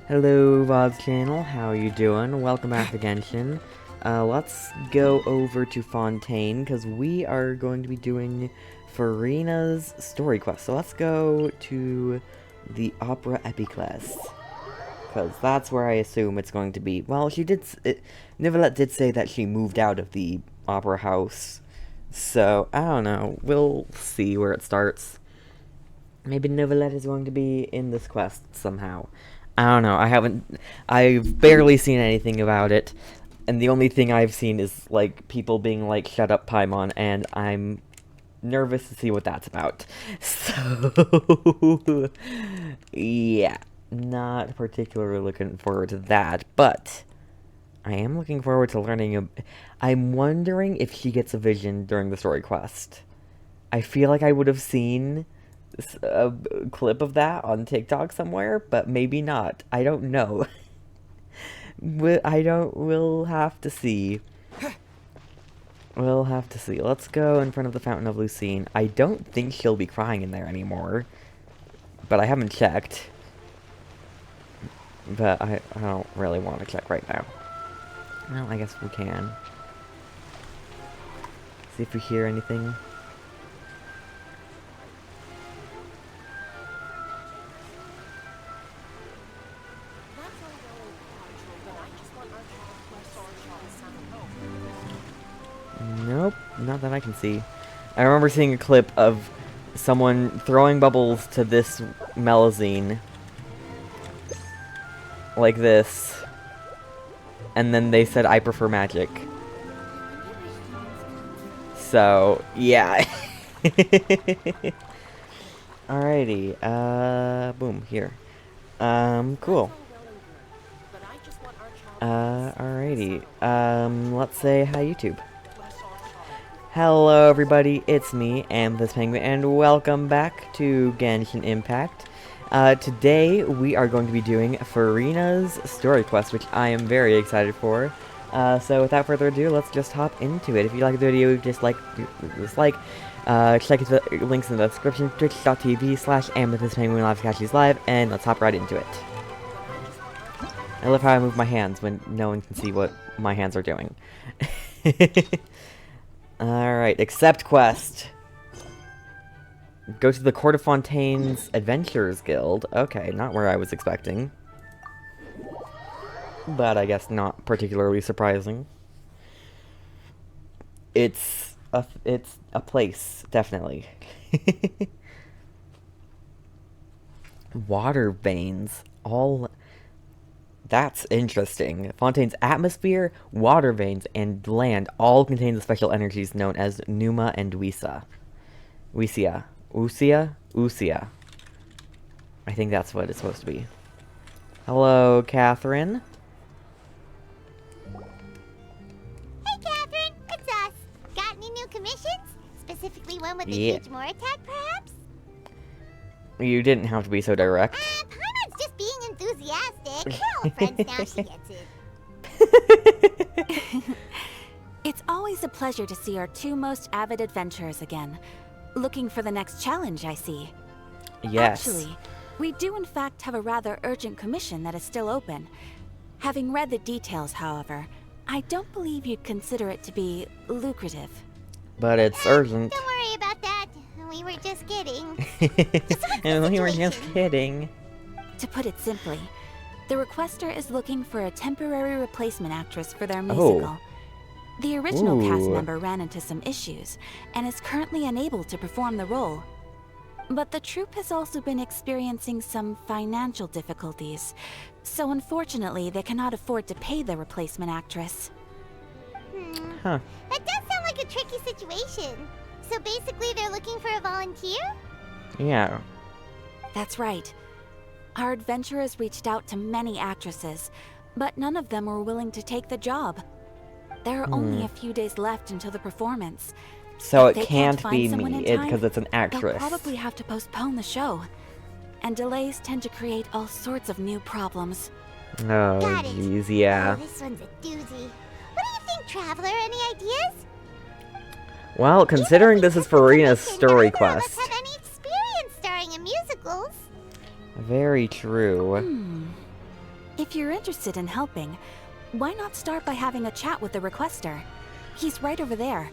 Hello, VOD channel. How you doing? Welcome back to Genshin. Let's go over to Fontaine, because we are going to be doing Furina's story quest. So let's go to the Opera Epiclest, because that's where I assume it's going to be. Well, Nicolette did say that she moved out of the Opera House, so I don't know. We'll see where it starts. Maybe Nicolette is going to be in this quest somehow. I don't know, I've barely seen anything about it, and the only thing I've seen is, like, people being like, shut up, Paimon, and I'm nervous to see what that's about. So, yeah, not particularly looking forward to that, but I am looking forward to learning. I'm wondering if she gets a vision during the story quest. I feel like I would have seen a clip of that on TikTok somewhere, but maybe not. I don't know. We'll have to see. We'll have to see. Let's go in front of the Fountain of Lucine. I don't think she'll be crying in there anymore, but I haven't checked. But I don't really want to check right now. Well, I guess we can. See if we hear anything. Nope, not that I can see. I remember seeing a clip of someone throwing bubbles to this Melazine. Like this. And then they said, I prefer magic. So, yeah. Alrighty, boom, here. Cool. Alrighty, let's say hi, YouTube. Hello everybody, it's me, Amethyst Penguin, and welcome back to Genshin Impact. Today we are going to be doing Furina's story quest, which I am very excited for. So without further ado, let's just hop into it. If you like the video, check the links in the description, twitch.tv/AmethystPenguinLiveCatches Live, and let's hop right into it. I love how I move my hands when no one can see what my hands are doing. Alright, accept quest. Go to the Court of Fontaine's Adventurers Guild. Okay, not where I was expecting. But I guess not particularly surprising. It's a place, definitely. Water veins. That's interesting. Fontaine's atmosphere, water veins, and land all contain the special energies known as Numa and Wisa. Usia. I think that's what it's supposed to be. Hello, Catherine. Hey, Catherine, it's us. Got any new commissions? Specifically one with a huge more attack, perhaps? You didn't have to be so direct. Paimon's just being enthusiastic. We're all friends now, she gets it. It's always a pleasure to see our two most avid adventurers again. Looking for the next challenge, I see. Yes. Actually, we do in fact have a rather urgent commission that is still open. Having read the details, however, I don't believe you'd consider it to be lucrative. But it's urgent. Don't worry about that. We were just kidding. And we were just kidding. To put it simply, the requester is looking for a temporary replacement actress for their musical. The original cast member ran into some issues, and is currently unable to perform the role. But the troupe has also been experiencing some financial difficulties, so unfortunately they cannot afford to pay the replacement actress. Huh. That does sound like a tricky situation. So basically they're looking for a volunteer? Yeah. That's right. Our adventurers reached out to many actresses, but none of them were willing to take the job. There are only a few days left until the performance. So If it they can't find be someone me, in time, because it's an actress. They'll probably have to postpone the show. And delays tend to create all sorts of new problems. Oh, Got it. jeez, yeah. Oh, this one's a doozy. What do you think, Traveler? Any ideas? Well, considering this is Furina's story Neither of us quest. have any experience starring in musicals. Very true. If you're interested in helping, why not start by having a chat with the requester? He's right over there.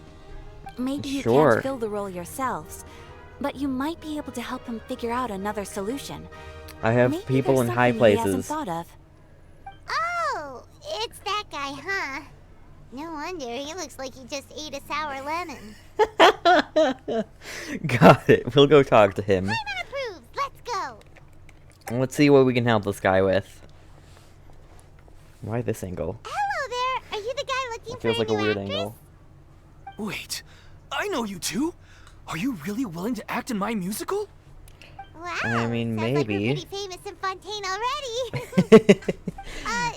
Maybe you Sure. can't fill the role yourselves, but you might be able to help him figure out another solution. I have Maybe people there's in high something he hasn't places. thought of. Oh, it's that guy, huh? No wonder, he looks like he just ate a sour lemon. Got it. We'll go talk to him. Paimon approves, let's go! Let's see what we can help this guy with. Why this angle? Hello there, are you the guy looking It for feels a like a new weird actress? angle. Wait, I know you two. Are you really willing to act in my musical? Wow, I mean, sounds like we're maybe. pretty famous in Fontaine already.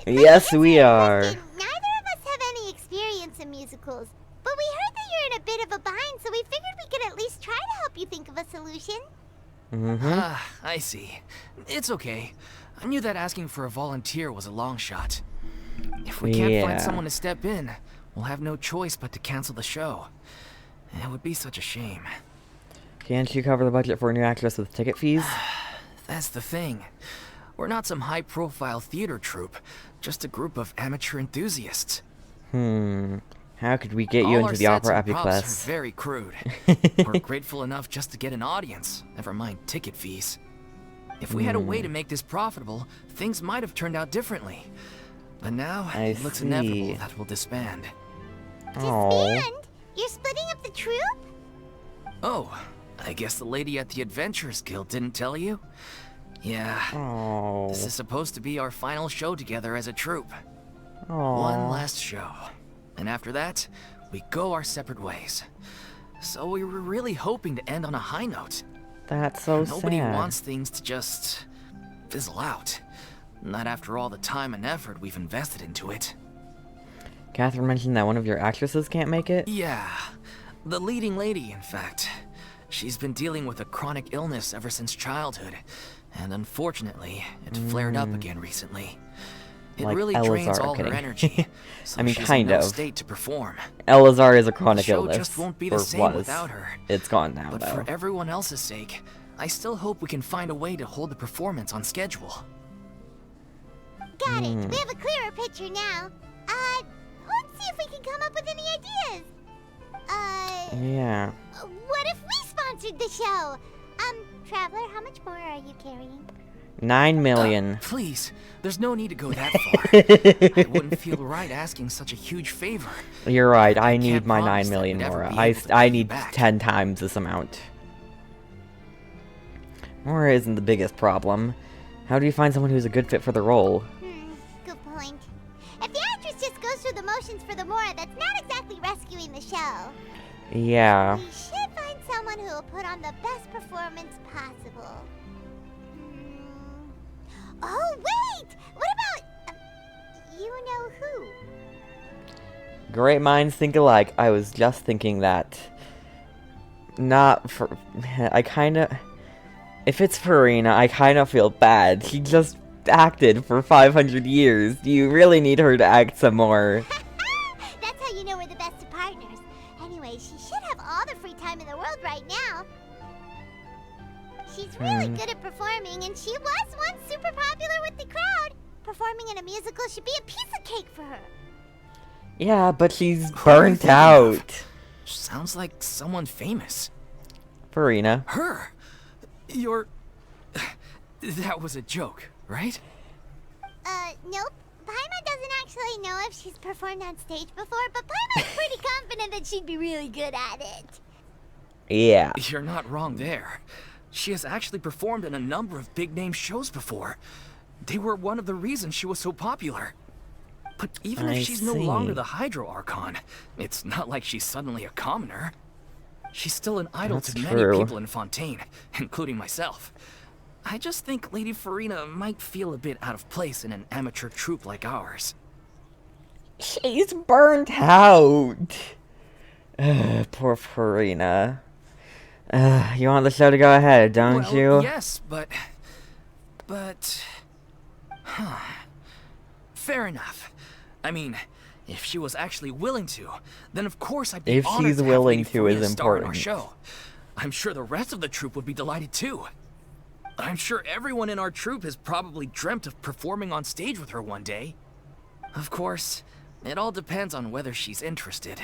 But Yes, to we answer your are. question, neither of us have any experience in musicals. But we heard that you're in a bit of a bind, so we figured we could at least try to help you think of a solution. Ah, I see. It's okay. I knew that asking for a volunteer was a long shot. If we can't Yeah. find someone to step in, we'll have no choice but to cancel the show. It would be such a shame. Can't you cover the budget for a new actress with ticket fees? That's the thing. We're not some high-profile theater troupe, just a group of amateur enthusiasts. How could we get you All into our the sets opera and props epicless? are very crude. We're grateful enough just to get an audience, never mind ticket fees. If we had a way to make this profitable, things might have turned out differently. But now, I it looks see. inevitable that we'll disband. Oh, Disband? You're splitting up the troupe? Oh, I guess the lady at the Adventurers Guild didn't tell you? Yeah, oh, this is supposed to be our final show together as a troupe. One oh. last show. And after that, we go our separate ways. So we were really hoping to end on a high note. That's so Nobody sad. wants things to just fizzle out. Not after all the time and effort we've invested into it. Catherine mentioned that one of your actresses can't make it? Yeah, the leading lady, in fact. She's been dealing with a chronic illness ever since childhood, and unfortunately, it flared up again recently. It Like really drains Elazar, all her kidding. energy, so I mean, she's kind in no of. state to perform. Elazar is a The chronic show illness. just won't be the or same was. without her. It's gone now, But though. for everyone else's sake, I still hope we can find a way to hold the performance on schedule. Got it. We have a clearer picture now. Let's see if we can come up with any ideas. Yeah. What if we sponsored the show? Traveler, how much more are you carrying? 9 million. Please, there's no need to go that far. I wouldn't feel right asking such a huge favor. You're right, I can't need my 9 promise that million we'd ever more. be I able to pay you need back. 10 times this amount. More isn't the biggest problem. How do you find someone who's a good fit for the role? Good point. If the actress just goes through the motions for the Mora, that's not exactly rescuing the show. Yeah. We should find someone who will put on the best performance possible. Oh, wait! What about... you know who? Great minds think alike. I was just thinking that. Not for... I kinda... If it's Furina, I kinda feel bad. She just acted for 500 years. You really need her to act some more. That's how you know we're the best of partners. Anyway, she should have all the free time in the world right now. She's really good at performing, and she was once super popular with the crowd. Performing in a musical should be a piece of cake for her. Yeah, but she's Who are you burnt thinking of? out. Sounds like someone famous. Furina. Her? You're... That was a joke, right? Nope. Paimon doesn't actually know if she's performed on stage before, but Paimon's pretty confident that she'd be really good at it. Yeah. You're not wrong there. She has actually performed in a number of big-name shows before. They were one of the reasons she was so popular. But even I if she's no longer see. the Hydro Archon, it's not like she's suddenly a commoner. She's still an idol That's to true. many people in Fontaine, including myself. I just think Lady Furina might feel a bit out of place in an amateur troupe like ours. She's burnt out. Poor Furina. You want the show to go ahead, don't Well, you? yes, but... Fair enough. I mean, if she was actually willing to, then of course I'd be If honored she's to have willing Lady to Furina is star in our important. show. I'm sure the rest of the troupe would be delighted too. I'm sure everyone in our troupe has probably dreamt of performing on stage with her one day. Of course, it all depends on whether she's interested.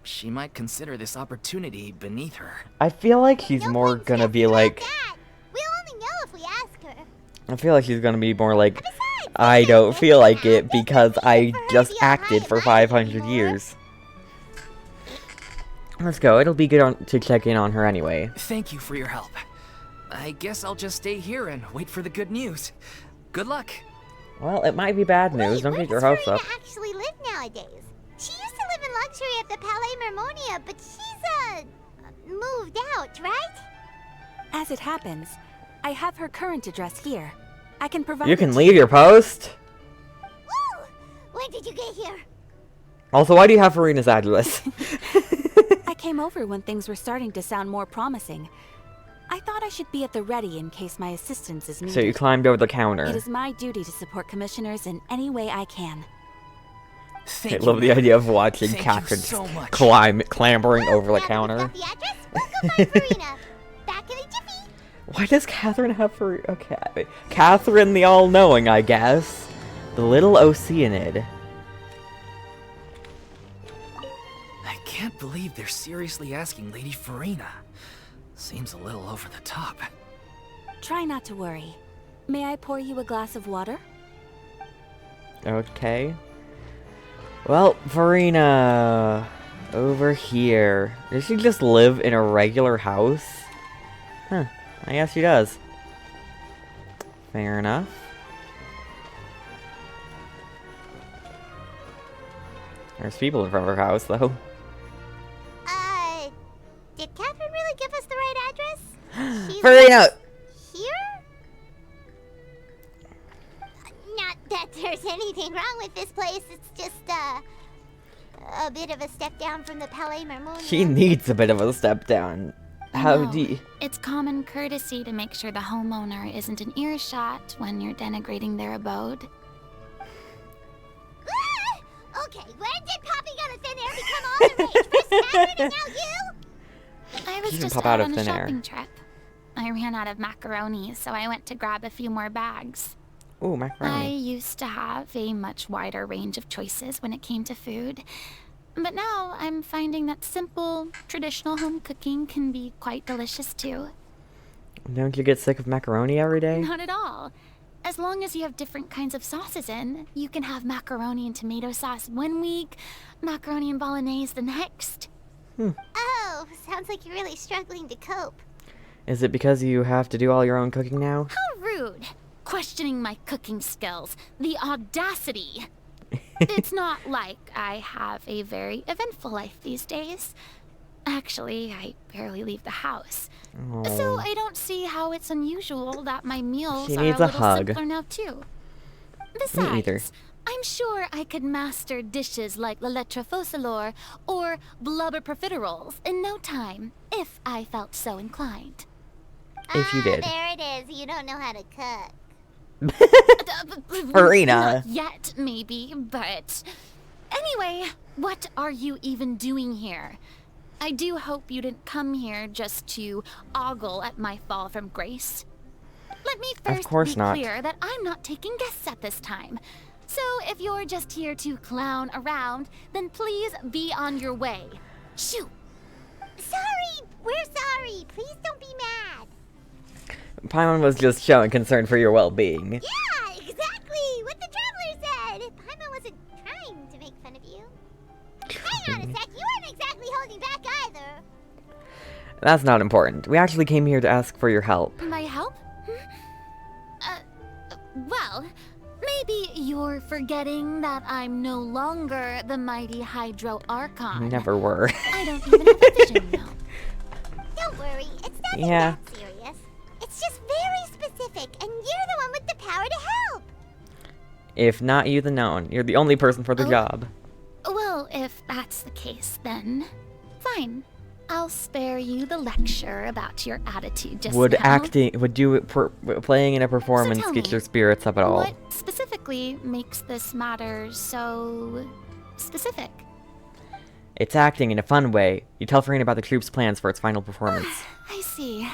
She might consider this opportunity beneath her. I feel like she's No more point gonna be stressing like... about that. We'll only know if we ask her. I feel like she's gonna be more like, Besides, I we don't can't feel miss like her it out. because There's no I need for her to just be all high acted and for mighty 500 anymore. years. Let's go. It'll be good to check in on her anyway. Thank you for your help. I guess I'll just stay here and wait for the good news. Good luck. Well, it might be bad news. Wait, Don't where get your does hopes up. Furina actually live nowadays? She used to live in luxury at the Palais Mermonia, but she's, moved out, right? As it happens, I have her current address here. I can provide You it can to leave your post. Woo! When did you get here? Also, why do you have Furina's address? I came over when things were starting to sound more promising. I thought I should be at the ready in case my assistance is needed. So you climbed over the It counter. is my duty to support commissioners in any way I can. I Thank love you, the ma'am. idea of watching Thank you Catherine so much. clambering over the Now that counter. we've got the address, we'll go find Furina. Back in a jiffy. Why does Catherine have Furina? Okay. Catherine the all-knowing, I guess. The little Oceanid. I can't believe they're seriously asking Lady Furina. Seems a little over the top. Try not to worry. May I pour you a glass of water? Okay. Well, Furina, over here. Does she just live in a regular house? Huh. I guess she does. Fair enough. There's people in front of her house, though. Did Catherine really give us the right address? She Furina! lives here? Not that there's anything wrong with this place. It's just, a bit of a step down from the Palais Mermonia. She needs a bit of a step down. How No, do you... It's common courtesy to make sure the homeowner isn't in earshot when you're denigrating their abode. Ah! Okay, when did Poppy go to thin air become all the rage? First Catherine and now you? I was She can just pop out out of on a thin air. shopping trip. I ran out of macaroni, so I went to grab a few more bags. Ooh, I macaroni. used to have a much wider range of choices when it came to food. But now I'm finding that simple, traditional home cooking can be quite delicious too. Don't you get sick of macaroni every day? Not at all. As long as you have different kinds of sauces in, you can have macaroni and tomato sauce one week, macaroni and bolognese the next. Oh, sounds like you're really struggling to cope. Is it because you have to do all your own cooking now? How rude! Questioning my cooking skills. The audacity! It's not like I have a very eventful life these days. Actually, I barely leave the house. So I don't see how it's unusual that my meals She are needs a a little hug. simpler now too. Me either. Besides, I'm sure I could master dishes like la lettre faucilor or blubber profiteroles in no time, if I felt so inclined. If you did. There it is. You don't know how to cook. Furina. Not yet, maybe, but... Anyway, what are you even doing here? I do hope you didn't come here just to ogle at my fall from grace. Let me first course be not. clear that I'm not taking guests at this time. So if you're just here to clown around, then please be on your way. Shoo! Sorry! We're sorry! Please don't be mad! Paimon was just showing concern for your well-being. Yeah, exactly! What the Traveler said! Paimon wasn't trying to make fun of you. Hang on a sec, you weren't exactly holding back either. That's not important. We actually came here to ask for your help. My help? Well, maybe you're forgetting that I'm no longer the mighty Hydro Archon. Never were. I don't even have a vision now. Don't worry, it's nothing Yeah. that serious. It's just very specific, and you're the one with the power to help. If not you, then no one. You're the only person for the Oh. job. Well, if that's the case, then fine. I'll spare you the lecture about your attitude just Would now. playing in a performance tell get me, your spirits up at all? What specifically makes this matter so specific? It's acting in a fun way. You tell Furina about the troupe's plans for its final performance. I see.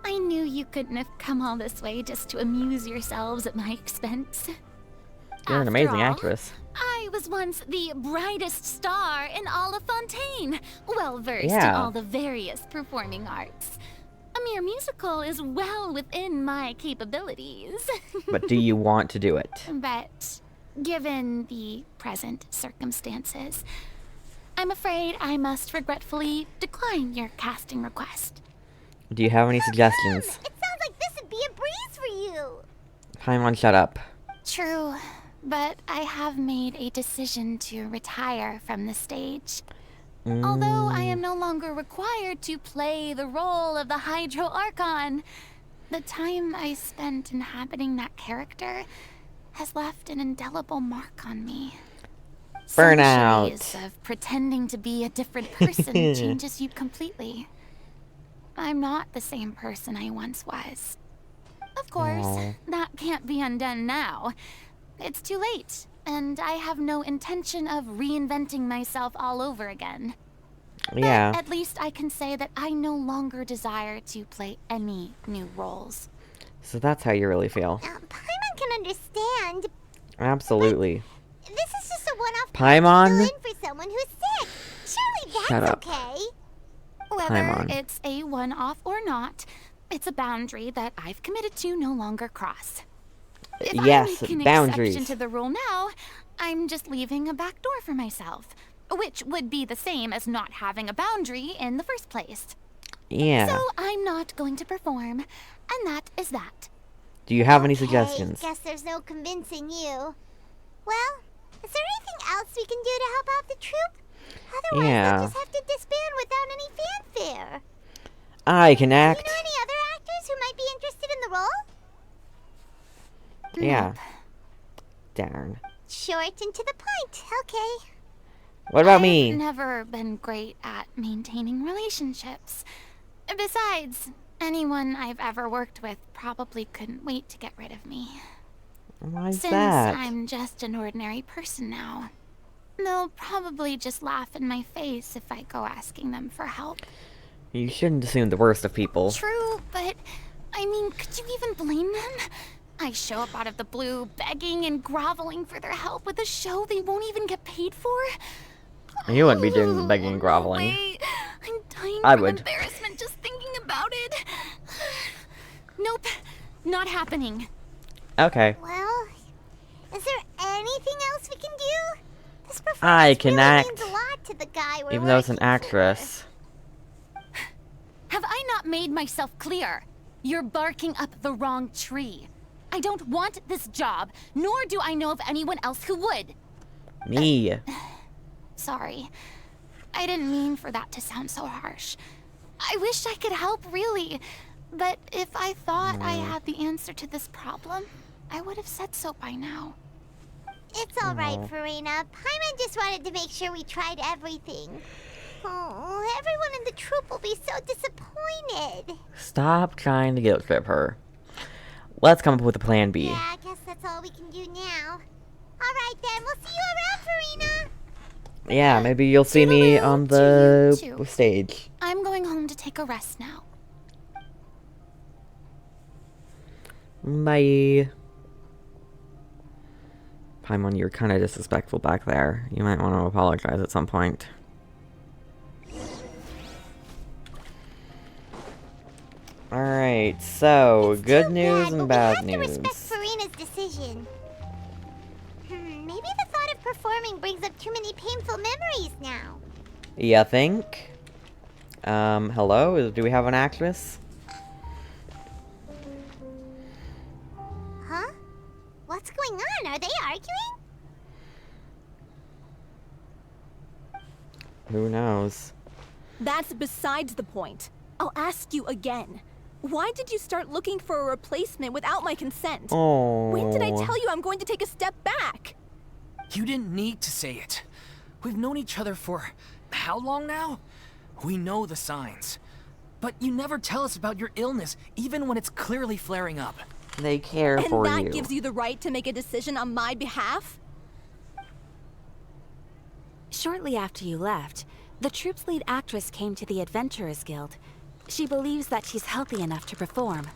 I knew you couldn't have come all this way just to amuse yourselves at my expense. You're an After amazing all, actress. I was once the brightest star in all of Fontaine, well versed in Yeah. all the various performing arts. A mere musical is well within my capabilities. But do you want to do it? But given the present circumstances, I'm afraid I must regretfully decline your casting request. Do you have any It suggestions? sounds like this would be a breeze for you. Paimon, shut up. True, but I have made a decision to retire from the stage. Although I am no longer required to play the role of the Hydro Archon, the time I spent inhabiting that character has left an indelible mark on me. Burnout. Centuries of pretending to be a different person changes you completely. I'm not the same person I once was. Of course, Aw. that can't be undone now. It's too late, and I have no intention of reinventing myself all over again. Yeah. But at least I can say that I no longer desire to play any new roles. So that's how you really feel. Paimon can understand. Absolutely. This is just a one-off Paimon? fill in for someone who's sick. Surely that's Shut up. okay. Whether Paimon. it's a one-off or not, it's a boundary that I've committed to no longer cross. If Yes, I make an boundaries. exception to the rule now, I'm just leaving a back door for myself, which would be the same as not having a boundary in the first place. Yeah. So I'm not going to perform, and that is that. Do you have any Okay, suggestions? guess there's no convincing you. Well, is there anything else we can do to help out the troupe? Otherwise, Yeah. they'll just have to disband without any fanfare. I can Do you act. know any other actors who might be interested in the role? Yeah. Darn. Short and to the point. Okay. What about I've me? never been great at maintaining relationships. Besides, anyone I've ever worked with probably couldn't wait to get rid of me. Why's Since that? I'm just an ordinary person now, they'll probably just laugh in my face if I go asking them for help. You shouldn't assume the worst of people. True, but I mean, could you even blame them? I show up out of the blue, begging and groveling for their help with a show they won't even get paid for. You wouldn't be doing the begging and No groveling. way. I'm dying I from would. embarrassment just thinking about it. Nope, not happening. Okay. Well, is there anything else we can do? This performance I can really act, means a lot to the guy we're even though it's an working for. actress. Have I not made myself clear? You're barking up the wrong tree. I don't want this job, nor do I know of anyone else who would. Me. Sorry. I didn't mean for that to sound so harsh. I wish I could help, really. But if I thought I had the answer to this problem, I would have said so by now. It's all right, Furina. Paimon just wanted to make sure we tried everything. Oh, everyone in the troupe will be so disappointed. Stop trying to guilt trip her. Let's come up with a plan B. Yeah, I guess that's all we can do now. All right then, we'll see you around, Furina. Yeah, maybe you'll see me Toodaloo on to the you too. stage. I'm going home to take a rest now. Bye. Paimon, you're kind of disrespectful back there. You might want to apologize at some point. Alright, so, It's good too news bad, and but bad we have news. to respect Furina's decision. Maybe the thought of performing brings up too many painful memories now. You think? Hello? Do we have an actress? Huh? What's going on? Are they arguing? Who knows? That's besides the point. I'll ask you again. Why did you start looking for a replacement without my consent? Oh. When did I tell you I'm going to take a step back? You didn't need to say it. We've known each other for how long now? We know the signs. But you never tell us about your illness, even when it's clearly flaring up. They care And for that you. gives you the right to make a decision on my behalf? Shortly after you left, the troupe's lead actress came to the Adventurers Guild. She believes that she's healthy enough to perform.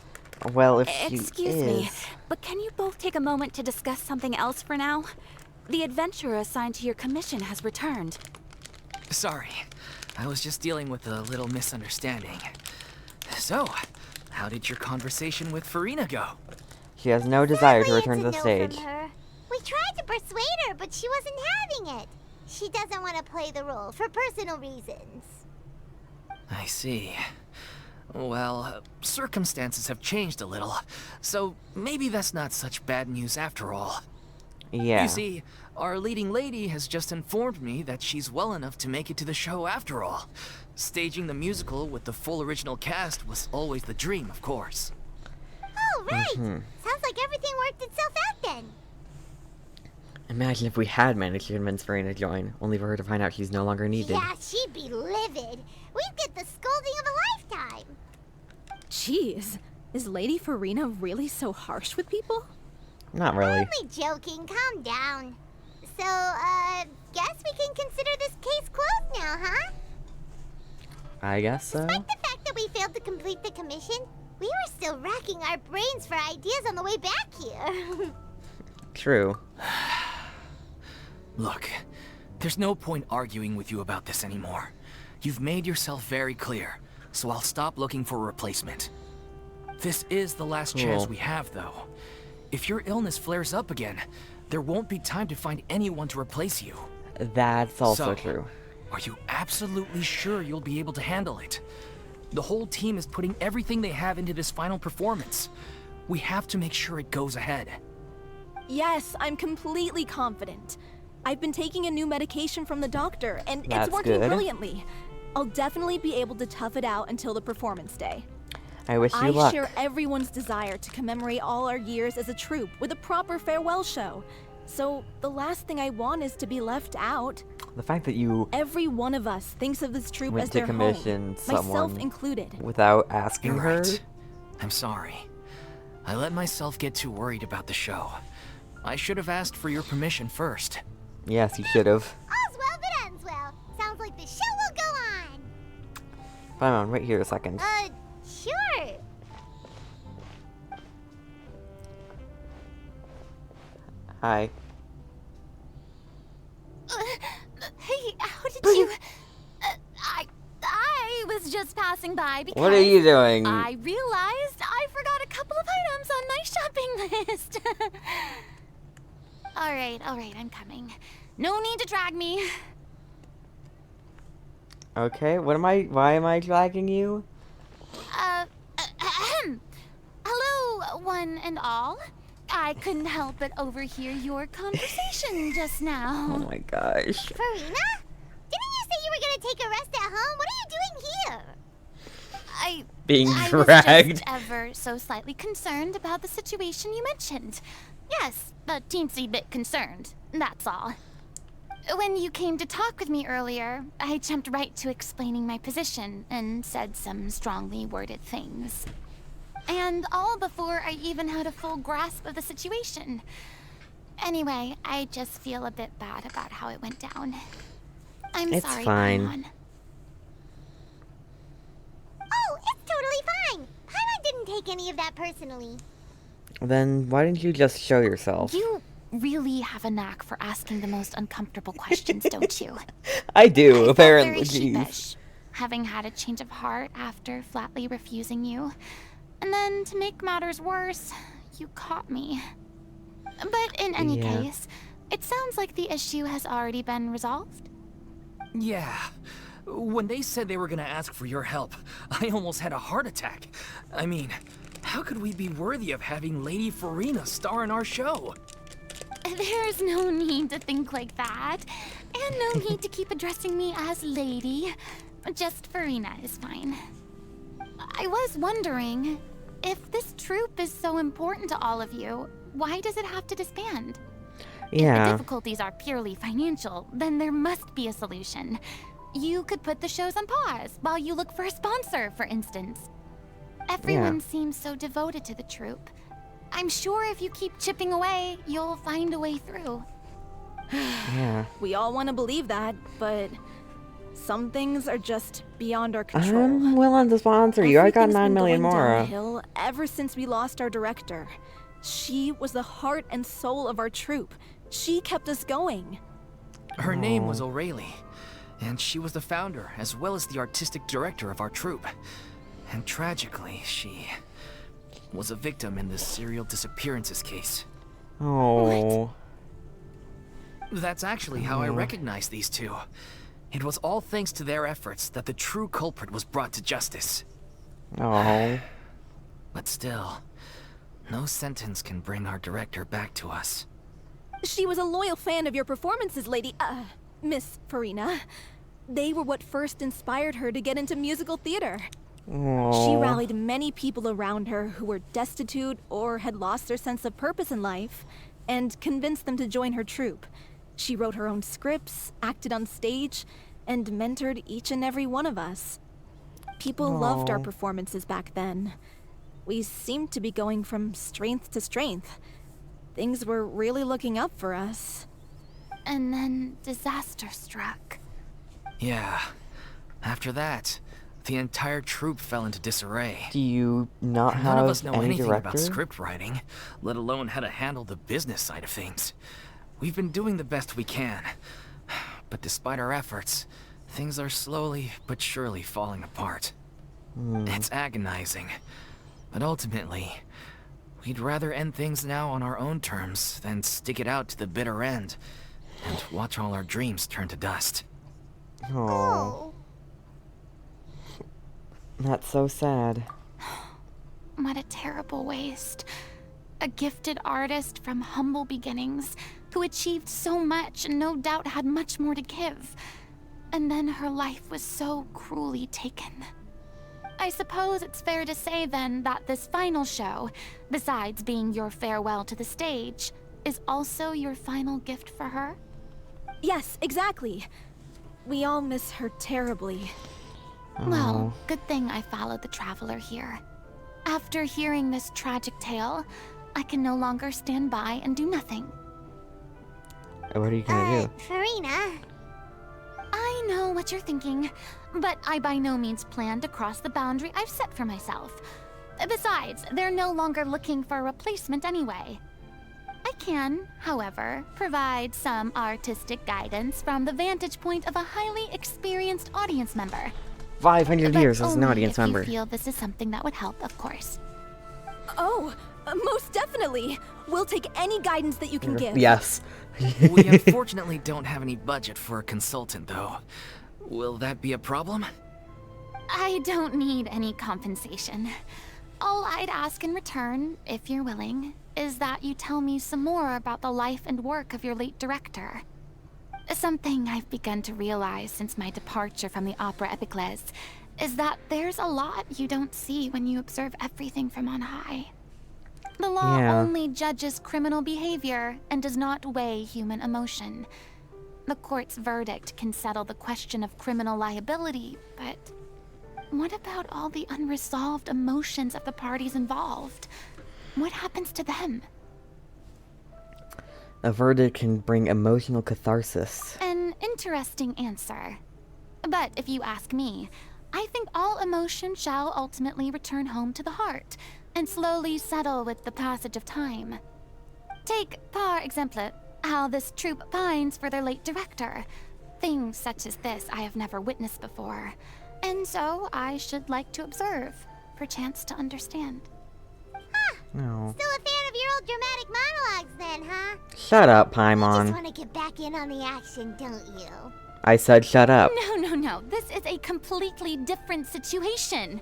Well, if she Excuse me, but can you both take a moment to discuss something else for now? The adventurer assigned to your commission has returned. Sorry, I was just dealing with a little misunderstanding. So, how did your conversation with Furina go? She has no desire to Sadly, return to the it's a no stage. from her. We tried to persuade her, but she wasn't having it. She doesn't want to play the role for personal reasons. I see. Well, circumstances have changed a little, so maybe that's not such bad news after all. Yeah. You see, our leading lady has just informed me that she's well enough to make it to the show after all. Staging the musical with the full original cast was always the dream, of course. Oh, right. Sounds like everything worked itself out then. Imagine if we had managed to convince Furina to join, only for her to find out she's no longer needed. Yeah, she'd be livid. We'd get the scolding of a lifetime. Jeez, is Lady Furina really so harsh with people? Not really. Only joking. Calm down. So, guess we can consider this case closed now, huh? I guess so. Despite the fact that we failed to complete the commission, we were still racking our brains for ideas on the way back here. True. Look, there's no point arguing with you about this anymore. You've made yourself very clear, so I'll stop looking for a replacement. This is the last chance we have, though. If your illness flares up again, there won't be time to find anyone to replace you. That's also So, true. Are you absolutely sure you'll be able to handle it? The whole team is putting everything they have into this final performance. We have to make sure it goes ahead. Yes, I'm completely confident. I've been taking a new medication from the doctor, and That's it's working good. brilliantly. I'll definitely be able to tough it out until the performance day. I wish you I luck. share everyone's desire to commemorate all our years as a troupe with a proper farewell show. So the last thing I want is to be left out. The fact that you Every one of us thinks of this troupe went as to their commission home, someone myself included. without asking You're her. right. I'm sorry. I let myself get too worried about the show. I should have asked for your permission first. Yes, you should have. All's well that ends well. Sounds like the show will go on. Fine, wait here a second. Sure. Hi. Hey, how did you... I was just passing by because... What are you doing? I realized I forgot a couple of items on my shopping list. Alright, I'm coming. No need to drag me. Okay, why am I dragging you? Hello, one and all. I couldn't help but overhear your conversation just Oh now. my gosh. Furina? Didn't you say you were gonna take a rest at home? What are you doing here? Being I was dragged. just ever so slightly concerned about the situation you mentioned. Yes, a teensy bit concerned, that's all. When you came to talk with me earlier, I jumped right to explaining my position and said some strongly worded things. And all before I even had a full grasp of the situation. Anyway, I just feel a bit bad about how it went down. I'm It's sorry, fine. Paimon. Oh, it's totally fine. Paimon didn't take any of that personally. Then why didn't you just show yourself? You really have a knack for asking the most uncomfortable questions, don't you? I do, I felt apparently. very Jeez. sheepish, having had a change of heart after flatly refusing you. And then, to make matters worse, you caught me. But in any Yeah. case, it sounds like the issue has already been resolved. Yeah. When they said they were gonna ask for your help, I almost had a heart attack. I mean, how could we be worthy of having Lady Furina star in our show? There's no need to think like that. And no need to keep addressing me as lady. Just Furina is fine. I was wondering, if this troupe is so important to all of you, why does it have to disband? If the Yeah. difficulties are purely financial, then there must be a solution. You could put the shows on pause while you look for a sponsor, for instance. Everyone seems so devoted to the troupe. I'm sure if you keep chipping away, you'll find a way through. Yeah. We all want to believe that, but Some things are just beyond our control. I'm willing to sponsor you. I got Everything's 9 been million going more. downhill ever since we lost our director. She was the heart and soul of our troupe. She kept us going. Her name was O'Reilly, and she was the founder as well as the artistic director of our troupe. And tragically, she was a victim in the serial disappearances case. Oh. That's actually how I recognized these two. It was all thanks to their efforts that the true culprit was brought to justice. Oh. But still, no sentence can bring our director back to us. She was a loyal fan of your performances, Miss Furina. They were what first inspired her to get into musical theater. Oh. She rallied many people around her who were destitute or had lost their sense of purpose in life, and convinced them to join her troupe. She wrote her own scripts, acted on stage, and mentored each and every one of us. People loved our performances back then. We seemed to be going from strength to strength. Things were really looking up for us. And then disaster struck. Yeah. After that, the entire troupe fell into disarray. Do you not have None of us know any anything director? about script writing, let alone how to handle the business side of things. We've been doing the best we can. But despite our efforts, things are slowly but surely falling apart. It's agonizing. But ultimately, we'd rather end things now on our own terms than stick it out to the bitter end and watch all our dreams turn to dust. Oh. That's so sad. What a terrible waste. A gifted artist from humble beginnings who achieved so much and no doubt had much more to give. And then her life was so cruelly taken. I suppose it's fair to say then that this final show, besides being your farewell to the stage, is also your final gift for her? Yes, exactly. We all miss her terribly. Well, good thing I followed the traveler here. After hearing this tragic tale, I can no longer stand by and do nothing. What are you gonna do? Furina. I know what you're thinking, but I by no means plan to cross the boundary I've set for myself. Besides, they're no longer looking for a replacement anyway. I can, however, provide some artistic guidance from the vantage point of a highly experienced audience member. 500 years as an only audience if member. you feel this is something that would help, of course. Oh, most definitely. We'll take any guidance that you can give. Yes. We unfortunately don't have any budget for a consultant, though. Will that be a problem? I don't need any compensation. All I'd ask in return, if you're willing, is that you tell me some more about the life and work of your late director. Something I've begun to realize since my departure from the Opera Epiclese is that there's a lot you don't see when you observe everything from on high. The law only judges criminal behavior and does not weigh human emotion. The court's verdict can settle the question of criminal liability, but what about all the unresolved emotions of the parties involved? What happens to them? A verdict can bring emotional catharsis. An interesting answer. But if you ask me, I think all emotion shall ultimately return home to the heart and slowly settle with the passage of time. Take, par exemple, how this troupe pines for their late director. Things such as this I have never witnessed before, and so I should like to observe, perchance to understand. No. Still a fan of your old dramatic monologues then, huh? Shut up, You just Paimon. want to get back in on the action, don't you? I said shut up. No. This is a completely different situation.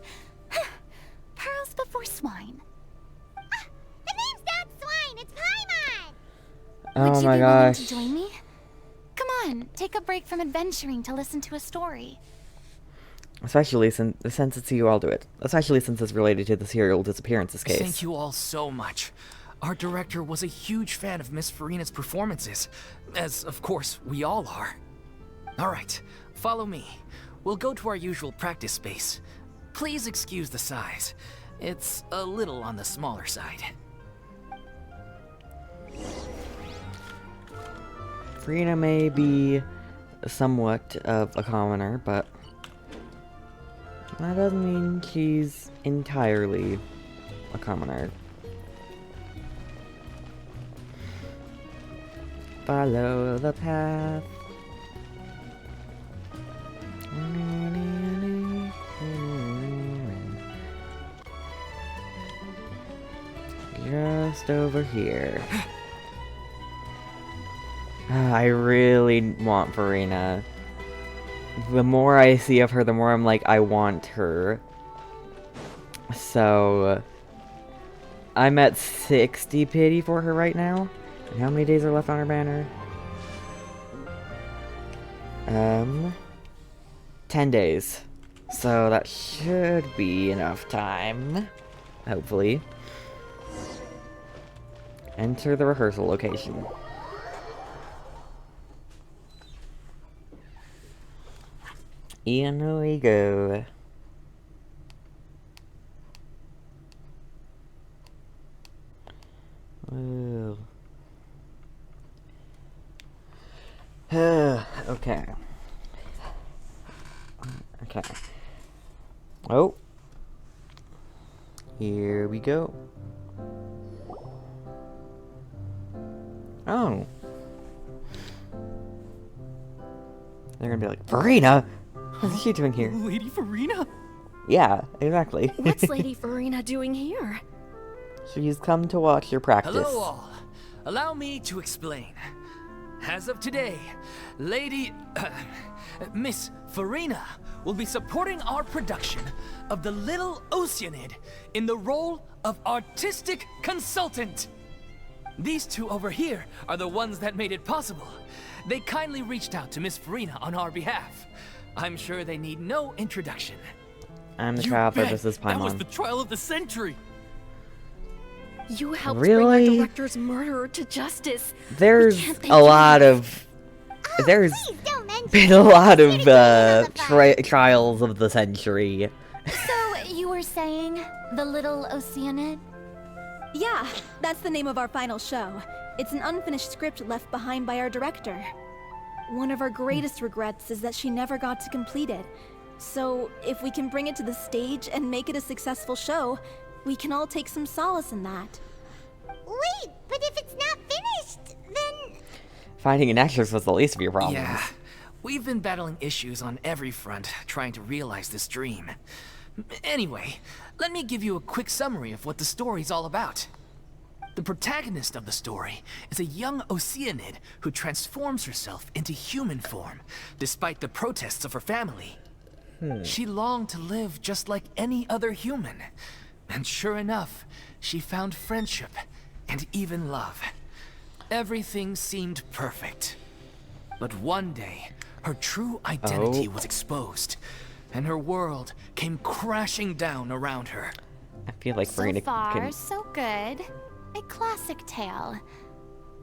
Pearls before swine. Ah, the name's not Swine, it's Paimon! Oh Would you my be willing gosh. to join me? Come on, take a break from adventuring to listen to a story. Especially since it's you, I'll do it. Especially since it's related to the serial disappearances case. Thank you all so much. Our director was a huge fan of Miss Furina's performances, as of course we all are. Alright, follow me. We'll go to our usual practice space. Please excuse the size. It's a little on the smaller side. Furina may be somewhat of a commoner, but that doesn't mean she's entirely a commoner. Follow the path. Just over here. I really want Furina. The more I see of her, the more I'm like, I want her. So, I'm at 60 pity for her right now. And how many days are left on her banner? 10 days. So that should be enough time. Hopefully. Enter the rehearsal location. In we go. Ooh. Okay. Okay. Oh. Here we go. Oh. They're gonna be like, Furina? What is she doing here? Lady Furina? Yeah, exactly. What's Lady Furina doing here? She's come to watch your practice. Hello all. Allow me to explain. As of today, Miss Furina will be supporting our production of The Little Oceanid in the role of artistic consultant. These two over here are the ones that made it possible. They kindly reached out to Miss Furina on our behalf. I'm sure they need no introduction. I'm the trial for this is Paimon. That was the trial of the century. You helped Really? bring our director's murderer to justice. There's can't thank a you lot enough. of... There's Please don't mention been a lot of it. trials of the century. So, you were saying the Little Oceanid? Yeah, that's the name of our final show. It's an unfinished script left behind by our director. One of our greatest regrets is that she never got to complete it. So, if we can bring it to the stage and make it a successful show, we can all take some solace in that. Wait, but if it's not finished, then... Finding an actress was the least of your problems. Yeah, we've been battling issues on every front trying to realize this dream. Anyway, let me give you a quick summary of what the story's all about. The protagonist of the story is a young Oceanid who transforms herself into human form, despite the protests of her family. She longed to live just like any other human. And sure enough, she found friendship and even love. Everything seemed perfect. But one day, her true identity was exposed, and her world came crashing down around her. I feel like So Furina far, can... so good. A classic tale.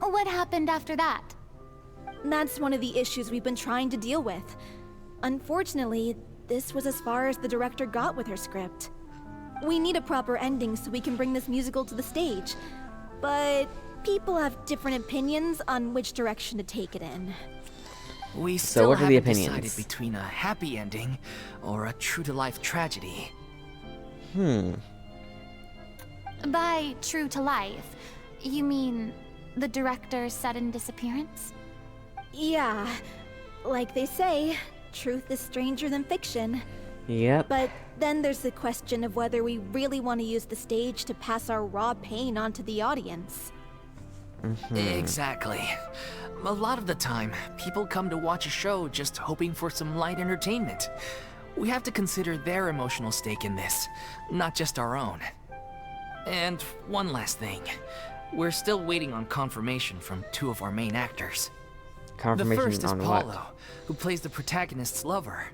What happened after that? That's one of the issues we've been trying to deal with. Unfortunately, this was as far as the director got with her script. We need a proper ending so we can bring this musical to the stage. But people have different opinions on which direction to take it in. We still what are the haven't opinions? decided between a happy ending or a true-to-life tragedy. By true to life, you mean the director's sudden disappearance? Yeah, like they say, truth is stranger than fiction. Yep. But then there's the question of whether we really want to use the stage to pass our raw pain onto the audience. Exactly. A lot of the time, people come to watch a show just hoping for some light entertainment. We have to consider their emotional stake in this, not just our own. And one last thing. We're still waiting on confirmation from two of our main actors. Confirmation The first is on Paulo, what? who plays the protagonist's lover.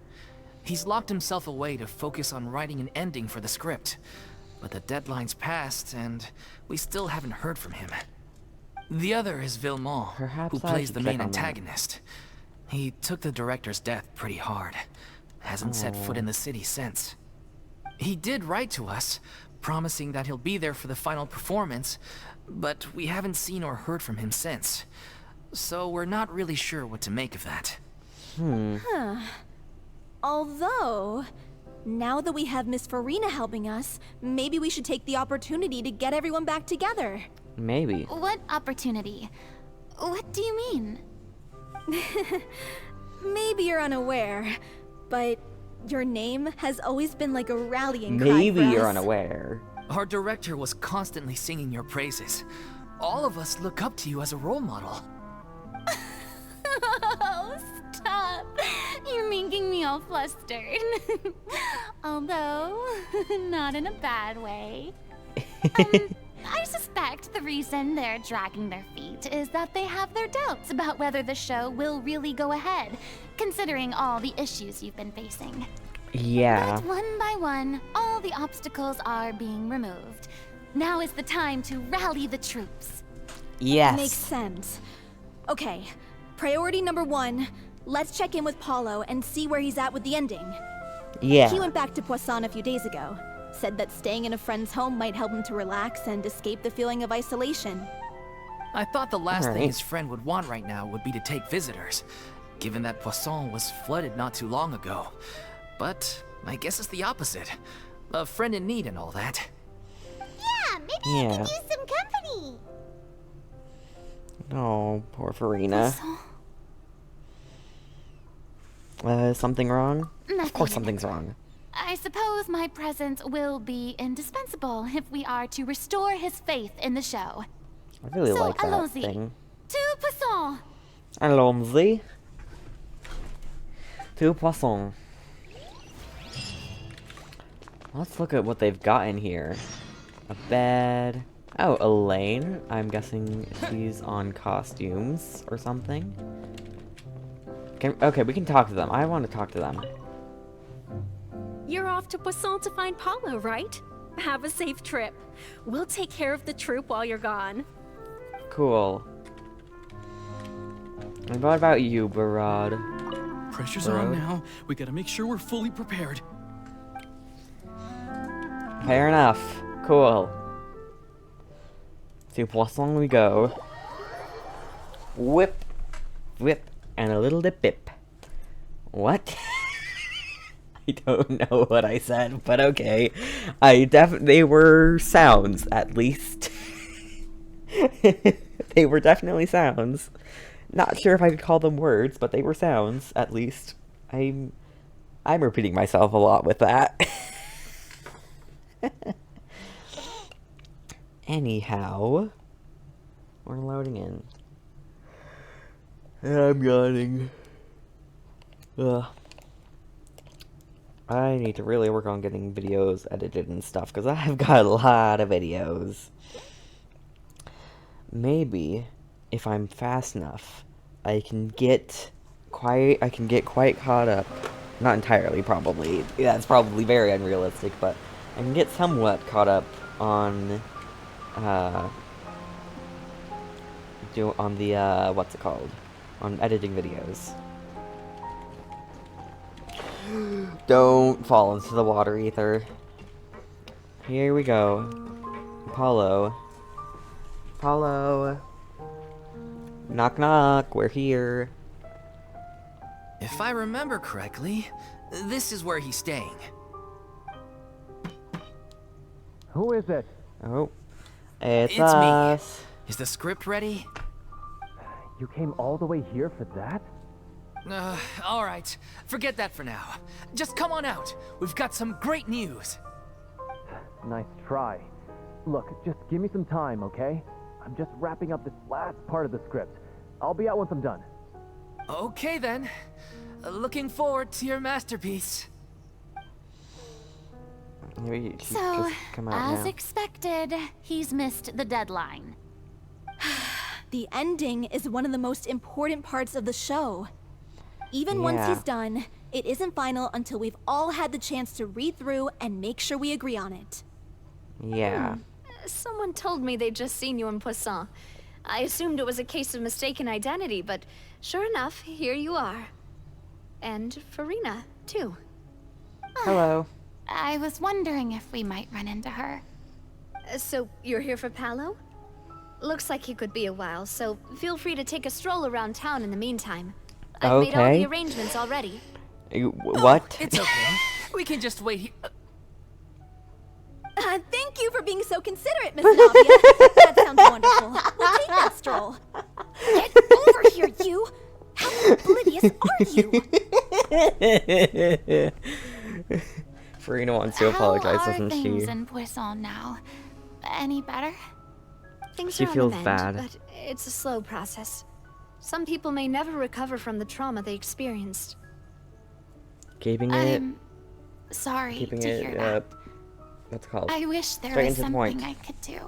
He's locked himself away to focus on writing an ending for the script. But the deadline's passed, and we still haven't heard from him. The other is Villemont, Perhaps who I plays should the check main on that. antagonist. He took the director's death pretty hard. Hasn't set foot in the city since. He did write to us, promising that he'll be there for the final performance, but we haven't seen or heard from him since. So we're not really sure what to make of that. Although, now that we have Miss Furina helping us, maybe we should take the opportunity to get everyone back together. Maybe. What opportunity? What do you mean? Maybe you're unaware, but your name has always been like a rallying cry Maybe for you're us. unaware. Our director was constantly singing your praises. All of us look up to you as a role model. Oh, stop. You're making me all flustered. Although, not in a bad way. I suspect the reason they're dragging their feet is that they have their doubts about whether the show will really go ahead, considering all the issues you've been facing. Yeah. But one by one, all the obstacles are being removed. Now is the time to rally the troops. Yes. Makes sense. Okay, priority number 1, let's check in with Paulo and see where he's at with the ending. Yeah. He went back to Poisson a few days ago. Said that staying in a friend's home might help him to relax and escape the feeling of isolation. I thought the last thing Alright. his friend would want right now would be to take visitors, given that Poisson was flooded not too long ago. But I guess it's the opposite. A friend in need and all that. Yeah, maybe you Yeah. could use some company. Oh, poor Furina. Something wrong? Of course Nothing. something's wrong. I suppose my presence will be indispensable if we are to restore his faith in the show. I really So, like that allons-y. thing. To Poisson! Allons-y. Two poissons. Let's look at what they've got in here. A bed. Oh, Elaine. I'm guessing she's on costumes or something. Okay, we can talk to them. I want to talk to them. You're off to Poisson to find Paulo, right? Have a safe trip. We'll take care of the troop while you're gone. Cool. And what about you, Barad? Pressure's Bro. on now. We gotta make sure we're fully prepared. Fair enough. Cool. To Poisson we go. Whip, whip, and a little dip bip. What? I don't know what I said, but okay. They were sounds, at least. They were definitely sounds. Not sure if I could call them words, but they were sounds, at least. I'm repeating myself a lot with that. Anyhow, we're loading in. I'm yawning. Ugh. I need to really work on getting videos edited and stuff, because I've got a lot of videos. Maybe, if I'm fast enough, I can get quite caught up. Not entirely, probably. That's probably very unrealistic, but I can get somewhat caught up on, what's it called? On editing videos. Don't fall into the water, Ether. Here we go. Paulo. Paulo. Knock knock, we're here. If I remember correctly, this is where he's staying. Who is it? Oh. It's It's me. us. Is the script ready? You came all the way here for that? Alright. Forget that for now. Just come on out. We've got some great news. Nice try. Look, just give me some time, okay? I'm just wrapping up this last part of the script. I'll be out once I'm done. Okay then. Looking forward to your masterpiece. Maybe she So, just come out as now. expected, he's missed the deadline. The ending is one of the most important parts of the show. Even once Yeah. he's done, it isn't final until we've all had the chance to read through and make sure we agree on it. Yeah. Someone told me they'd just seen you in Poisson. I assumed it was a case of mistaken identity, but sure enough, here you are. And Furina, too. Hello. I was wondering if we might run into her. So, you're here for Paulo? Looks like he could be a while, so feel free to take a stroll around town in the meantime. I've made all the Okay. arrangements already. What? It's okay. We can just wait here. Thank you for being so considerate, Miss Navia. That sounds wonderful. We'll take that stroll. Get over here, you! How oblivious are you? Furina wants to apologize, How are doesn't things she? in Poisson now? Any better? Things She are on feels the mend, bad. but it's a slow process. Some people may never recover from the trauma they experienced. Keeping it, I'm sorry keeping to hear that. what's it called? I wish there Straight was into the point. something I could do.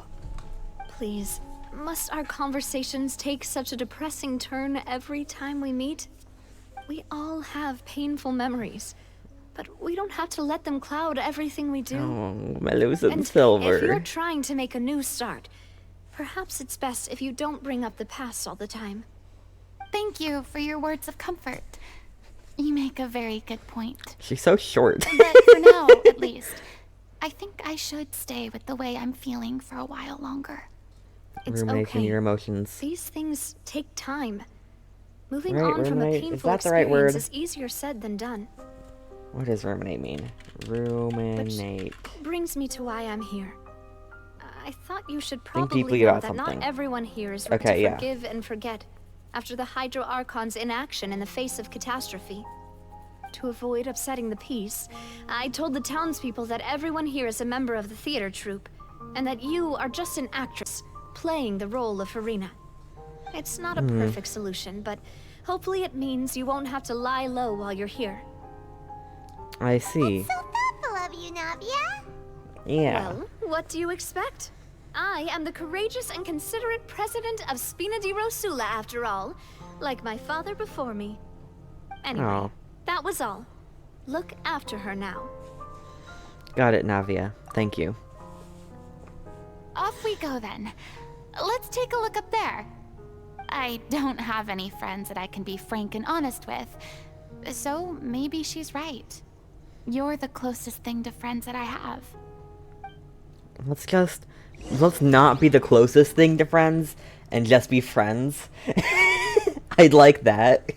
Please, must our conversations take such a depressing turn every time we meet? We all have painful memories, but we don't have to let them cloud everything we do. Oh, Melusa And Silver. if you're trying to make a new start, perhaps it's best if you don't bring up the past all the time. Thank you for your words of comfort. You make a very good point. She's so short. But for now, at least, I think I should stay with the way I'm feeling for a while longer. It's Ruminating okay. your emotions. These things take time. Moving Right, on from a ruminate. Is painful that the right experience word? is easier said than done. What does ruminate mean? Ruminate. Brings me to why I'm here. I thought you should probably deeply know about that something. not everyone here is ready Okay, to yeah. forgive and forget after the Hydro Archon's inaction in the face of catastrophe. To avoid upsetting the peace, I told the townspeople that everyone here is a member of the theater troupe, and that you are just an actress playing the role of Furina. It's not a perfect solution, but hopefully it means you won't have to lie low while you're here. I see. So thoughtful of you, Navia. Yeah. Well, what do you expect? I am the courageous and considerate president of Spina di Rosula, after all, like my father before me. Anyway, Aw. that was all. Look after her now. Got it, Navia. Thank you. Off we go then. Let's take a look up there. I don't have any friends that I can be frank and honest with, so maybe she's right. You're the closest thing to friends that I have. Let's not be the closest thing to friends and just be friends. I'd like that.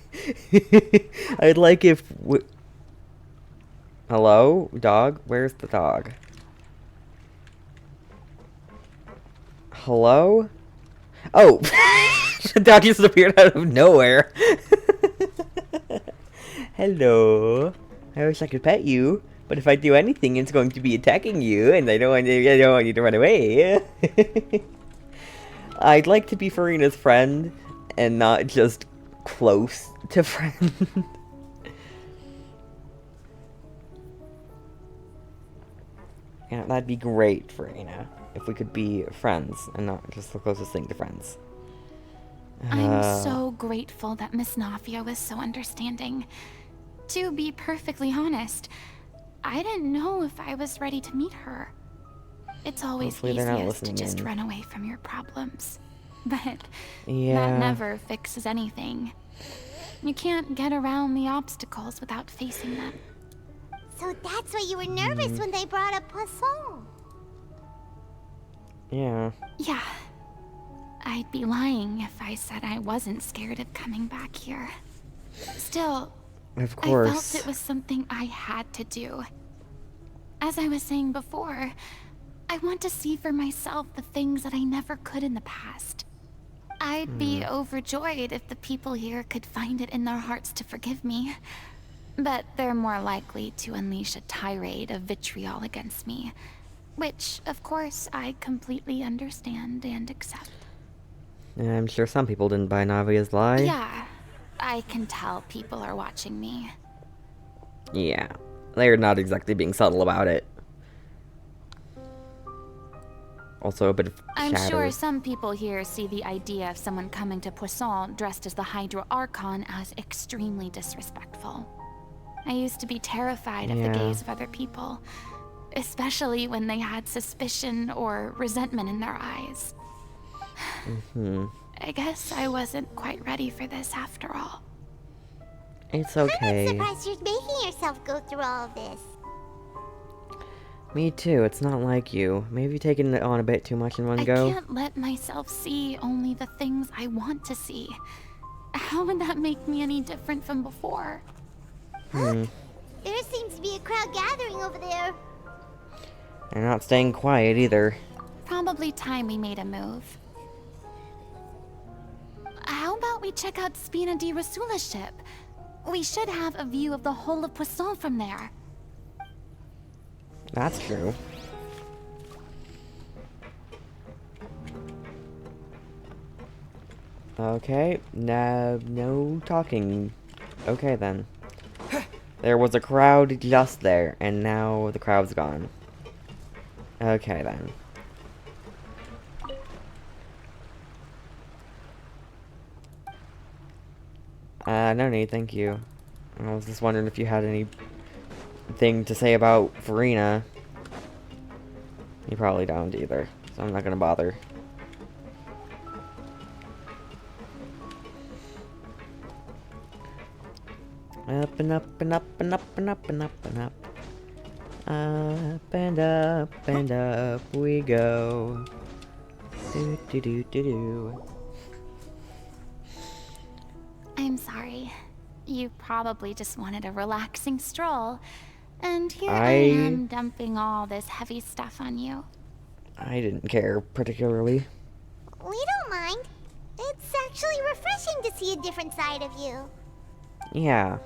I'd like if Hello? Dog? Where's the dog? Hello? Oh! The dog just appeared out of nowhere. Hello. I wish I could pet you, but if I do anything, it's going to be attacking you, and I don't want you to run away. I'd like to be Furina's friend, and not just close to friend. Yeah, that'd be great, Furina, if we could be friends, and not just the closest thing to friends. I'm so grateful that Miss Navia was so understanding. To be perfectly honest, I didn't know if I was ready to meet her. It's always Hopefully they're not easiest to listening just in. run away from your problems. But Yeah. that never fixes anything. You can't get around the obstacles without facing them. So that's why you were nervous when they brought up Poisson. Yeah. Yeah. I'd be lying if I said I wasn't scared of coming back here. Still, Of I course. felt it was something I had to do. As I was saying before, I want to see for myself the things that I never could in the past. I'd be overjoyed if the people here could find it in their hearts to forgive me. But they're more likely to unleash a tirade of vitriol against me. Which, of course, I completely understand and accept. Yeah, I'm sure some people didn't buy Navia's lie. Yeah, I can tell people are watching me. Yeah. They're not exactly being subtle about it. Also a bit of I'm chatter. sure some people here see the idea of someone coming to Poisson dressed as the Hydro Archon as extremely disrespectful. I used to be terrified of the Yeah. gaze of other people, especially when they had suspicion or resentment in their eyes. I guess I wasn't quite ready for this after all. It's I'm okay. surprised you're making yourself go through all of this. Me too, it's not like you. Maybe taking it on a bit too much in one I go. can't let myself see only the things I want to see. How would that make me any different from before? There seems to be a crowd gathering over there. They're not staying quiet either. Probably time we made a move. How about we check out Spina di Rasula's ship? We should have a view of the whole of Poisson from there. That's true. Okay, no talking. Okay then. There was a crowd just there, and now the crowd's gone. Okay then. No need, thank you. I was just wondering if you had anything to say about Furina. You probably don't either, so I'm not gonna bother. Up and up and up and up and up and up and up. Up and up we go. Do do do do do. I'm sorry. You probably just wanted a relaxing stroll. And here I am dumping all this heavy stuff on you. I didn't care particularly. We don't mind. It's actually refreshing to see a different side of you. Yeah.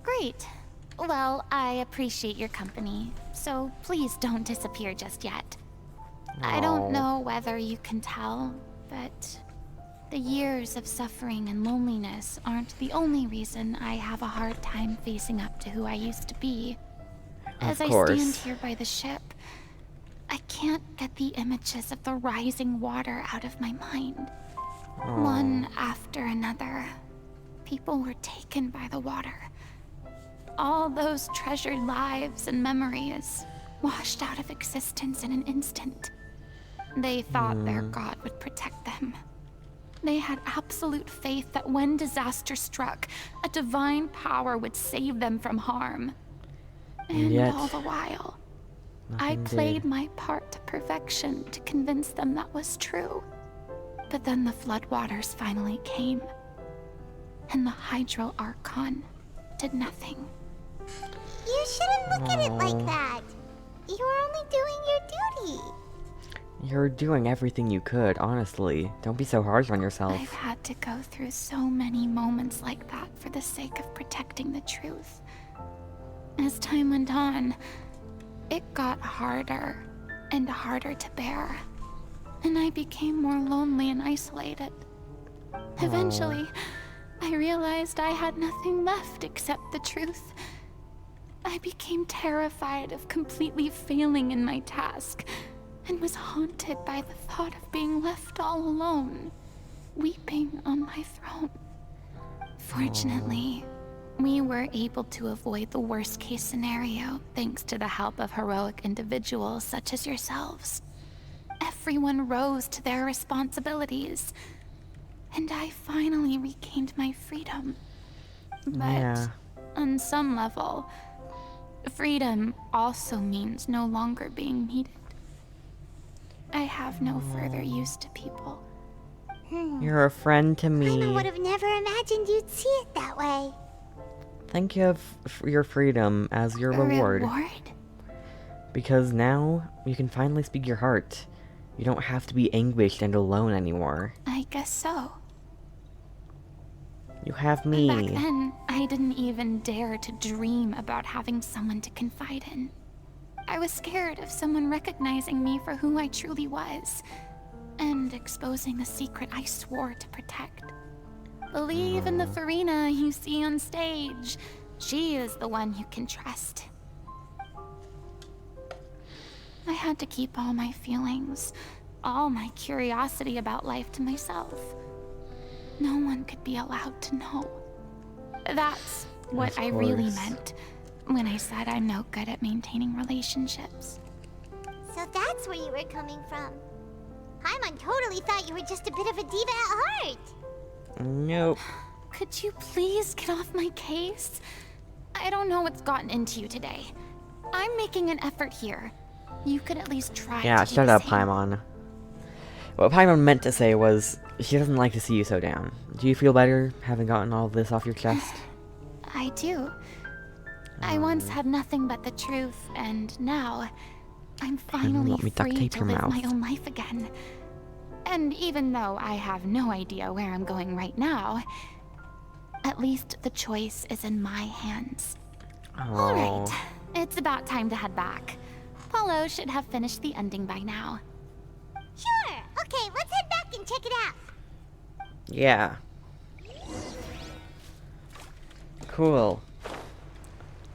Great. Well, I appreciate your company, so please don't disappear just yet. I don't know whether you can tell, but the years of suffering and loneliness aren't the only reason I have a hard time facing up to who I used to be. As I stand here by the ship, I can't get the images of the rising water out of my mind. One after another, people were taken by the water. All those treasured lives and memories washed out of existence in an instant. They thought their god would protect them. They had absolute faith that when disaster struck, a divine power would save them from harm. And yet, all the while, I played my part to perfection to convince them that was true. But then the floodwaters finally came, and the Hydro Archon did nothing. You shouldn't look at it like that. You were only doing your duty. You're doing everything you could, honestly. Don't be so harsh on yourself. I've had to go through so many moments like that for the sake of protecting the truth. As time went on, it got harder and harder to bear, and I became more lonely and isolated. Eventually, I realized I had nothing left except the truth. I became terrified of completely failing in my task, and was haunted by the thought of being left all alone, weeping on my throne. Fortunately, we were able to avoid the worst-case scenario thanks to the help of heroic individuals such as yourselves. Everyone rose to their responsibilities, and I finally regained my freedom. But on some level, freedom also means no longer being needed. I have no further use to people. You're a friend to me. I would have never imagined you'd see it that way. Think of your freedom as your reward. Reward? Because now you can finally speak your heart. You don't have to be anguished and alone anymore. I guess so. You have me. Back then, I didn't even dare to dream about having someone to confide in. I was scared of someone recognizing me for who I truly was, and exposing a secret I swore to protect. Believe in the Furina you see on stage. She is the one you can trust. I had to keep all my feelings, all my curiosity about life to myself. No one could be allowed to know. That's what I really meant when I said I'm no good at maintaining relationships. So that's where you were coming from. Paimon totally thought you were just a bit of a diva at heart. Nope. Could you please get off my case? I don't know what's gotten into you today. I'm making an effort here. You could at least try to do shut the up, same. Paimon. What Paimon meant to say was, She doesn't like to see you so down. Do you feel better having gotten all this off your chest? I do. I once had nothing but the truth, and now I'm finally let me duct free tape to your live mouth. my own life again. And even though I have no idea where I'm going right now, at least the choice is in my hands. All right, it's about time to head back. Paulo should have finished the ending by now. Sure. Okay, let's head back and check it out. Yeah. Cool.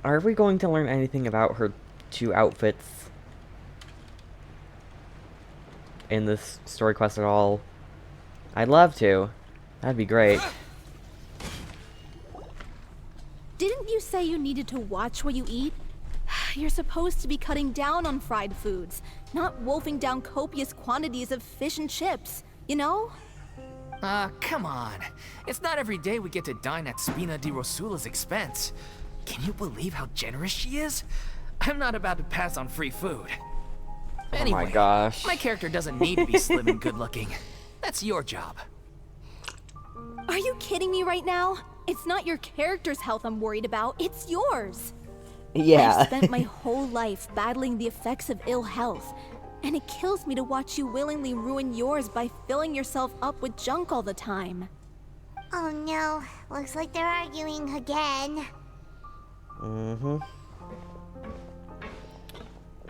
Are we going to learn anything about her 2 outfits in this story quest at all? I'd love to. That'd be great. Didn't you say you needed to watch what you eat? You're supposed to be cutting down on fried foods, not wolfing down copious quantities of fish and chips, you know? Come on. It's not every day we get to dine at Spina di Rosula's expense. Can you believe how generous she is? I'm not about to pass on free food. Anyway, oh my gosh. my character doesn't need to be slim and good looking. That's your job. Are you kidding me right now? It's not your character's health I'm worried about, it's yours. Yeah. I've spent my whole life battling the effects of ill health, and it kills me to watch you willingly ruin yours by filling yourself up with junk all the time. Oh no, looks like they're arguing again. Mm-hmm.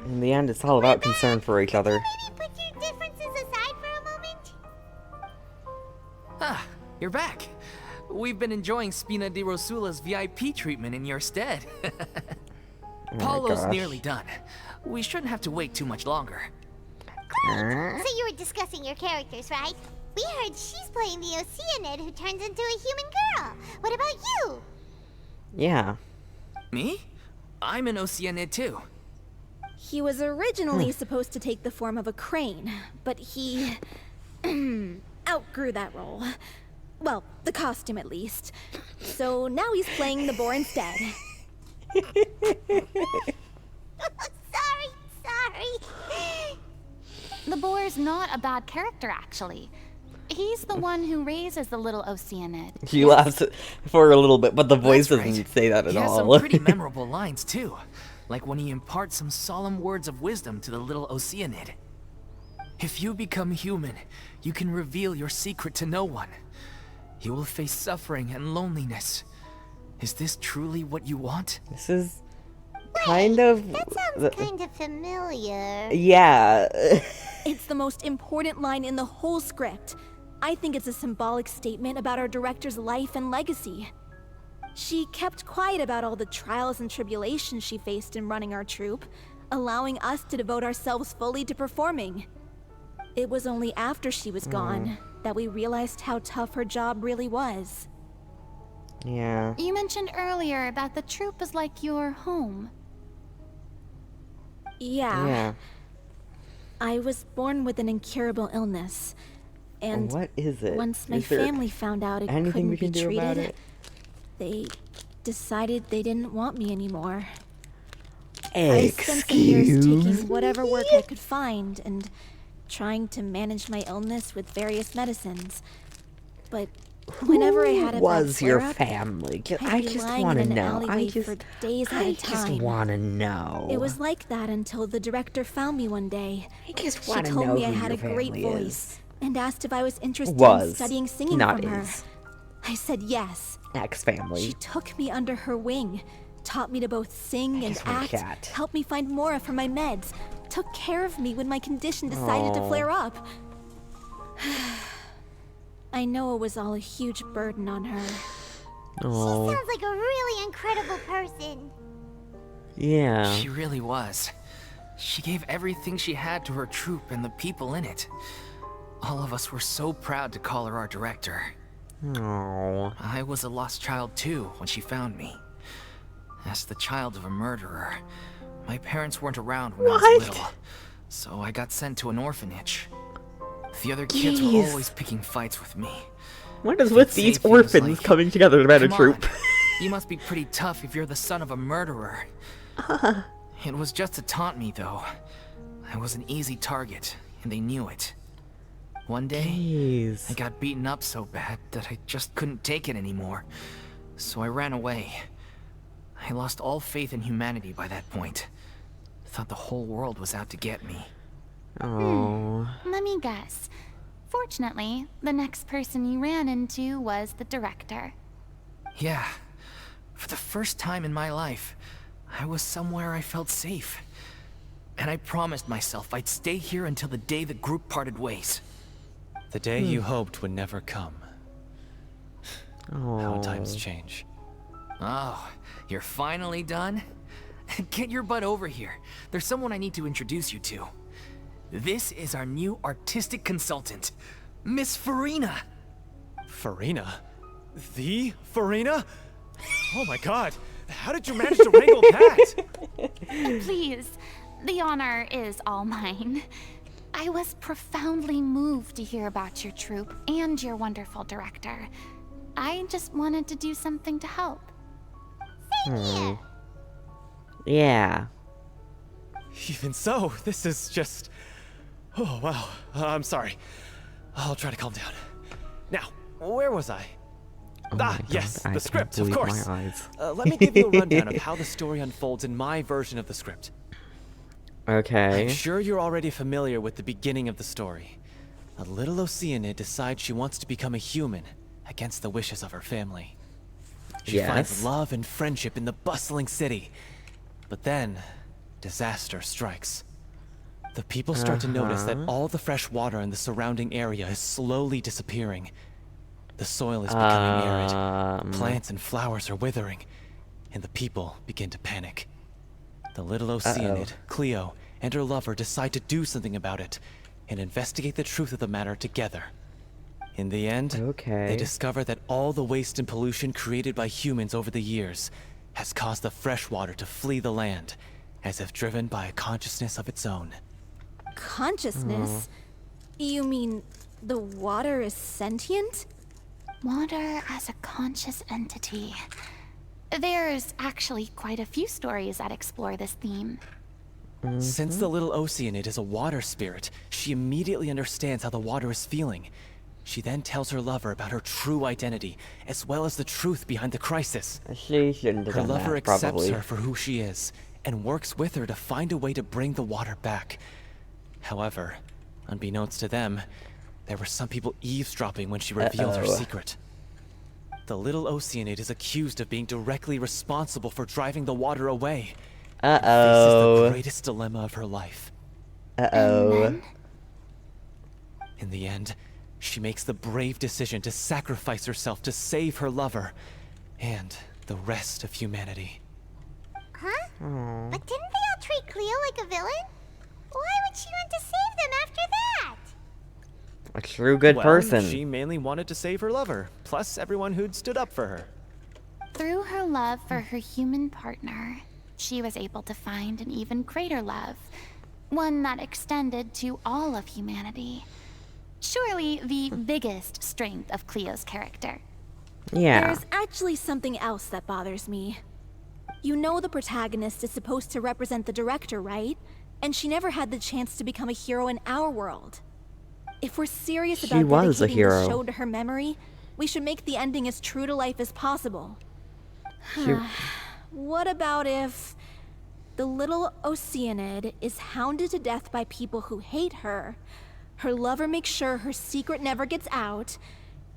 In the end, it's all about concern for each other. Maybe put your differences aside for a moment? Ah, you're back. We've been enjoying Spina di Rosula's VIP treatment in your stead. Oh Paulo's gosh. nearly done. We shouldn't have to wait too much longer. So you were discussing your characters, right? We heard she's playing the Oceanid who turns into a human girl. What about you? Yeah. Me? I'm an Oceanid too. He was originally supposed to take the form of a crane, but he outgrew that role. Well, the costume at least. So now he's playing the boar instead. Sorry. The boar's not a bad character, actually. He's the one who raises the little Oceanid. She laughs for a little bit, but the voice That's doesn't right. say that at He has all. some pretty memorable lines too, like when he imparts some solemn words of wisdom to the little Oceanid. If you become human, you can reveal your secret to no one. You will face suffering and loneliness. Is this truly what you want? This is kind of... That sounds kind of familiar. Yeah. It's the most important line in the whole script. I think it's a symbolic statement about our director's life and legacy. She kept quiet about all the trials and tribulations she faced in running our troupe, allowing us to devote ourselves fully to performing. It was only after she was gone that we realized how tough her job really was. Yeah. You mentioned earlier that the troupe is like your home. Yeah. I was born with an incurable illness, and What is it? once my Is there family found out it anything couldn't we can be do treated, about it? they decided they didn't want me anymore. I spent some years Excuse taking whatever work I could find and trying to manage my illness with various medicines. But whenever I had a bad was your flare-up, family? I I'd be just lying want to in an know. alleyway I just for days at a time. want to know. It was like that until the director found me one day. I just She want to told know me I who had a your great family voice is. and asked if I was interested in Was, studying singing not from her. is. I said yes. Ex-family. She took me under her wing, taught me to both sing and just want a act, cat. helped me find Mora for my meds, took care of me when my condition decided to Aw. flare up. I know it was all a huge burden on her. Oh, Sounds like a really incredible person. yeah. She really was. She gave everything she had to her troupe and the people in it. All of us were so proud to call her our director. Oh. I was a lost child too when she found me. As the child of a murderer, my parents weren't around when I was What? little, so I got sent to an orphanage. The other kids Jeez. were always picking fights with me. What is with They'd these say things orphans like, coming together to run a "Come troop? on, you must be pretty tough if you're the son of a murderer. It was just to taunt me, though. I was an easy target, and they knew it. One day, Jeez. I got beaten up so bad that I just couldn't take it anymore. So I ran away. I lost all faith in humanity by that point. Thought the whole world was out to get me. Oh. Let me guess. Fortunately, the next person you ran into was the director. Yeah. For the first time in my life, I was somewhere I felt safe. And I promised myself I'd stay here until the day the group parted ways. The day you hoped would never come. How Oh. times change. Oh, you're finally done? Get your butt over here. There's someone I need to introduce you to. This is our new artistic consultant, Miss Furina. Furina? The Furina? Oh my god! How did you manage to wrangle that? Please, the honor is all mine. I was profoundly moved to hear about your troupe and your wonderful director. I just wanted to do something to help. Yeah. Even so, this is just... Oh, wow. I'm sorry. I'll try to calm down. Now, where was I? Oh my God, yes, I the can't script, of believe course. my eyes. Let me give you a rundown of how the story unfolds in my version of the script. Okay. I'm sure you're already familiar with the beginning of the story. A little Oceanid decides she wants to become a human, against the wishes of her family. She finds Yes. love and friendship in the bustling city. But then, disaster strikes. The people start to notice that all the fresh water in the surrounding area is slowly disappearing. The soil is becoming arid. Plants and flowers are withering. And the people begin to panic. The little Oceanid, Cleo, and her lover decide to do something about it and investigate the truth of the matter together. In the end, they discover that all the waste and pollution created by humans over the years has caused the fresh water to flee the land, as if driven by a consciousness of its own. Consciousness? You mean the water is sentient? Water as a conscious entity. There's actually quite a few stories that explore this theme. Since the little Oceanid is a water spirit, she immediately understands how the water is feeling. She then tells her lover about her true identity, as well as the truth behind the crisis. She shouldn't have Her done lover that, accepts probably. her for who she is, and works with her to find a way to bring the water back. However, unbeknownst to them, there were some people eavesdropping when she revealed her secret. The little Oceanid is accused of being directly responsible for driving the water away. And faces the greatest dilemma of her life. In the end, she makes the brave decision to sacrifice herself to save her lover and the rest of humanity. Huh? But didn't they all treat Cleo like a villain? Why would she want to save them after that? A true good person. She mainly wanted to save her lover, plus everyone who'd stood up for her. Through her love for her human partner, she was able to find an even greater love, one that extended to all of humanity. Surely the biggest strength of Cleo's character. Yeah. There's actually something else that bothers me. You know the protagonist is supposed to represent the director, right? And she never had the chance to become a hero in our world. If we're serious about dedicating the show to her memory, we should make the ending as true to life as possible. What about if the little Oceanid is hounded to death by people who hate her, her lover makes sure her secret never gets out,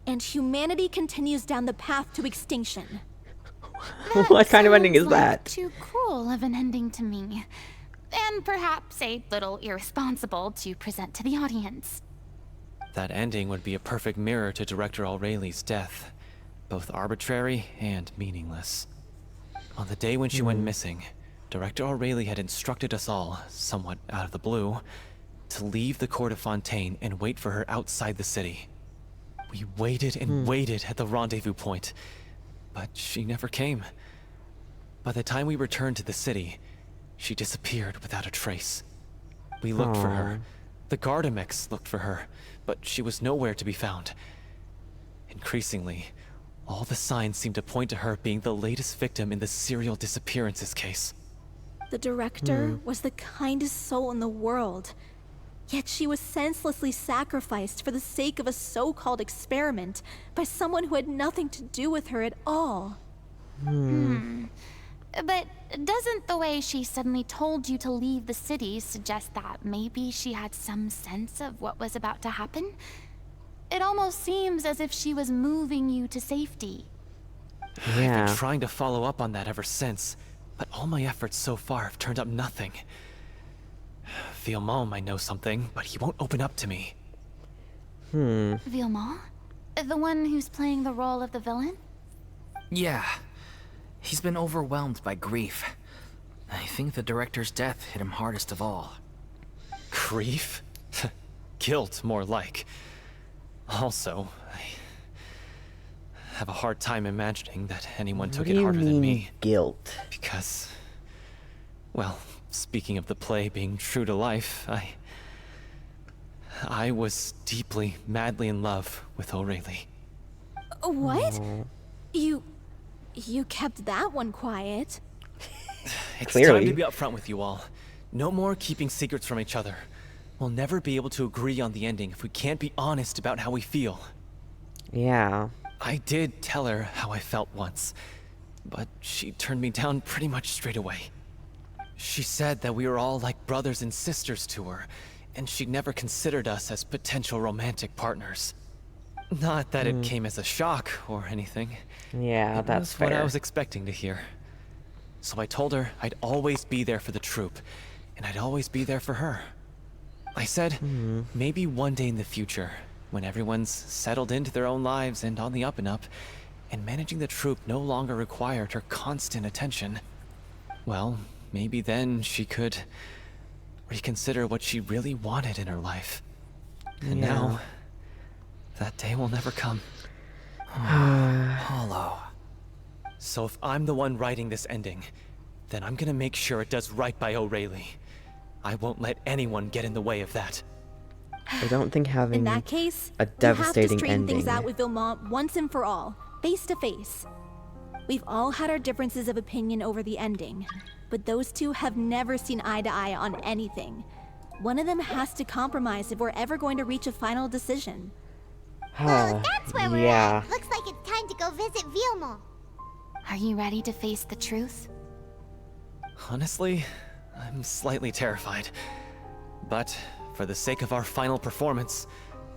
and humanity continues down the path to extinction? What kind of ending is Sounds like that? Too cruel of an ending to me. And perhaps a little irresponsible to present to the audience. That ending would be a perfect mirror to Director Aureli's death, both arbitrary and meaningless. On the day when she went missing, Director Aureli had instructed us all, somewhat out of the blue, to leave the court of Fontaine and wait for her outside the city. We waited and waited at the rendezvous point, but she never came. By the time we returned to the city, she disappeared without a trace. We looked for her. The Gardamex looked for her, but she was nowhere to be found. Increasingly, all the signs seemed to point to her being the latest victim in the serial disappearances case. The director was the kindest soul in the world. Yet she was senselessly sacrificed for the sake of a so-called experiment by someone who had nothing to do with her at all. But doesn't the way she suddenly told you to leave the city suggest that maybe she had some sense of what was about to happen? It almost seems as if she was moving you to safety. I've been Yeah. trying to follow up on that ever since, but all my efforts so far have turned up nothing. Villemont might know something, but he won't open up to me. Villemont? The one who's playing the role of the villain? Yeah. He's been overwhelmed by grief. I think the director's death hit him hardest of all. Grief? Guilt, more like. Also, I have a hard time imagining that anyone took it harder than me. Guilt? Because, well, speaking of the play being true to life, I was deeply, madly in love with O'Reilly. What? You kept that one quiet. It's Clearly. time to be upfront with you all. No more keeping secrets from each other. We'll never be able to agree on the ending if we can't be honest about how we feel. Yeah. I did tell her how I felt once, but she turned me down pretty much straight away. She said that we were all like brothers and sisters to her, and she'd never considered us as potential romantic partners. Not that it came as a shock or anything. Yeah, It that's was fair. what I was expecting to hear. So I told her I'd always be there for the troupe, and I'd always be there for her. I said, maybe one day in the future, when everyone's settled into their own lives and on the up and up, and managing the troupe no longer required her constant attention, well, maybe then she could reconsider what she really wanted in her life. And Yeah. now, that day will never come. Hollow. So if I'm the one writing this ending, then I'm gonna make sure it does right by O'Reilly. I won't let anyone get in the way of that. I don't think having In that case, a you have devastating to straighten things ending. out with Villemont once and for all, face to face. We've all had our differences of opinion over the ending, but those two have never seen eye to eye on anything. One of them has to compromise if we're ever going to reach a final decision. Well, that's where we're yeah. at. Looks like it's time to go visit Villemont. Are you ready to face the truth? Honestly, I'm slightly terrified. But for the sake of our final performance,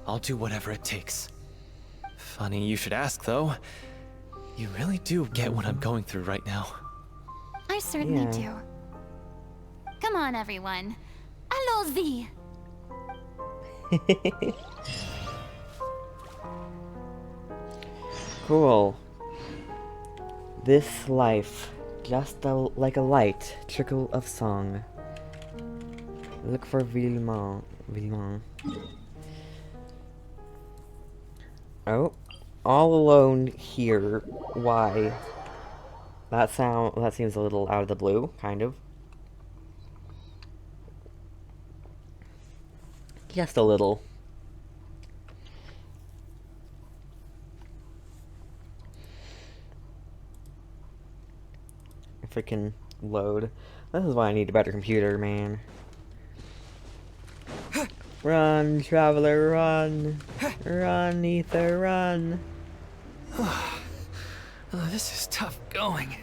I'll do whatever it takes. Funny you should ask, though. You really do get what I'm going through right now. I certainly Yeah. do. Come on, everyone. Allons-y! Cool. This life, just like a light trickle of song. Look for Villemont. Oh, all alone here. Why? That seems a little out of the blue, kind of. Just a little. If it can load. This is why I need a better computer, man. Run, traveler, run. Run, Ether, run. This is tough going.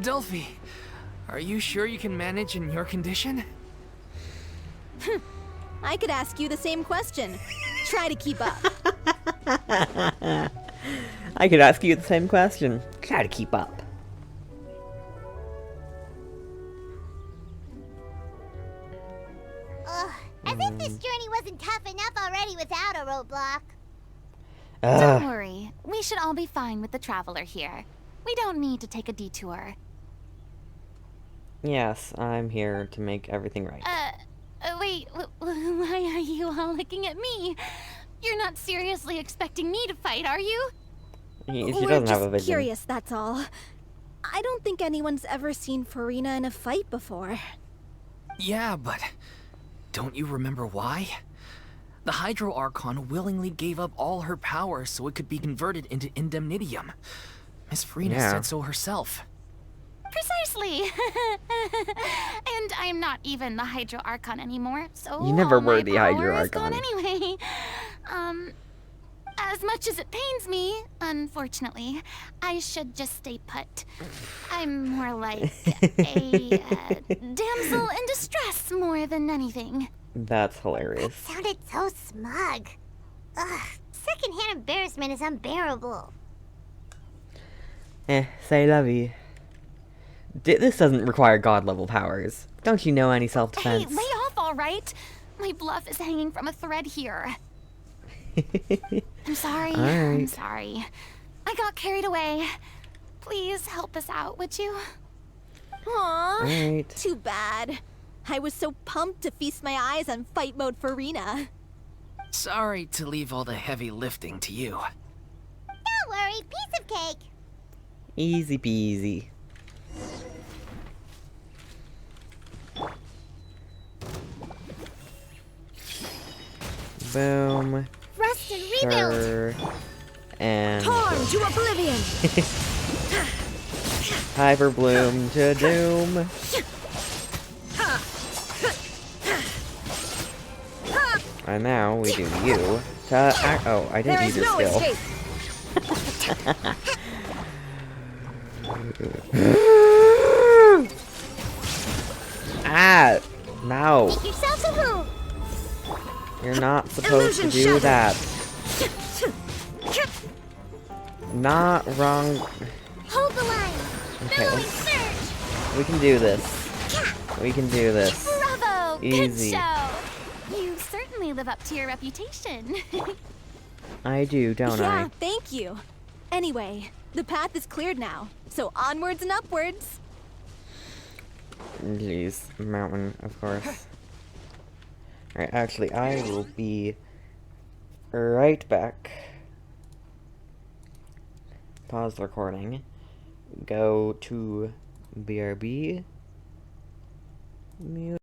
Delphi, are you sure you can manage in your condition? I could ask you the same question. Try to keep up. I could ask you the same question. Try to keep up. Ugh, as if this journey wasn't tough enough already without a roadblock. Don't worry. We should all be fine with the traveler here. We don't need to take a detour. Yes, I'm here to make everything right. Wait, why are you all looking at me? You're not seriously expecting me to fight, are you? She We're doesn't just have a vision. curious, that's all. I don't think anyone's ever seen Furina in a fight before. Yeah, but don't you remember why? The Hydro Archon willingly gave up all her power so it could be converted into indemnitium. Miss Furina Yeah. said so herself. Precisely. And I'm not even the Hydro Archon anymore, so You never all were my the power Hydro is gone Archon. anyway. As much as it pains me, unfortunately, I should just stay put. I'm more like a damsel in distress more than anything. That's hilarious. Sounded so smug. Ugh, secondhand embarrassment is unbearable. Say lovey. This doesn't require god-level powers. Don't you know any Hey, self-defense? lay off, all right? My bluff is hanging from a thread here. I'm sorry. I'm Alright. sorry. I got carried away. Please help us out, would you? Aww, Alright. too bad. I was so pumped to feast my eyes on fight mode Furina. Sorry to leave all the heavy lifting to you. Don't worry, piece of cake. Easy peasy. Boom. Rust and rebuild. Sir. And Torn to oblivion! Hyper Bloom to Doom. And now we do you to oh, I didn't use your skill. Ah! No! Make yourself a move. You're not supposed to Illusion do shattered. that. Not wrong. Hold the line. Okay, Billowing let's, surge. we can do this. We can do this. Bravo! Easy. Good show! You certainly live up to your reputation. I do, don't Yeah, thank you. Anyway, the path is cleared now, so onwards and upwards. I? Jeez, mountain, of course. Alright, actually, I will be right back. Pause the recording. Go to BRB. Mute.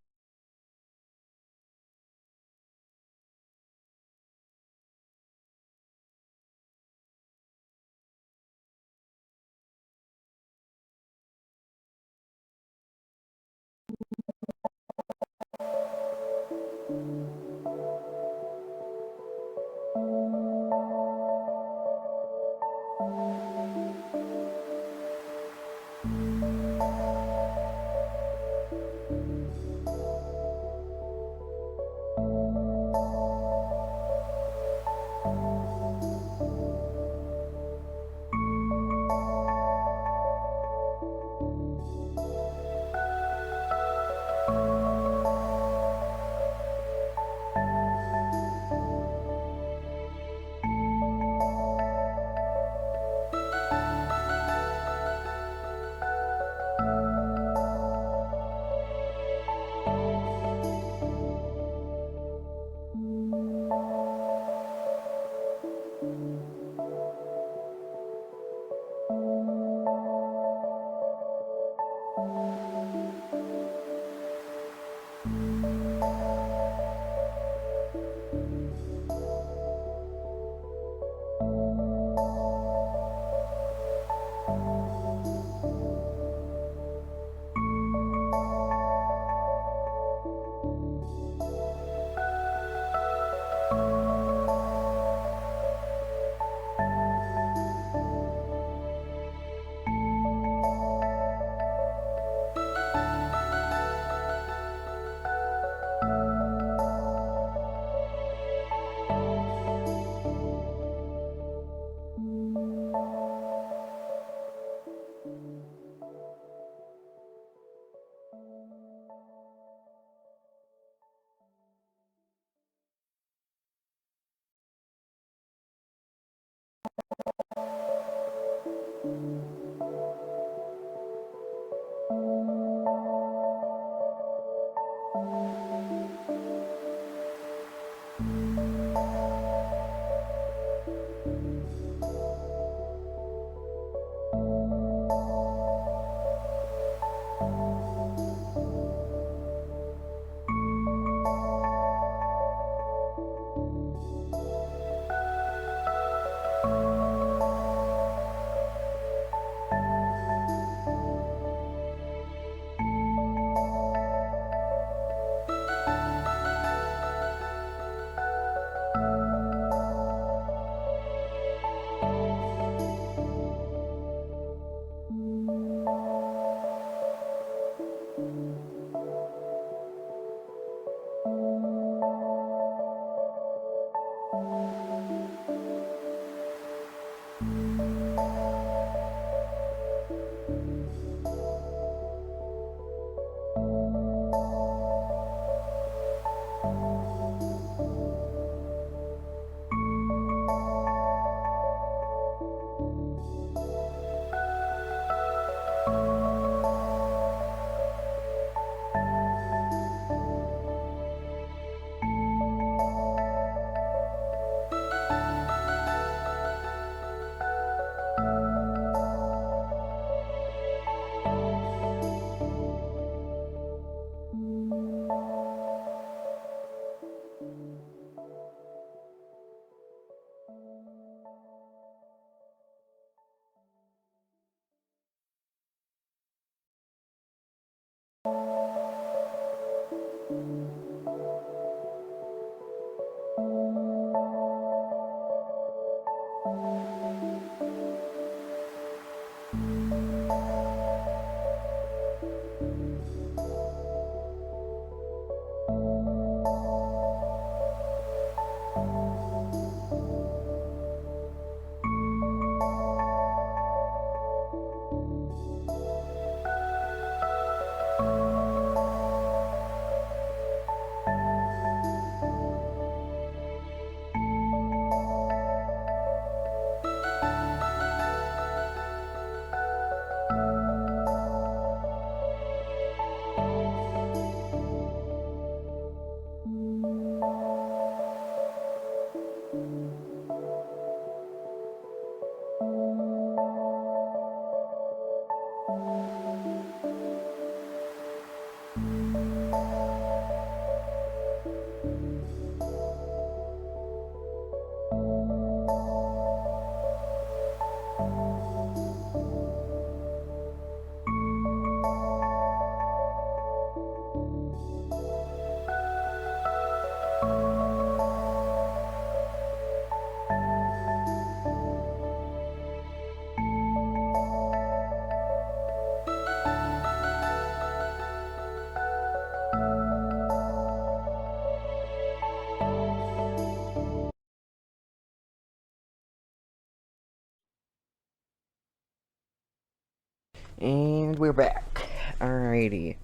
And we're back. Alrighty.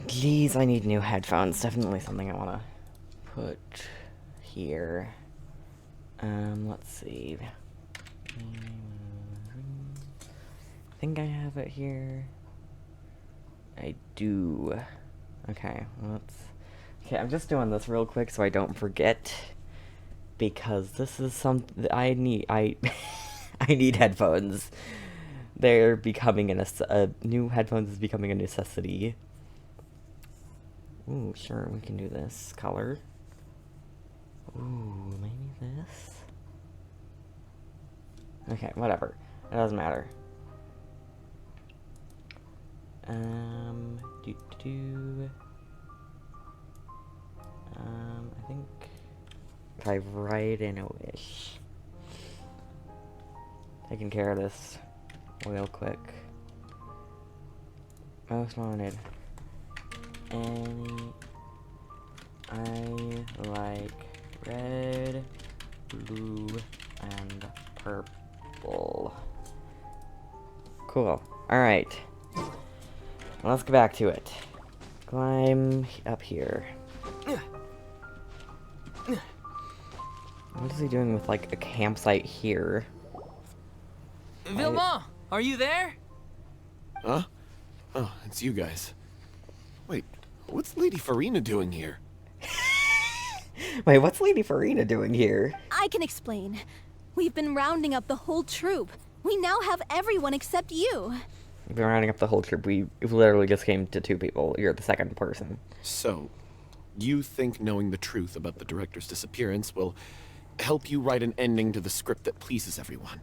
Geez, I need new headphones. Definitely something I want to put here. Let's see. I think I have it here. I do. Okay, okay, I'm just doing this real quick so I don't forget. Because this is something I need. I need headphones. They're becoming new headphones is becoming a necessity. Ooh, sure, we can do this color. Ooh, maybe this. Okay, whatever. It doesn't matter. I think if I write in a wish. Taking care of this real quick. Most wanted. I like red, blue, and purple. Cool. Alright. Let's get back to it. Climb up here. What is he doing with, like, a campsite here? Vilma, are you there? Huh? Oh, it's you guys. Wait, what's Lady Furina doing here? Wait, what's Lady Furina doing here? I can explain. We've been rounding up the whole troop. We now have everyone except you. We've been rounding up the whole troop. We literally just came to 2 people. You're the second person. So, you think knowing the truth about the director's disappearance will help you write an ending to the script that pleases everyone?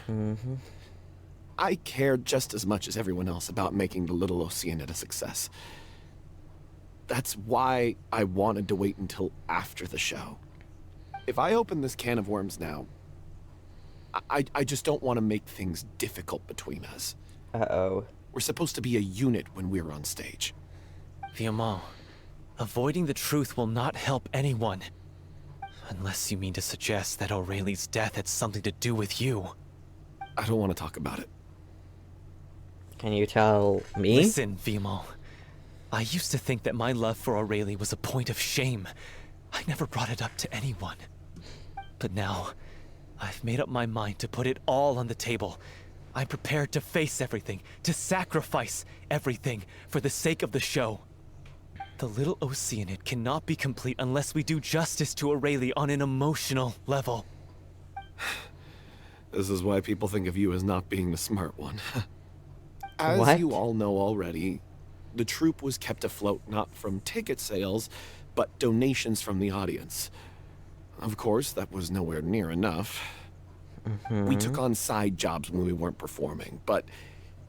Mm-hmm. I care just as much as everyone else about making the Little Oceanid a success. That's why I wanted to wait until after the show. If I open this can of worms now, I just don't want to make things difficult between us. Uh-oh. We're supposed to be a unit when we're on stage. Viamant, avoiding the truth will not help anyone. Unless you mean to suggest that Aurelie's death had something to do with you. I don't want to talk about it. Can you tell me? Listen, Viamant. I used to think that my love for Aurelie was a point of shame. I never brought it up to anyone. But now, I've made up my mind to put it all on the table. I'm prepared to face everything, to sacrifice everything for the sake of the show. The Little Oceanid cannot be complete unless we do justice to Aurelie on an emotional level. This is why people think of you as not being the smart one. As What? you all know already, the troupe was kept afloat not from ticket sales, but donations from the audience. Of course, that was nowhere near enough. We took on side jobs when we weren't performing, but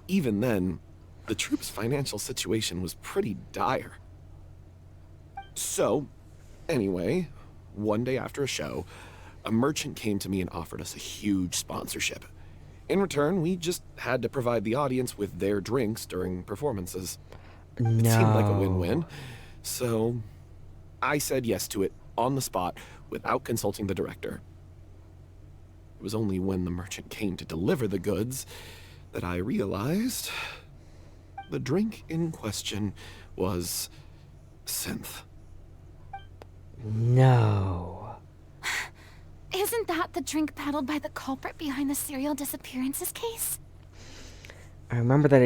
even then, the troupe's financial situation was pretty dire. So, anyway, one day after a show, a merchant came to me and offered us a huge sponsorship. In return, we just had to provide the audience with their drinks during performances. No. It seemed like a win-win, so I said yes to it on the spot without consulting the director. It was only when the merchant came to deliver the goods that I realized the drink in question was synth. No. Isn't that the drink peddled by the culprit behind the serial disappearances case? I remember that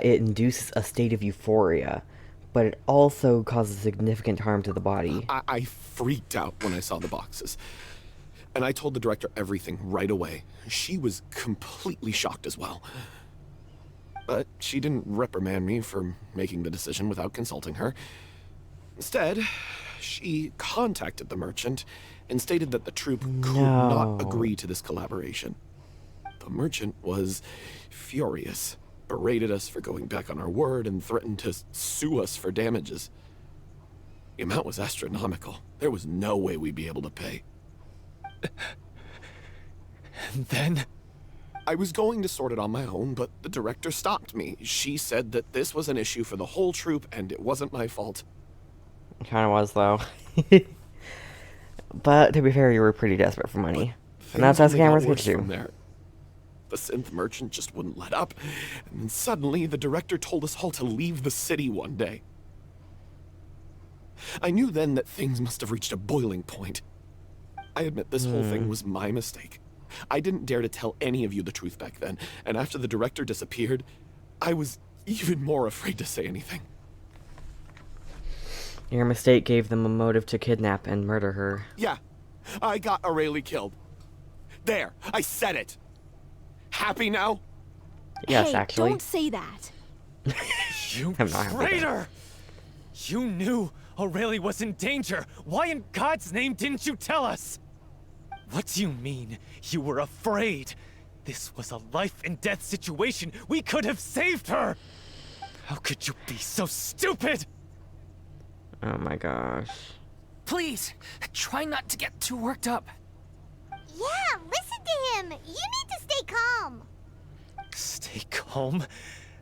it induces a state of euphoria, but it also causes significant harm to the body. I freaked out when I saw the boxes. And I told the director everything right away. She was completely shocked as well. But she didn't reprimand me for making the decision without consulting her. Instead, she contacted the merchant and stated that the troupe could not agree to this collaboration. The merchant was furious, berated us for going back on our word, and threatened to sue us for damages. The amount was astronomical. There was no way we'd be able to pay. And then? I was going to sort it on my own, but the director stopped me. She said that this was an issue for the whole troupe, and it wasn't my fault. It kind of was, though. But to be fair, you were pretty desperate for money. But And that's how Things only got scammers get worse you. from there. The synth merchant just wouldn't let up, and then suddenly the director told us all to leave the city one day. I knew then that things must have reached a boiling point. I admit this whole thing was my mistake. I didn't dare to tell any of you the truth back then, and after the director disappeared, I was even more afraid to say anything. Your mistake gave them a motive to kidnap and murder her. Yeah, I got Aurelie killed. There, I said it. Happy now? Yes, Hey, actually. don't say that. You I'm not happy with traitor! You knew Aurelie was in danger. Why in God's name didn't you tell us? What do you mean you were afraid? This was a life and death situation. We could have saved her. How could you be so stupid? Oh my gosh. Please, try not to get too worked up. Yeah, listen to him. You need to stay calm. Stay calm?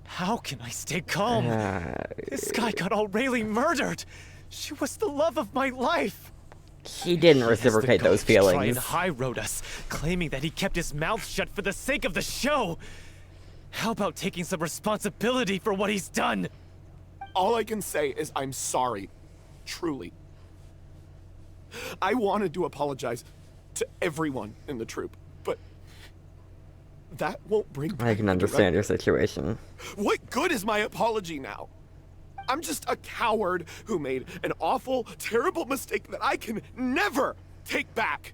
How can I stay calm? Uh, This guy got Aurelie murdered. She was the love of my life. He didn't He has the reciprocate gall those to try and feelings. high road us, claiming that he kept his mouth shut for the sake of the show. How about taking some responsibility for what he's done? All I can say is I'm sorry. Truly. I wanted to apologize to everyone in the troupe, but that won't bring back I can the understand your director. situation. What good is my apology now? I'm just a coward who made an awful, terrible mistake that I can never take back.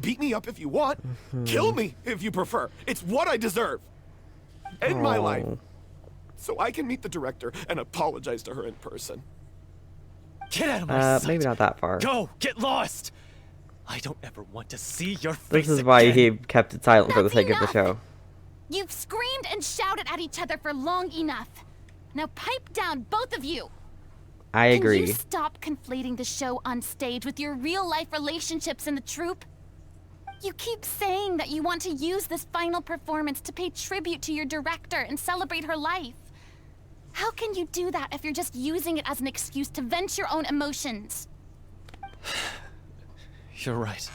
Beat me up if you want. Kill me if you prefer. It's what I deserve. End my life. So I can meet the director and apologize to her in person. Get out of my sight. Maybe not that far. Go, get lost. I don't ever want to see your This face is why again. he kept it silent for the That's sake of the enough. show. You've screamed and shouted at each other for long enough. Now pipe down, both of you. I Can agree. you stop conflating the show on stage with your real-life relationships in the troupe? You keep saying that you want to use this final performance to pay tribute to your director and celebrate her life. How can you do that if you're just using it as an excuse to vent your own emotions? You're right.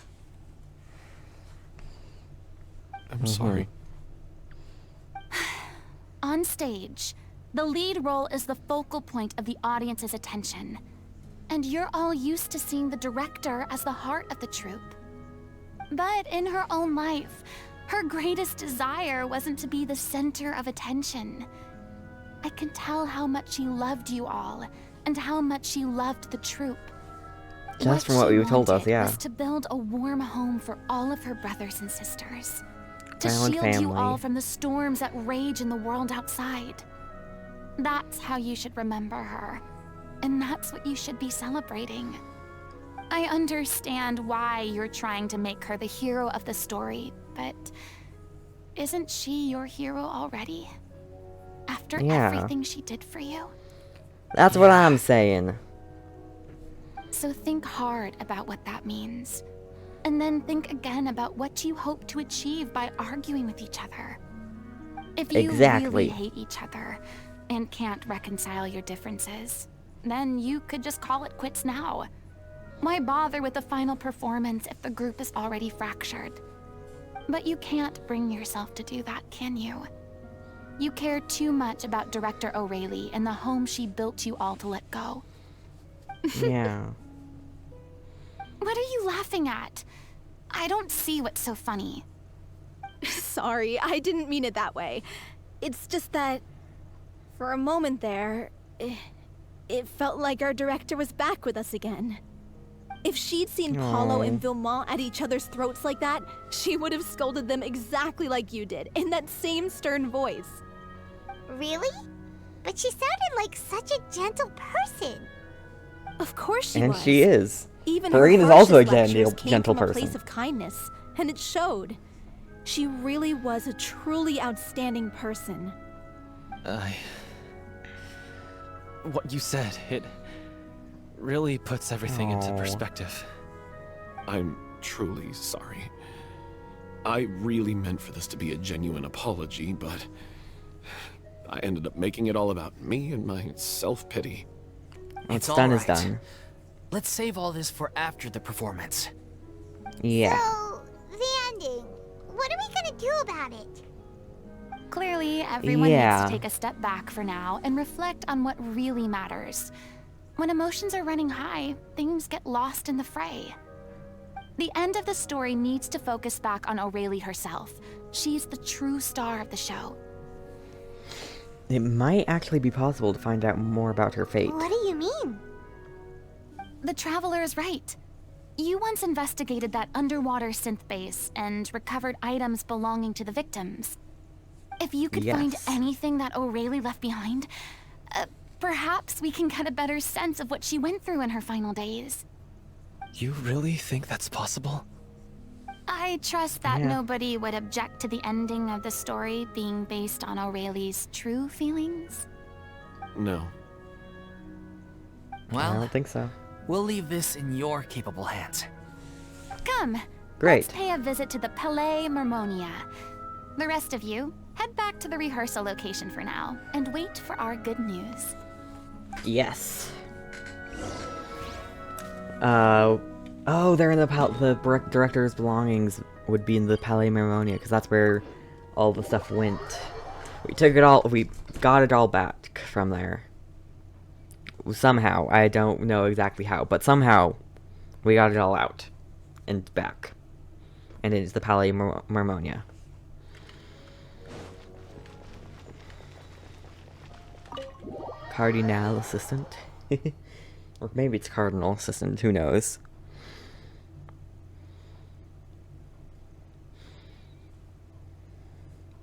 I'm sorry. On stage, the lead role is the focal point of the audience's attention. And you're all used to seeing the director as the heart of the troupe. But in her own life, her greatest desire wasn't to be the center of attention. I can tell how much she loved you all, and how much she loved the troupe. Just from what she you told us, wanted yeah. was to build a warm home for all of her brothers and sisters. To Violent shield you all family. from the storms that rage in the world outside. That's how you should remember her. And that's what you should be celebrating. I understand why you're trying to make her the hero of the story, but isn't she your hero already? After Yeah. everything she did for you? That's what I'm saying. So think hard about what that means. And then think again about what you hope to achieve by arguing with each other. If you Exactly. really hate each other and can't reconcile your differences, then you could just call it quits now. Why bother with the final performance if the group is already fractured? But you can't bring yourself to do that, can you? You care too much about Director Aurelie and the home she built you all to let go. Yeah. What are you laughing at? I don't see what's so funny. Sorry, I didn't mean it that way. It's just that, for a moment there, it felt like our director was back with us again. If she'd seen Paulo and Vilmont at each other's throats like that, she would have scolded them exactly like you did, in that same stern voice. Really? But she sounded like such a gentle person. Of course she And was. she is. Even Furina's her also a harshest lectures gentle came from a person. place of kindness, and it showed. She really was a truly outstanding person. What you said, it really puts everything into Aw. perspective. I'm truly sorry. I really meant for this to be a genuine apology, but I ended up making it all about me and my self-pity. What's It's done all is right. done. Let's save all this for after the performance. Yeah. So, the Clearly, everyone needs Yeah. to take a step back for now and reflect on what really matters. When emotions are running high, things get lost in the fray. The end of the story needs to focus back on Aurelie herself. She's the true star of the show. It might actually be possible to find out more about her fate. What do you mean? The Traveler is right. You once investigated that underwater synth base and recovered items belonging to the victims. If you could find Yes. anything that Aurelie left behind, perhaps we can get a better sense of what she went through in her final days. You really think that's possible? I trust that Yeah. nobody would object to the ending of the story being based on Aurelie's true feelings. No. I Well, don't think so. we'll leave this in your capable hands. Come, Great. let's pay a visit to the Palais Mermonia. The rest of you, head back to the rehearsal location for now, and wait for our good news. Yes. Oh, they're in the director's belongings would be in the Palais Mermonia, because that's where all the stuff went. We got it all back from there. Somehow, I don't know exactly how, but somehow, we got it all out and back. And it's the Palais Mermonia. Cardinal assistant. Or maybe it's cardinal assistant, who knows.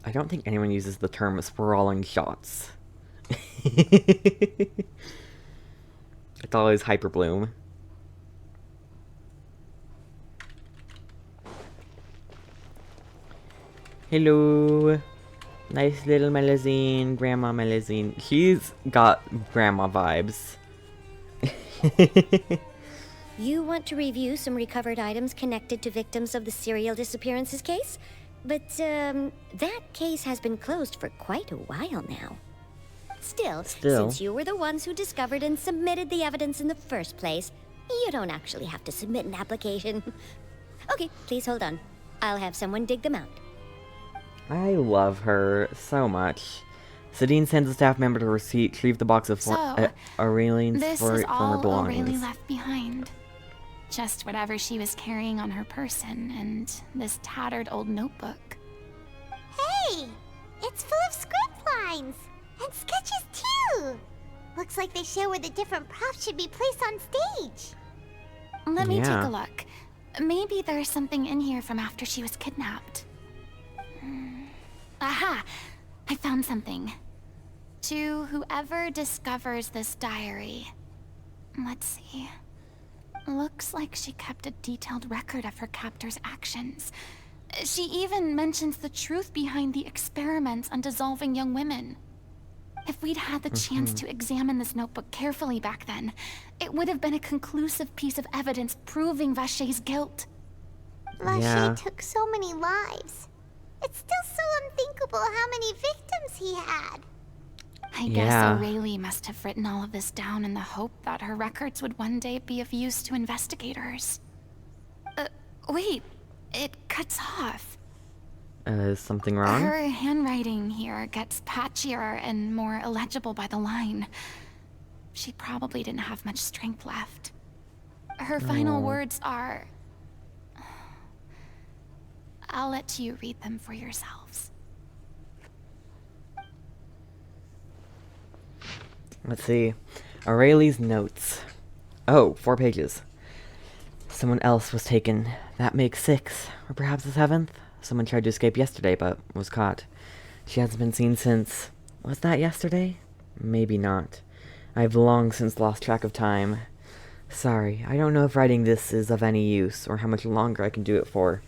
I don't think anyone uses the term sprawling shots. It's always hyperbloom. Hello. Nice little Melusine, Grandma Melusine. She's got grandma vibes. You want to review some recovered items connected to victims of the serial disappearances case? But, that case has been closed for quite a while now. Still, since you were the ones who discovered and submitted the evidence in the first place, you don't actually have to submit an application. Okay, please hold on. I'll have someone dig them out. I love her so much. Sadine sends a staff member to retrieve the box of Aureline's This former is all belongings. Aurelie left behind. Just whatever she was carrying on her person and this tattered old notebook. Hey! It's full of script lines! And sketches too! Looks like they show where the different props should be placed on stage. Let me take Yeah. a look. Maybe there's something in here from after she was kidnapped. Aha! I found something. To whoever discovers this diary. Let's see. Looks like she kept a detailed record of her captor's actions. She even mentions the truth behind the experiments on dissolving young women. If we'd had the chance to examine this notebook carefully back then, it would have been a conclusive piece of evidence proving Vachey's guilt. Vachey took so many lives. It's still so unthinkable how many victims he had. I guess Aurelie must have written all of this down in the hope that her records would one day be of use to investigators. Wait, it cuts off. Is something wrong? Her handwriting here gets patchier and more illegible by the line. She probably didn't have much strength left. Her final words are... I'll let you read them for yourselves. Let's see. Aurelie's notes. Oh, 4 pages. Someone else was taken. That makes 6. Or perhaps a 7th? Someone tried to escape yesterday, but was caught. She hasn't been seen since... Was that yesterday? Maybe not. I've long since lost track of time. Sorry, I don't know if writing this is of any use, or how much longer I can do it for.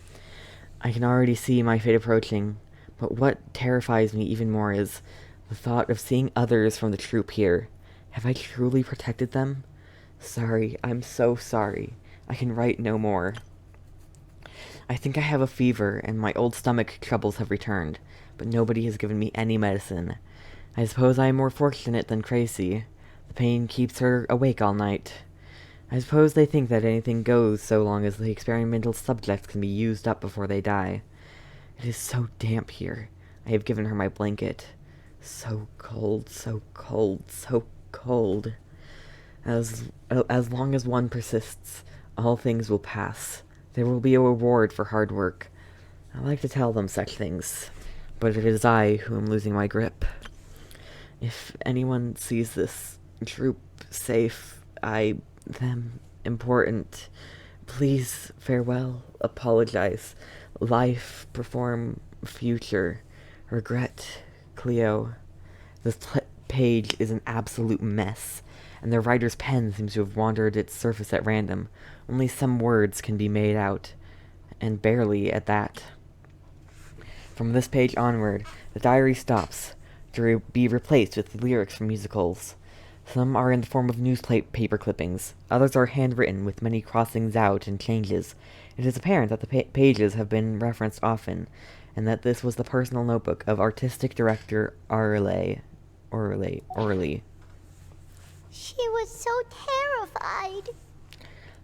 I can already see my fate approaching, but what terrifies me even more is the thought of seeing others from the troop here. Have I truly protected them? Sorry, I'm so sorry. I can write no more. I think I have a fever, and my old stomach troubles have returned, but nobody has given me any medicine. I suppose I am more fortunate than Crazy. The pain keeps her awake all night. I suppose they think that anything goes so long as the experimental subjects can be used up before they die. It is so damp here. I have given her my blanket. So cold, so cold, so cold. As long as one persists, all things will pass. There will be a reward for hard work. I like to tell them such things, but it is I who am losing my grip. If anyone sees this troop safe, them, important, please, farewell, apologize, life, perform, future, regret, Cleo. This page is an absolute mess, and the writer's pen seems to have wandered its surface at random. Only some words can be made out, and barely at that. From this page onward, the diary stops, to be replaced with lyrics from musicals. Some are in the form of newspaper clippings, others are handwritten with many crossings out and changes. It is apparent that the pages have been referenced often, and that this was the personal notebook of artistic director Orly. She was so terrified.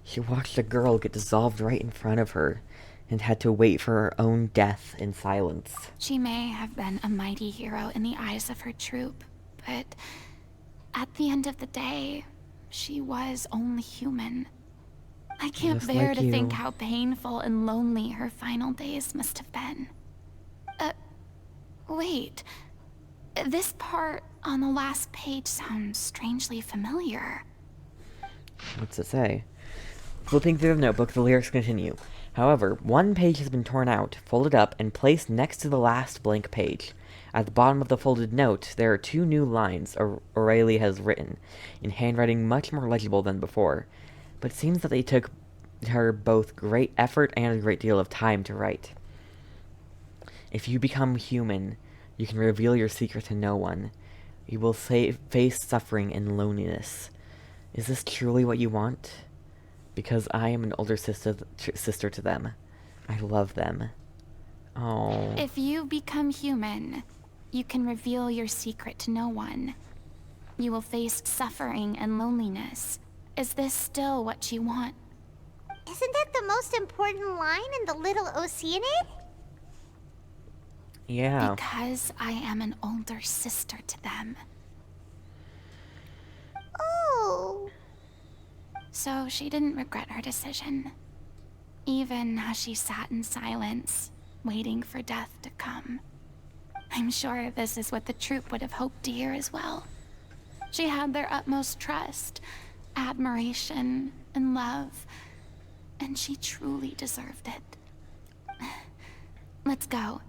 She watched a girl get dissolved right in front of her, and had to wait for her own death in silence. She may have been a mighty hero in the eyes of her troop, but at the end of the day, she was only human. I can't Just bear like to think you. how painful and lonely her final days must have been. Wait. This part on the last page sounds strangely familiar. What's it say? Flipping through the notebook, the lyrics continue. However, one page has been torn out, folded up, and placed next to the last blank page. At the bottom of the folded note, there are 2 new lines O'Reilly has written, in handwriting much more legible than before. But it seems that they took her both great effort and a great deal of time to write. If you become human, you can reveal your secret to no one. You will face suffering and loneliness. Is this truly what you want? Because I am an older sister to them. I love them. Oh. If you become human, you can reveal your secret to no one. You will face suffering and loneliness. Is this still what you want? Isn't that the most important line in the little Oceanid? Yeah. Because I am an older sister to them. Oh. So she didn't regret her decision. Even as she sat in silence, waiting for death to come. I'm sure this is what the troop would have hoped to hear as well. She had their utmost trust, admiration, and love, and she truly deserved it. Let's go.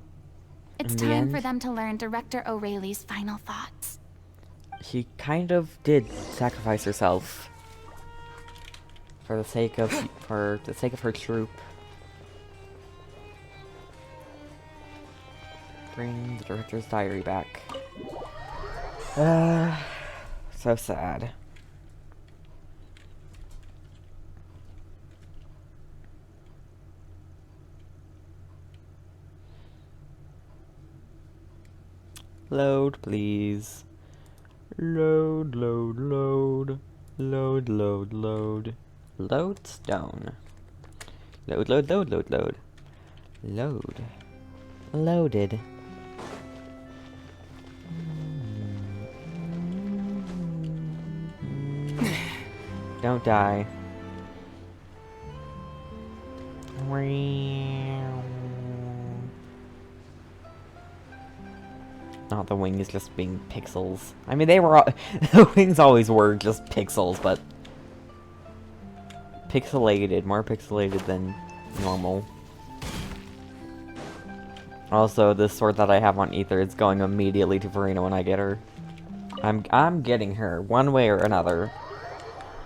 It's In the time end, for them to learn Director O'Reilly's final thoughts. She kind of did sacrifice herself for the sake of her troop. Bring the director's diary back. So sad. Load, please. Load, load, load. Load, load, load. Load stone. Load, load, load, load, load. Load. Loaded. Don't die. Not the wings just being pixels. I mean, they were the wings always were just pixels, but pixelated, more pixelated than normal. Also, this sword that I have on Ether is going immediately to Furina when I get her. I'm getting her one way or another,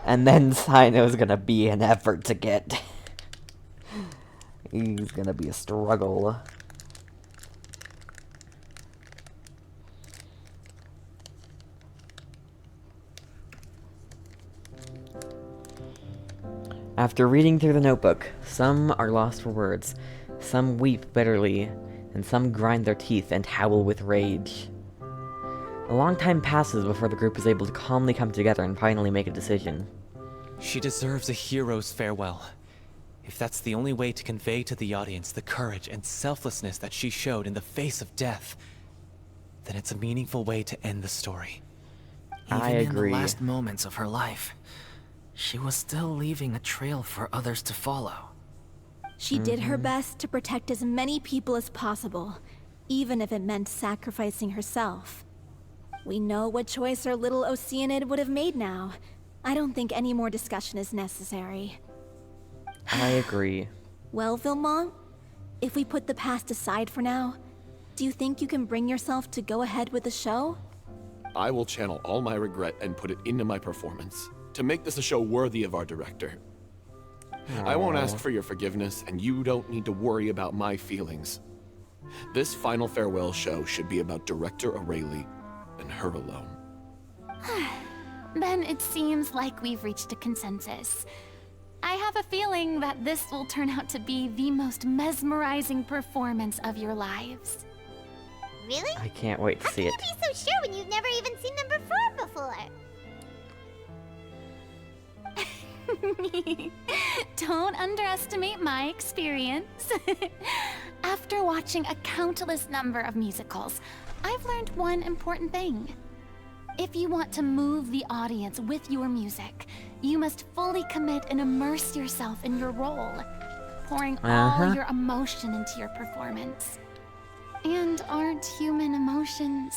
and then Sino's gonna be an effort to get. He's gonna be a struggle. After reading through the notebook, some are lost for words, some weep bitterly, and some grind their teeth and howl with rage. A long time passes before the group is able to calmly come together and finally make a decision. She deserves a hero's farewell. If that's the only way to convey to the audience the courage and selflessness that she showed in the face of death, then it's a meaningful way to end the story. Even I in agree. the last moments of her life, she was still leaving a trail for others to follow. She did her best to protect as many people as possible, even if it meant sacrificing herself. We know what choice our little Oceanid would have made now. I don't think any more discussion is necessary. I agree. Well, Vilmont, if we put the past aside for now, do you think you can bring yourself to go ahead with the show? I will channel all my regret and put it into my performance to make this a show worthy of our director. I won't ask for your forgiveness, and you don't need to worry about my feelings. This final farewell show should be about Director O'Reilly and her alone. Then it seems like we've reached a consensus. I have a feeling that this will turn out to be the most mesmerizing performance of your lives. Really? I can't wait to see it. How can you be so sure when you've never even seen them perform before? Don't underestimate my experience. After watching a countless number of musicals, I've learned one important thing. If you want to move the audience with your music, you must fully commit and immerse yourself in your role, pouring all your emotion into your performance. And aren't human emotions,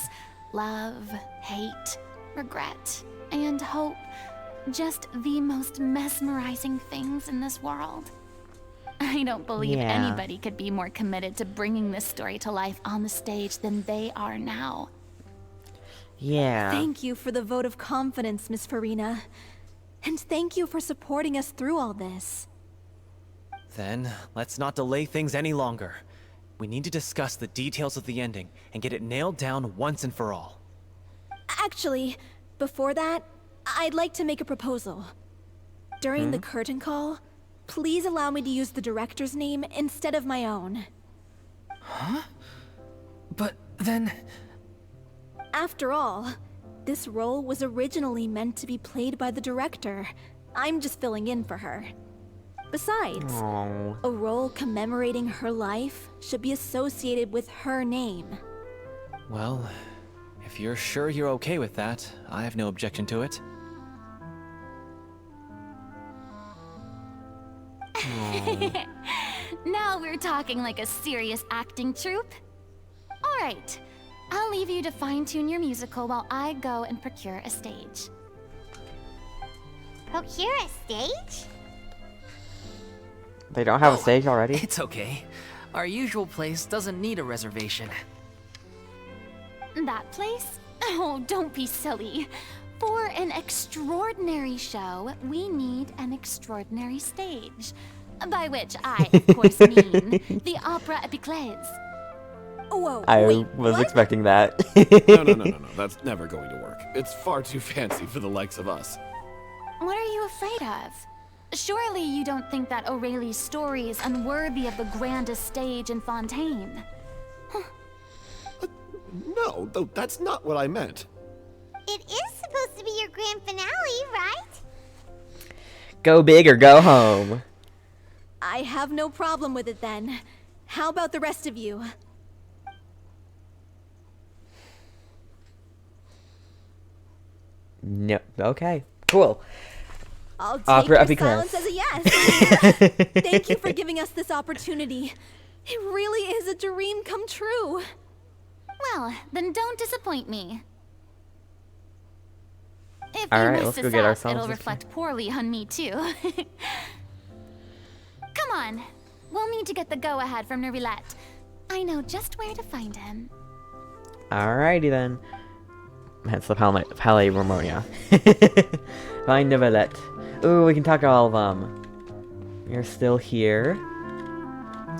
love, hate, regret, and hope, just the most mesmerizing things in this world? I don't believe anybody could be more committed to bringing this story to life on the stage than they are now. Yeah. Thank you for the vote of confidence, Miss Furina. And thank you for supporting us through all this. Then, let's not delay things any longer. We need to discuss the details of the ending and get it nailed down once and for all. Actually, before that, I'd like to make a proposal. During the curtain call, please allow me to use the director's name instead of my own. Huh? But then... After all, this role was originally meant to be played by the director. I'm just filling in for her. Besides, a role commemorating her life should be associated with her name. Well, if you're sure you're okay with that, I have no objection to it. Now we're talking like a serious acting troupe. All right, I'll leave you to fine-tune your musical while I go and procure a stage. Procure a stage? They don't have a stage already? It's okay. Our usual place doesn't need a reservation. That place? Oh, don't be silly. For an extraordinary show, we need an extraordinary stage. By which I, of course, mean the Opera Epiclese. Whoa, I wait, was what? expecting that. No. That's never going to work. It's far too fancy for the likes of us. What are you afraid of? Surely you don't think that O'Reilly's story is unworthy of the grandest stage in Fontaine. No, though that's not what I meant. It is supposed to be your grand finale, right? Go big or go home. I have no problem with it then. How about the rest of you? No. Okay. Cool. I'll take Opera your Epiclese. silence as a yes. Thank you for giving us this opportunity. It really is a dream come true. Well, then don't disappoint me. If All you right, miss let's go this get out, ourselves it'll a- reflect poorly on me too. Come on, we'll need to get the go-ahead from Nervilette. I know just where to find him. Alrighty then. That's the Palais Ramonia. Find Neuvillette. Ooh, we can talk to all of them. You're still here.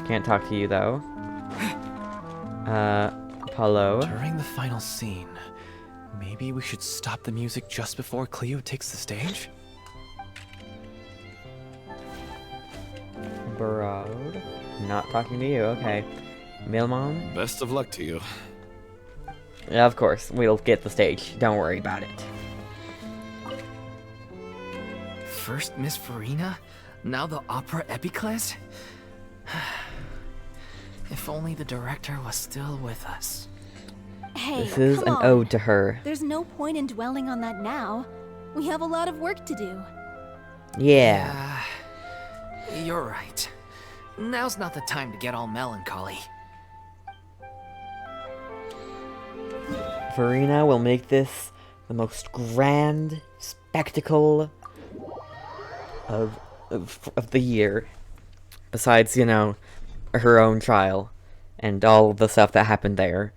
Can't talk to you though. Apollo. During the final scene, maybe we should stop the music just before Cleo takes the stage? Brode. Not talking to you, okay. Milmon? Best of luck to you. Yeah, of course. We'll get the stage. Don't worry about it. First Miss Furina, now the Opera Epiclese? If only the director was still with us. Hey, This is come an on. ode to her. There's no point in dwelling on that now. We have a lot of work to do. Yeah. You're right. Now's not the time to get all melancholy. Furina will make this the most grand spectacle of the year. Besides, you know, her own trial and all the stuff that happened there.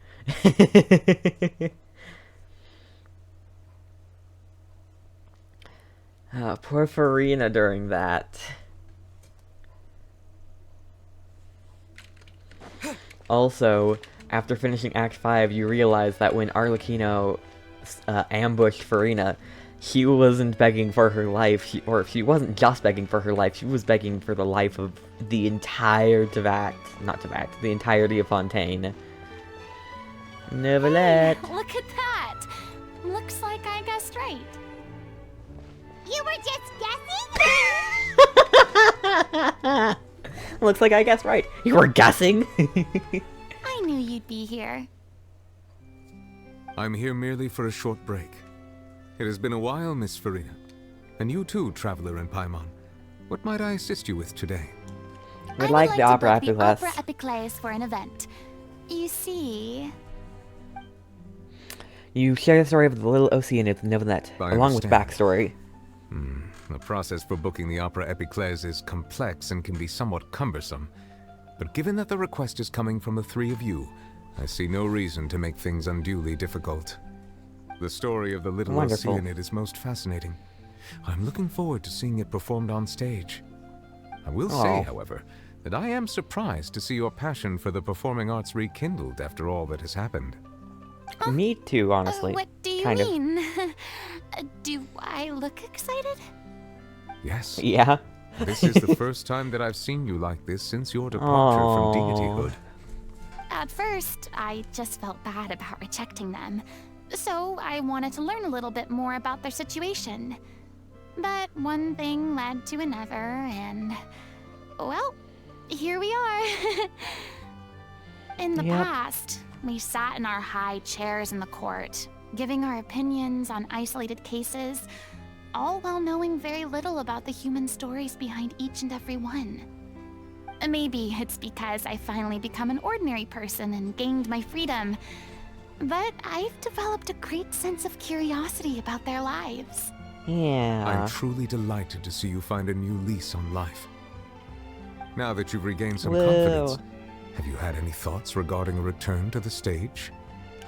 Poor Furina during that. Also, after finishing Act 5, you realize that when Arlecchino ambushed Furina, she wasn't begging for her life, or she wasn't just begging for her life, she was begging for the life of the entire the entirety of Fontaine. Neverlet. Hey, look at that! Looks like I guessed right. You were just guessing? Looks like I guessed right. You were guessing? I knew you'd be here. I'm here merely for a short break. It has been a while, Miss Furina. And you too, traveler in Paimon. What might I assist you with today? We'd like the opera The epiclese. opera epiclese for an event. You see... You share the story of the little Ocean with Neverlet, I along with the backstory. The process for booking the opera epiclese is complex and can be somewhat cumbersome. But given that the request is coming from the three of you, I see no reason to make things unduly difficult. The story of the little Wonderful. Oceanid is most fascinating. I'm looking forward to seeing it performed on stage. I will say, however, that I am surprised to see your passion for the performing arts rekindled after all that has happened. Me too, honestly. What do you kind mean? Do I look excited? Yes. Yeah. This is the first time that I've seen you like this since your departure from deityhood. At first, I just felt bad about rejecting them. So I wanted to learn a little bit more about their situation. But one thing led to another, and... well, here we are. In the past, we sat in our high chairs in the court, giving our opinions on isolated cases, all while knowing very little about the human stories behind each and every one. Maybe it's because I finally become an ordinary person and gained my freedom, but I've developed a great sense of curiosity about their lives. Yeah. I'm truly delighted to see you find a new lease on life. Now that you've regained some confidence, have you had any thoughts regarding a return to the stage?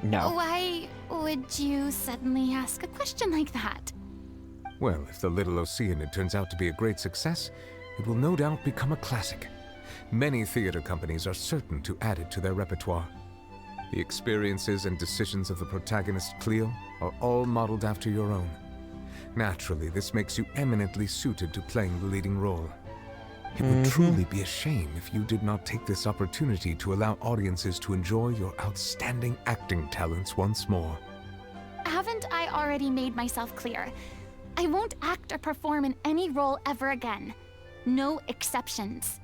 No. Why would you suddenly ask a question like that? Well, if the Little Oceanid turns out to be a great success, it will no doubt become a classic. Many theater companies are certain to add it to their repertoire. The experiences and decisions of the protagonist Cleo are all modeled after your own. Naturally, this makes you eminently suited to playing the leading role. It would truly be a shame if you did not take this opportunity to allow audiences to enjoy your outstanding acting talents once more. Haven't I already made myself clear? I won't act or perform in any role ever again. No exceptions.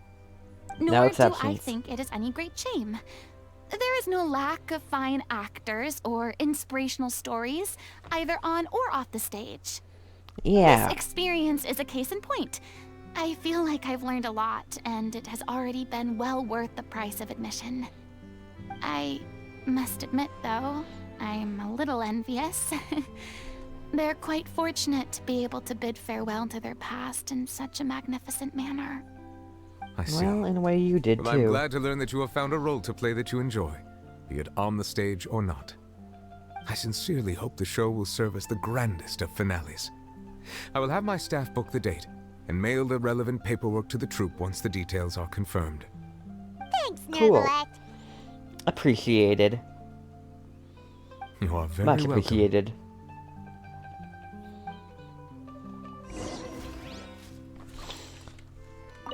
Nor do I think it is any great shame. There is no lack of fine actors or inspirational stories, either on or off the stage. Yeah. This experience is a case in point. I feel like I've learned a lot, and it has already been well worth the price of admission. I must admit, though, I'm a little envious. They're quite fortunate to be able to bid farewell to their past in such a magnificent manner. I see. Well, in a way you did Well, too. I'm glad to learn that you have found a role to play that you enjoy, be it on the stage or not. I sincerely hope the show will serve as the grandest of finales. I will have my staff book the date and mail the relevant paperwork to the troupe once the details are confirmed. Thanks, Cool. Neverlet. Appreciated. You are very Much welcome. appreciated.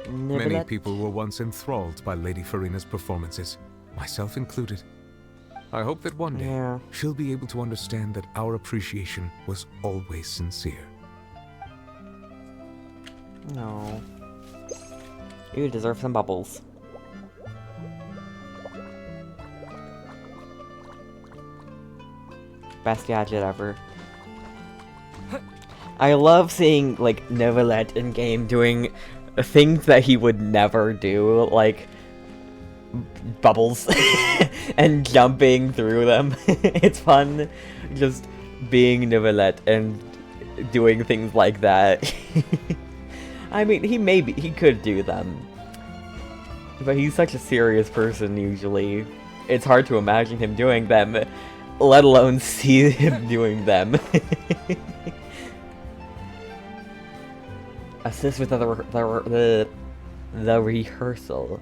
Many people were once enthralled by Lady Furina's performances, myself included. I hope that one day she'll be able to understand that our appreciation was always sincere. No. You deserve some bubbles. Best gadget ever. I love seeing, like, Neuvillette in-game doing things that he would never do, like bubbles and jumping through them. It's fun just being Neuvillette and doing things like that. I mean, he could do them, but he's such a serious person usually. It's hard to imagine him doing them, let alone see him doing them. Assist with the rehearsal.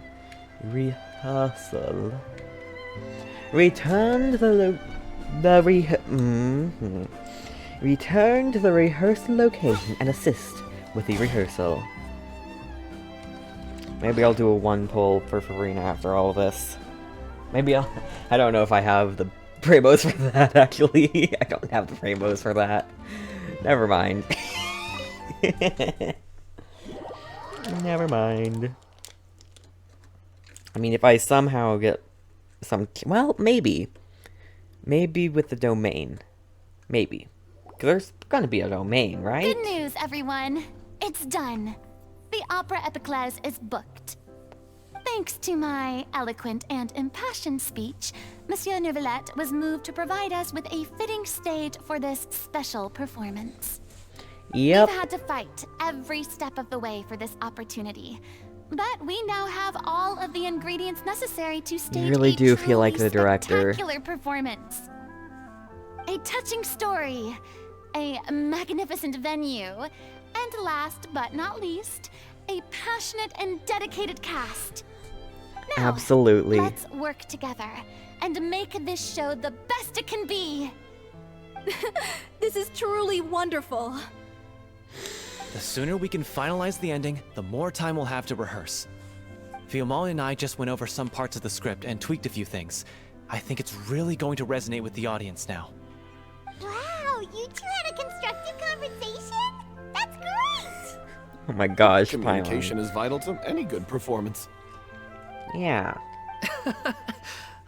Return to the rehearsal location and assist with the rehearsal. Maybe I'll do a one pull for Furina after all this. Maybe I don't know if I have the Primos for that, actually. I don't have the Primos for that. Never mind. Never mind. I mean, if I somehow get some... Well, maybe. Maybe with the domain. Maybe. Because there's gonna be a domain, right? Good news, everyone. It's done. The Opera Epiclese is booked. Thanks to my eloquent and impassioned speech, Monsieur Neuvillette was moved to provide us with a fitting stage for this special performance. Yep. We've had to fight every step of the way for this opportunity, but we now have all of the ingredients necessary to stage You really do feel like truly the director. spectacular performance. A touching story, a magnificent venue, and last but not least, a passionate and dedicated cast. Now, Absolutely. let's work together and make this show the best it can be. This is truly wonderful. The sooner we can finalize the ending, the more time we'll have to rehearse. Fiumali and I just went over some parts of the script and tweaked a few things. I think it's really going to resonate with the audience now. Wow, you two had a constructive conversation? That's great! Oh my gosh, Communication Paimon. is vital to any good performance. Yeah.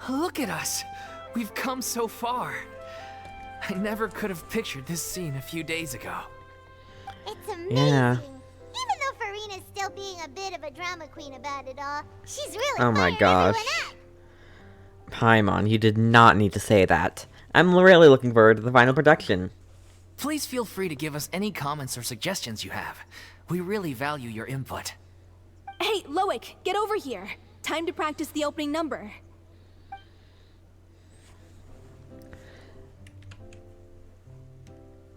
Look at us. We've come so far. I never could have pictured this scene a few days ago. It's amazing. Yeah. Even though Furina's still being a bit of a drama queen about it all, she's really Oh my firing gosh. everyone up. Paimon, you did not need to say that. I'm really looking forward to the final production. Please feel free to give us any comments or suggestions you have. We really value your input. Hey, Loic, get over here. Time to practice the opening number.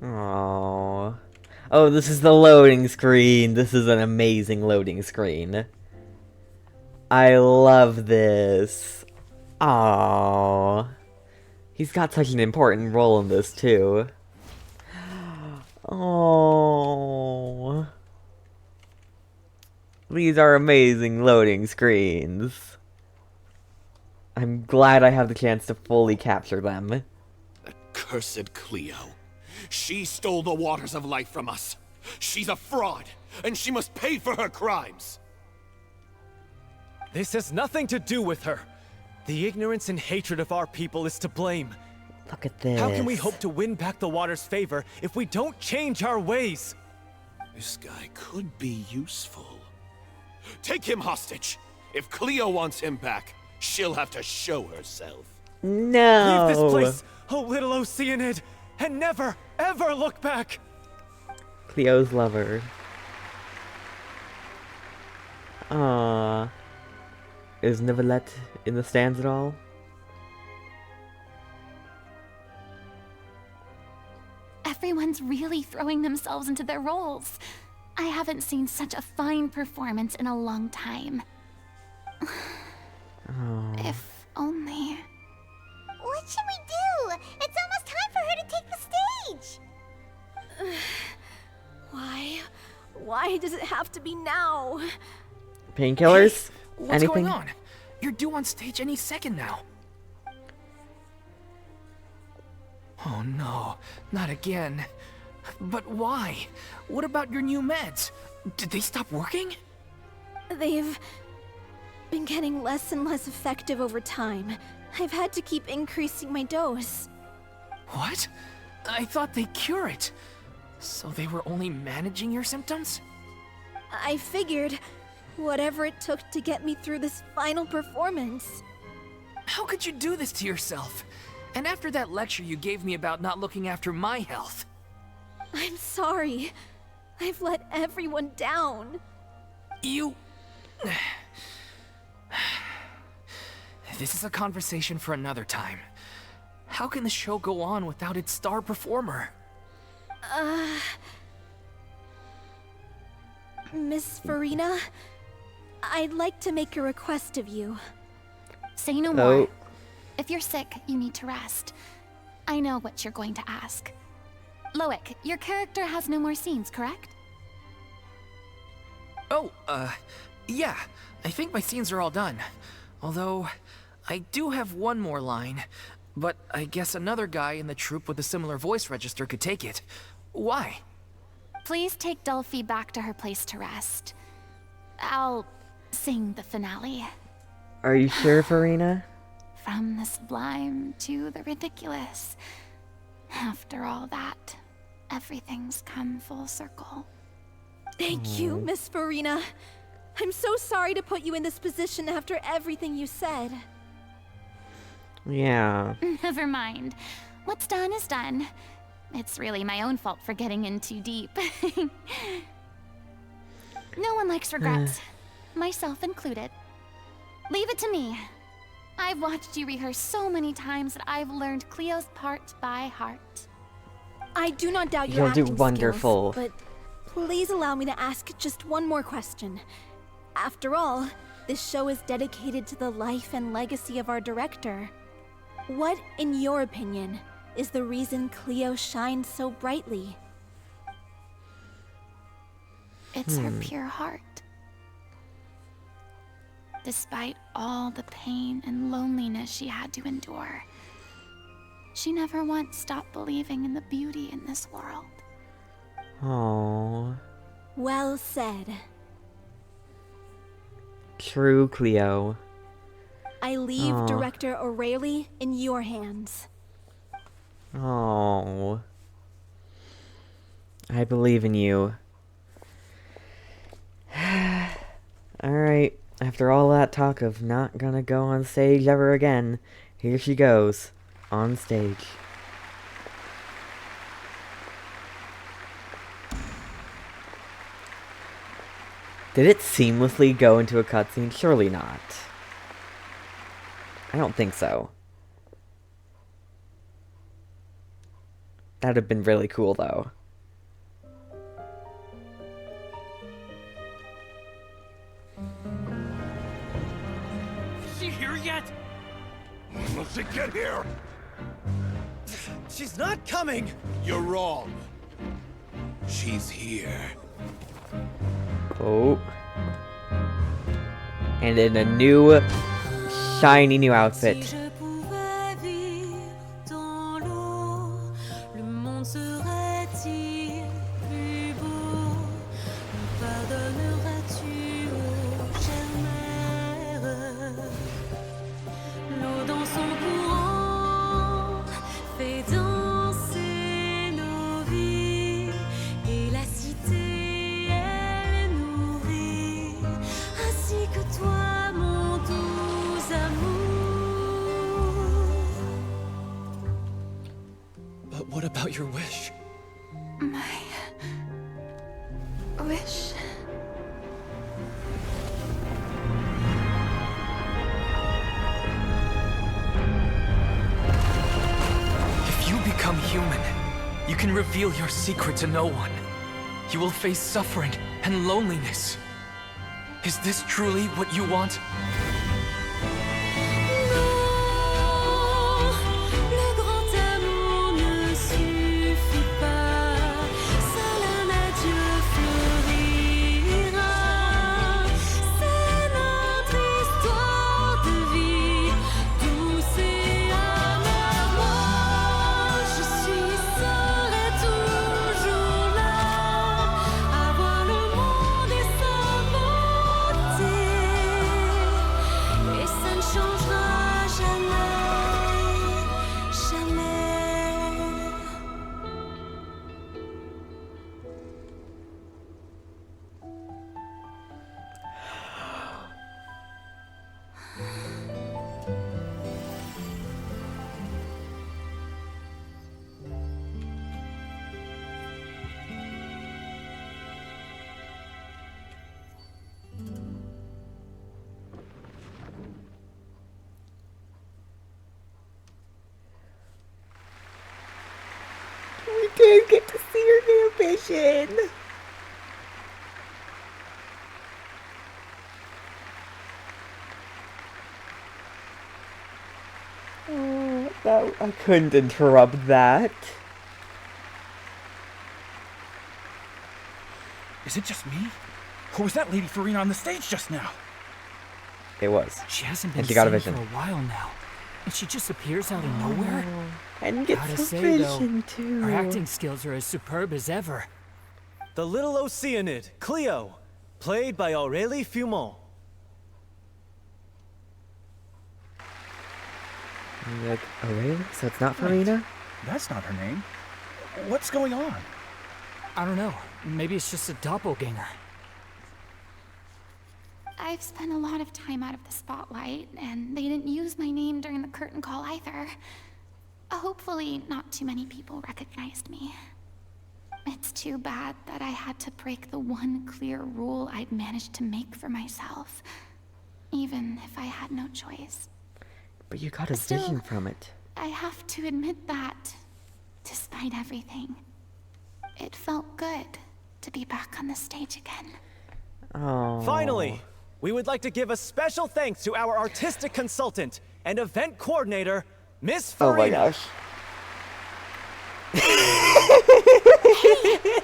Aww. Oh, this is the loading screen. This is an amazing loading screen. I love this. Aww. He's got such an important role in this, too. Oh. These are amazing loading screens. I'm glad I have the chance to fully capture them. Cursed Cleo. She stole the waters of life from us. She's a fraud, and she must pay for her crimes. This has nothing to do with her. The ignorance and hatred of our people is to blame. Look at this. How can we hope to win back the water's favor if we don't change our ways? This guy could be useful. Take him hostage. If Cleo wants him back, she'll have to show herself. No. Leave this place, oh little Oceanid, and never, ever look back. Cleo's lover. Aww. Is Neuvillette in the stands at all? Everyone's really throwing themselves into their roles. I haven't seen such a fine performance in a long time. Oh. If only... What should we do? It's almost time for her to take the stage. Why does it have to be now? Painkillers? What's Anything? going on? You're due on stage any second now. Oh no, not again. But why? What about your new meds? Did they stop working? They've been getting less and less effective over time. I've had to keep increasing my dose. What? I thought they cure it. So they were only managing your symptoms? I figured whatever it took to get me through this final performance. How could you do this to yourself? And after that lecture you gave me about not looking after my health. I'm sorry. I've let everyone down. You... This is a conversation for another time. How can the show go on without its star performer? Miss Furina, I'd like to make a request of you. Say no more. If you're sick, you need to rest. I know what you're going to ask. Loic, your character has no more scenes, correct? Oh, yeah. I think my scenes are all done. Although, I do have one more line. But I guess another guy in the troupe with a similar voice register could take it. Why? Please take Delphi back to her place to rest. I'll sing the finale. Are you sure, Furina? From the sublime to the ridiculous. After all that, everything's come full circle. Thank you, Miss Furina. I'm so sorry to put you in this position after everything you said. Yeah. Never mind. What's done is done. It's really my own fault for getting in too deep. No one likes regrets, myself included. Leave it to me. I've watched you rehearse so many times that I've learned Cleo's part by heart. I do not doubt your You'll acting do wonderful. skills, but please allow me to ask just one more question. After all, this show is dedicated to the life and legacy of our director. What, in your opinion, is the reason Cleo shines so brightly? It's her pure heart. Despite all the pain and loneliness she had to endure, she never once stopped believing in the beauty in this world. Aww. Well said. True, Cleo. I leave Director O'Reilly in your hands. Oh, I believe in you. Alright, after all that talk of not gonna go on stage ever again, here she goes, on stage. Did it seamlessly go into a cutscene? Surely not. I don't think so. That'd have been really cool, though. Is she here yet? Will she get here? She's not coming! You're wrong. She's here. Oh. And in a new, shiny new outfit. But what about your wish? My wish. If you become human, you can reveal your secret to no one. You will face suffering and loneliness. Is this truly what you want? did get to see your new vision. Oh, I couldn't interrupt that. Is it just me? Or was that Lady Furina on the stage just now? It was. She hasn't been And she got a seen vision. for a while now. And she just appears out of nowhere? And gets Gotta a say, vision, though, too. her acting skills are as superb as ever. The little Oceanid, Cleo, played by Aurélie Fumont. I'm like, oh really? So it's not Furina? That's not her name. What's going on? I don't know. Maybe it's just a doppelganger. I've spent a lot of time out of the spotlight, and they didn't use my name during the curtain call either. Hopefully, not too many people recognized me. It's too bad that I had to break the one clear rule I'd managed to make for myself, even if I had no choice. But you got a vision from it. I have to admit that, despite everything, it felt good to be back on the stage again. Oh. Finally, we would like to give a special thanks to our artistic consultant and event coordinator, Miss Furina. Oh my gosh. Hey,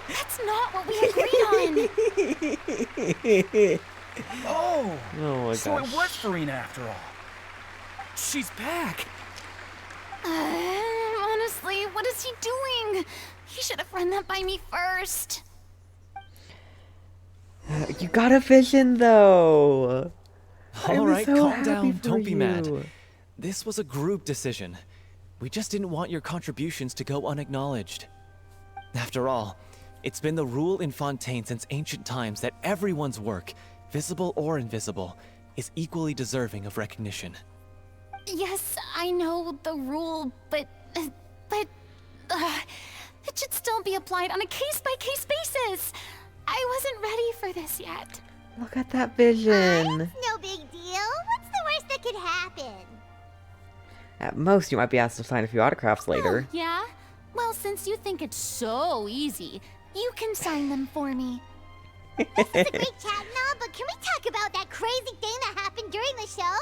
that's not what we agreed on. Oh my so gosh. it was Furina after all. She's back. Honestly, what is he doing? He should have run that by me first. You got a vision, though. All right, calm happy down. for Don't be mad. you. This was a group decision. We just didn't want your contributions to go unacknowledged. After all, it's been the rule in Fontaine since ancient times that everyone's work, visible or invisible, is equally deserving of recognition. Yes, I know the rule, but it should still be applied on a case-by-case basis. I wasn't ready for this yet. Look at that vision. It's no big deal. What's the worst that could happen? At most, you might be asked to sign a few autographs later. Oh, yeah? Well, since you think it's so easy, you can sign them for me. This is a great chat and all, but can we talk about that crazy thing that happened during the show?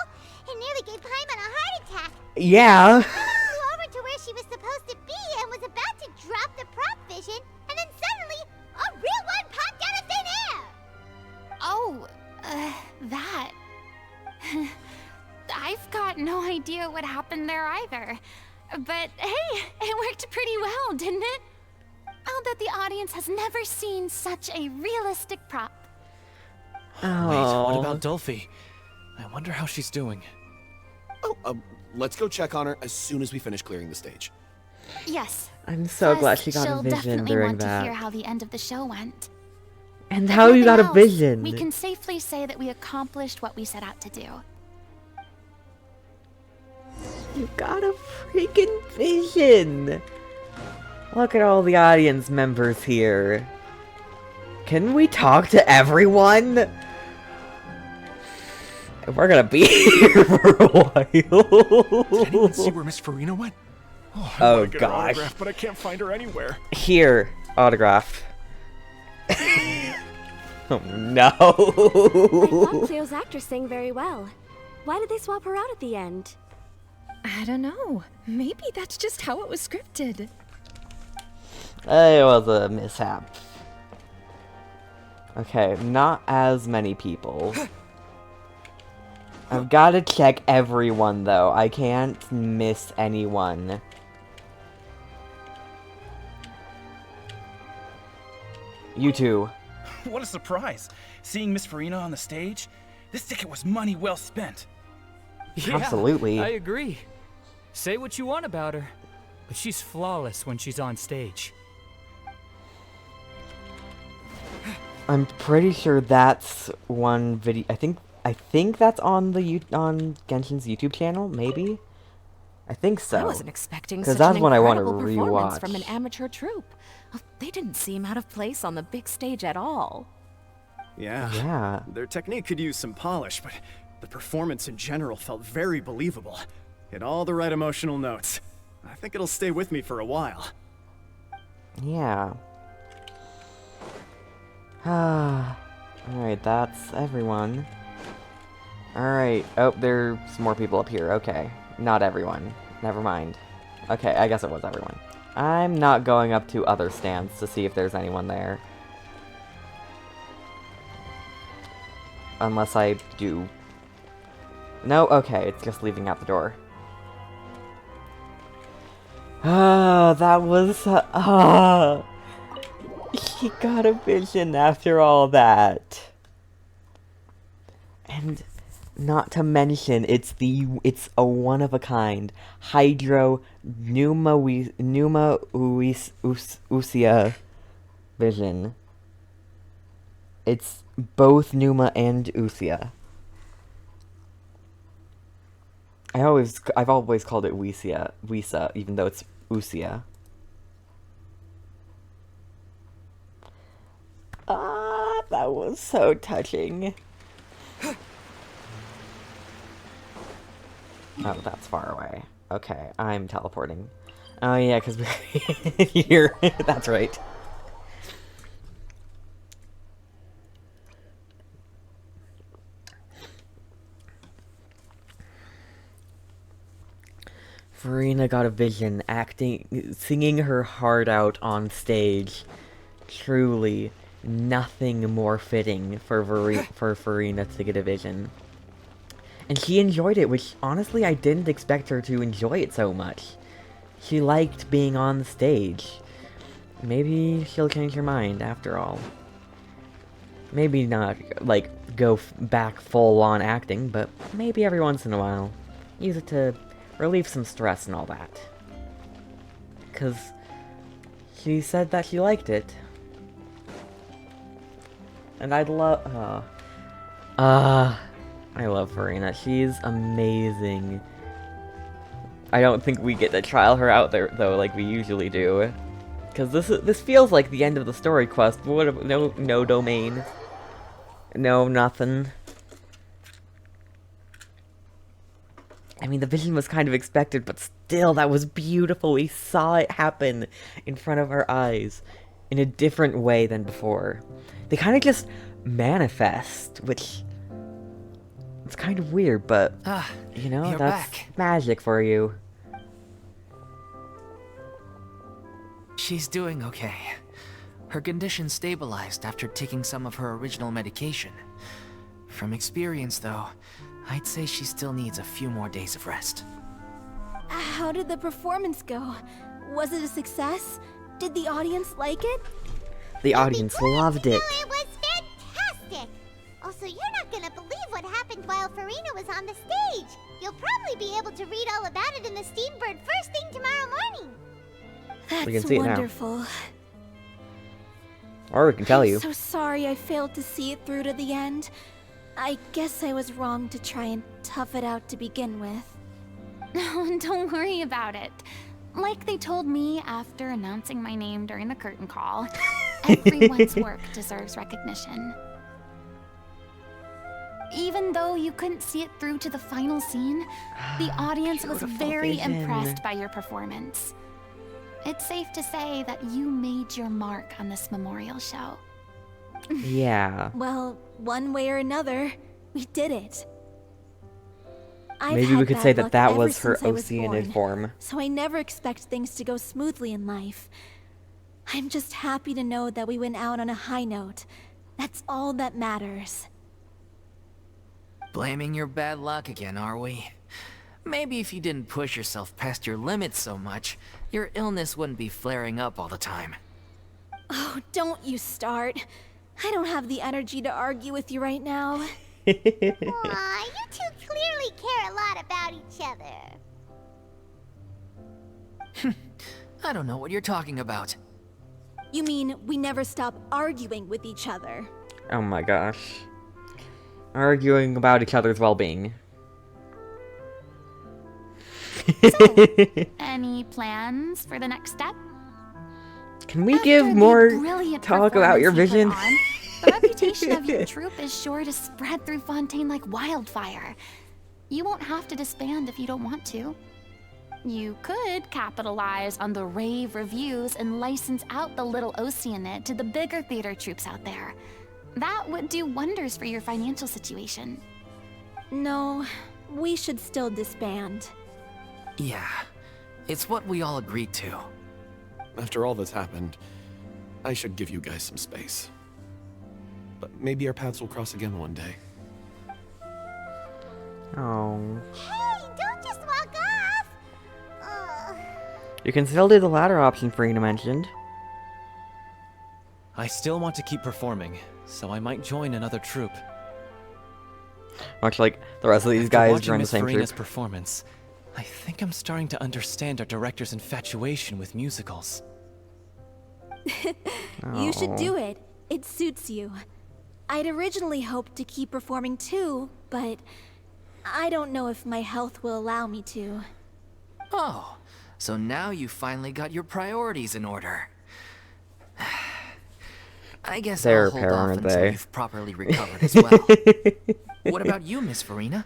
It nearly gave Paimon a heart attack. Yeah. She flew over to where she was supposed to be and was about to drop the prop vision, and then suddenly, a real one popped out of thin air! Oh, that. I've got no idea what happened there either. But hey, it worked pretty well, didn't it? I'll bet the audience has never seen such a realistic prop. Oh. Wait, what about Dolphy? I wonder how she's doing. Oh, let's go check on her as soon as we finish clearing the stage. Yes. I'm so Plus, glad she got a she'll vision definitely during want that. to hear how the end of the show went. And If how you got a nothing else, vision. We can safely say that we accomplished what we set out to do. You got a freaking vision. Look at all the audience members here. Can we talk to everyone? We're gonna be here for a while. Did anyone see where Miss Furina went? Oh, I Oh, wanna get her gosh. autograph, but I can't find her anywhere. Here, autograph. Oh no. I thought Cleo's actress sang very well. Why did they swap her out at the end? I don't know. Maybe that's just how it was scripted. It was a mishap. Okay, not as many people. I've got to check everyone, though. I can't miss anyone. You two. What a surprise! Seeing Miss Furina on the stage? This ticket was money well spent. Yeah, Absolutely. I agree. Say what you want about her, but she's flawless when she's on stage. I'm pretty sure that's one video. I think that's on the on Genshin's YouTube channel. Maybe. I think so. I wasn't expecting because such that's an one I want to incredible performance rewatch. from an amateur troupe. They didn't seem out of place on the big stage at all. Yeah. Their technique could use some polish, but the performance in general felt very believable. Hit all the right emotional notes. I think it'll stay with me for a while. Yeah. Alright, that's everyone. Alright. Oh, there's more people up here. Okay. Not everyone. Never mind. Okay, I guess it was everyone. I'm not going up to other stands to see if there's anyone there. Unless I do. No? Okay, it's just leaving out the door. That was... He got a vision after all that. And not to mention, it's a one-of-a-kind Hydro Pneuma Usia vision. It's both Pneuma and Usia. I've always called it Wisa, even though it's Usia. That was so touching. Oh, that's far away. Okay, I'm teleporting. Oh yeah, because we're here. That's right. Furina got a vision, singing her heart out on stage. Truly, nothing more fitting for Furina to get a vision. And she enjoyed it, which, honestly, I didn't expect her to enjoy it so much. She liked being on the stage. Maybe she'll change her mind, after all. Maybe not, like, go back full-on acting, but maybe every once in a while. Use it to relieve some stress and all that. Because she said that she liked it. And I'd love... I love Furina. She's amazing. I don't think we get to trial her out there, though, like we usually do. Because this feels like the end of the story quest. What? No domain. No nothing. I mean, the vision was kind of expected, but still, that was beautiful. We saw it happen in front of our eyes in a different way than before. They kind of just manifest, which... It's kind of weird, but, you know, that's back. Magic for you. She's doing okay. Her condition stabilized after taking some of her original medication. From experience, though, I'd say she still needs a few more days of rest. How did the performance go? Was it a success? Did the audience like it? The audience loved it. It was fantastic! Also, you're not gonna believe what happened while Furina was on the stage. You'll probably be able to read all about it in the Steambird first thing tomorrow morning. That's wonderful. Or we can tell you. I'm so sorry I failed to see it through to the end. I guess I was wrong to try and tough it out to begin with. No, don't worry about it. Like they told me after announcing my name during the curtain call, everyone's work deserves recognition. Even though you couldn't see it through to the final scene, the audience was very impressed by your performance. It's safe to say that you made your mark on this memorial show. Yeah. Well, one way or another, we did it. Maybe we could say that that was her Oceanid form. So I never expect things to go smoothly in life. I'm just happy to know that we went out on a high note. That's all that matters. Blaming your bad luck again, are we? Maybe if you didn't push yourself past your limits so much, your illness wouldn't be flaring up all the time. Oh, don't you start. I don't have the energy to argue with you right now. Aw, you two clearly care a lot about each other. I don't know what you're talking about. You mean we never stop arguing with each other? Oh my gosh. Arguing about each other's well-being. So, any plans for the next step? Can we give more talk about your vision? The reputation of your troupe is sure to spread through Fontaine like wildfire. You won't have to disband if you don't want to. You could capitalize on the rave reviews and license out the little Oceanid to the bigger theater troupes out there. That would do wonders for your financial situation. No, we should still disband. Yeah, it's what we all agreed to. After all that's happened, I should give you guys some space. But maybe our paths will cross again one day. Oh. Hey, don't just walk off! You can still do the latter option Furina mentioned. I still want to keep performing, so I might join another troupe. Much like the rest of these After guys watching join the Miss same Furina's troupe. performance, I think I'm starting to understand our director's infatuation with musicals. You should do it. It suits you. I'd originally hoped to keep performing too, but I don't know if my health will allow me to. Oh, so now you finally got your priorities in order. I guess They're I'll hold a pair, off aren't until they? you've properly recovered as well. What about you, Miss Furina?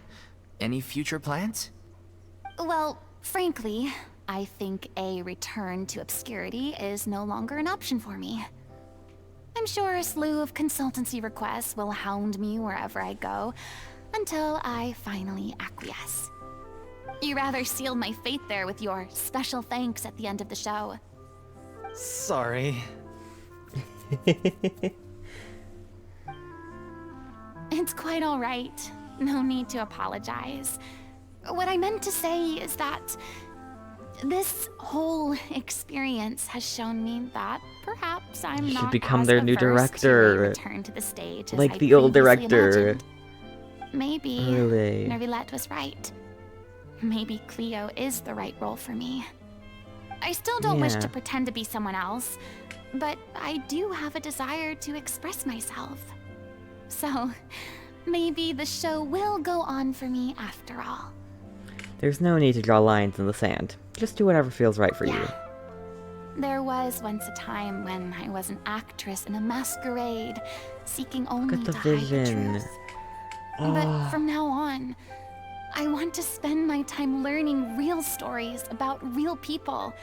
Any future plans? Well, frankly, I think a return to obscurity is no longer an option for me. I'm sure a slew of consultancy requests will hound me wherever I go, until I finally acquiesce. You rather sealed my fate there with your special thanks at the end of the show. Sorry. It's quite all right. No need to apologize. What I meant to say is that this whole experience has shown me that perhaps I'm You should not become as their new averse to a director. return to the stage as Like I the old previously director. imagined. Maybe Really? Nervillette was right. Maybe Cleo is the right role for me. I still don't wish Yeah. to pretend to be someone else, but I do have a desire to express myself. So, maybe the show will go on for me after all. There's no need to draw lines in the sand. Just do whatever feels right for you. There was once a time when I was an actress in a masquerade, seeking only Look at the to hide the vision. truth. Oh. But from now on, I want to spend my time learning real stories about real people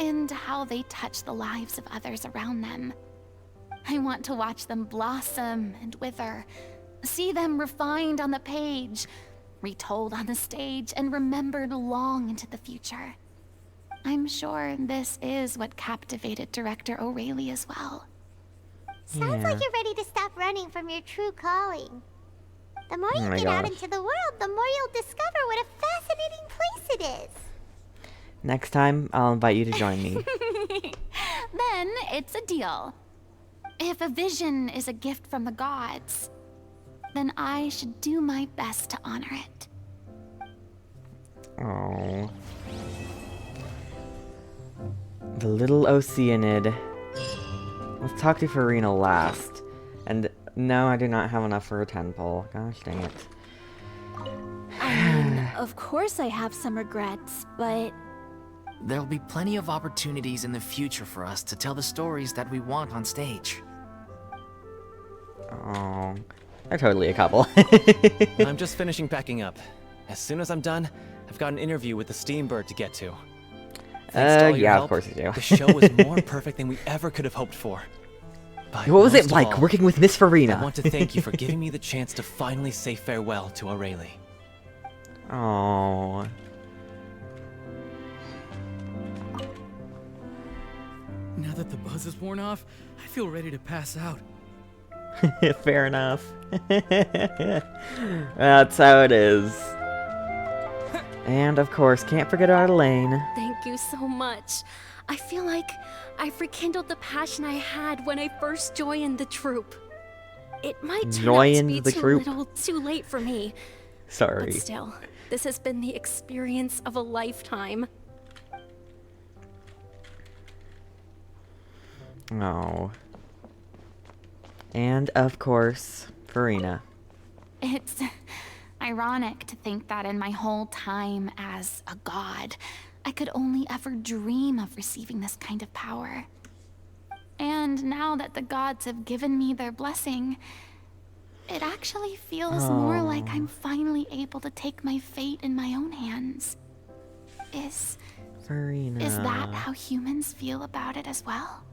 and how they touch the lives of others around them. I want to watch them blossom and wither, see them refined on the page, retold on the stage, and remembered long into the future. I'm sure this is what captivated director O'Reilly as well. Sounds like you're ready to stop running from your true calling. The more Oh you my get out gosh. into the world, the more you'll discover what a fascinating place it is. Next time, I'll invite you to join me. Then it's a deal. If a vision is a gift from the gods, then I should do my best to honor it. Oh. The little Oceanid. Let's talk to Furina last. And no, I do not have enough for a 10 pole. Gosh dang it. I mean, of course I have some regrets, but There'll be plenty of opportunities in the future for us to tell the stories that we want on stage. Oh. They're totally a couple. I'm just finishing packing up. As soon as I'm done, I've got an interview with the Steambird to get to. Thanks to all your yeah, of help, course you do. The show was more perfect than we ever could have hoped for. But What was most it of like all, working with Miss Furina? I want to thank you for giving me the chance to finally say farewell to O'Reilly. Oh. Now that the buzz is worn off, I feel ready to pass out. Fair enough. That's how it is. And of course, can't forget our Elaine. Thank you so much. I feel like I've rekindled the passion I had when I first joined the troupe. It might turn out to Joined be the too troupe? little, too late for me. Sorry. But still, this has been the experience of a lifetime. Oh. And of course, Furina. It's ironic to think that in my whole time as a god, I could only ever dream of receiving this kind of power. And now that the gods have given me their blessing, it actually feels more like I'm finally able to take my fate in my own hands. Furina. Is that how humans feel about it as well?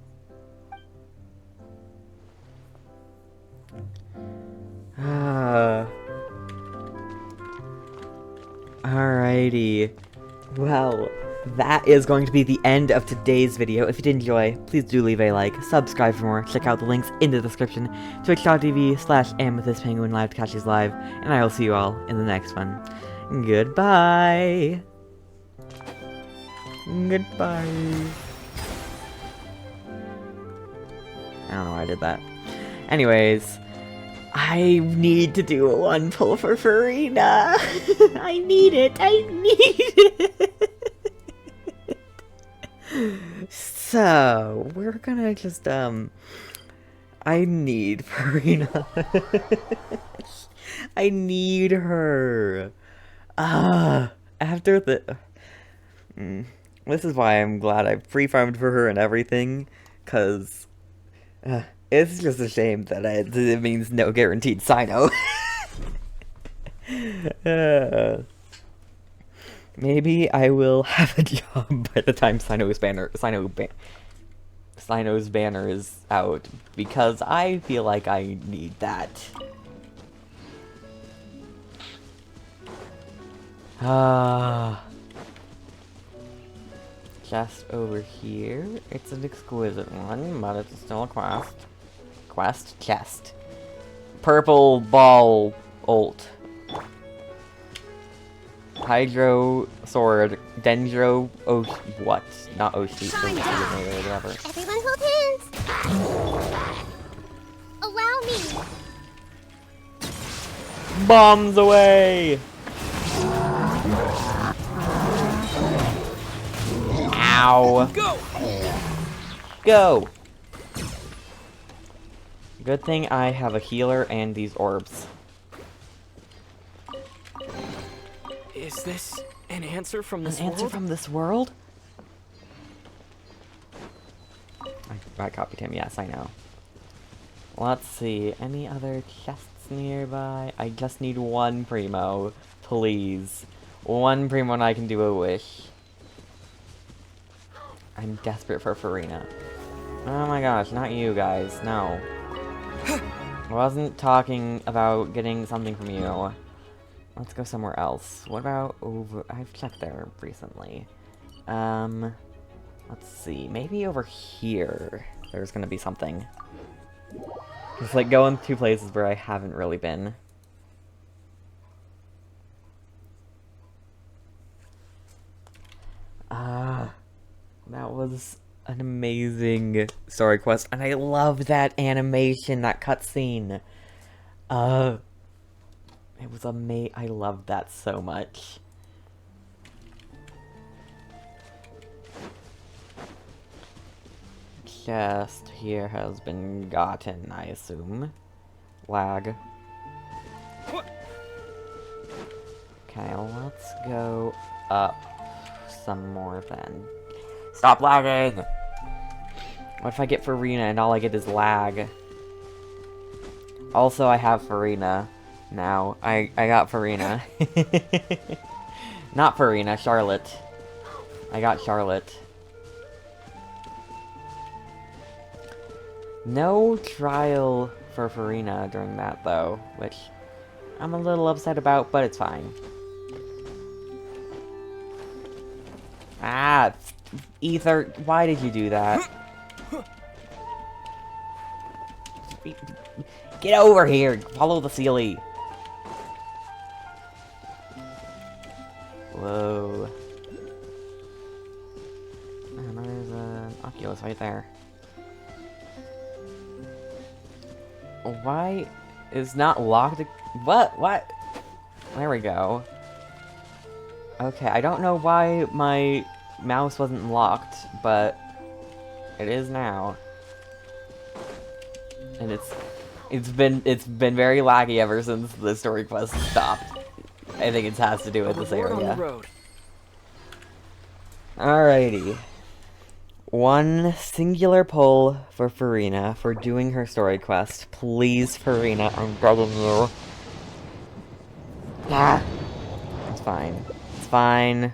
Alrighty. Well, that is going to be the end of today's video. If you did enjoy, please do leave a like, subscribe for more, check out the links in the description, twitch.tv/amethystpenguin live to catch these live, and I will see you all in the next one. Goodbye! Goodbye. I don't know why I did that. Anyways, I need to do a one pull for Furina. I need it. I need it. So, we're gonna just, I need Furina. I need her. After the... This is why I'm glad I free-farmed for her and everything, because it's just a shame that it means no guaranteed Sino. Maybe I will have a job by the time Sino's banner is out, because I feel like I need that. Just over here. It's an exquisite one, but it's still a quest. Quest chest. Purple ball ult. Hydro sword. Dendro what? Not Oshi. Whatever. Everyone hold hands. Allow me. Bombs away! Ow. Go! Good thing I have a healer and these orbs. Is this an answer from this world? An answer from this world? I copied him, yes, I know. Let's see, any other chests nearby? I just need one Primo, please. One Primo and I can do a wish. I'm desperate for Furina. Oh my gosh, not you guys, no. I wasn't talking about getting something from you. Let's go somewhere else. What about over... I've checked there recently. Let's see. Maybe over here there's gonna be something. It's like going to places where I haven't really been. That was an amazing story quest, and I love that animation, that cutscene. It was I loved that so much. Chest here has been gotten, I assume. Lag. Okay, let's go up some more then. Stop lagging! What if I get Furina and all I get is lag? Also, I have Furina now. I got Furina. Not Furina, Charlotte. I got Charlotte. No trial for Furina during that, though, which I'm a little upset about, but it's fine. Ah, Ether, why did you do that? Get over here! Follow the Sealy! Whoa. And there's an Oculus right there. Why is not locked? What? What? There we go. Okay, I don't know why my mouse wasn't locked, but it is now. And it's been very laggy ever since the story quest stopped. I think it has to do with this area. Alrighty. One singular pull for Furina for doing her story quest. Please, Furina, I'm begging you. Ah! It's fine. It's fine.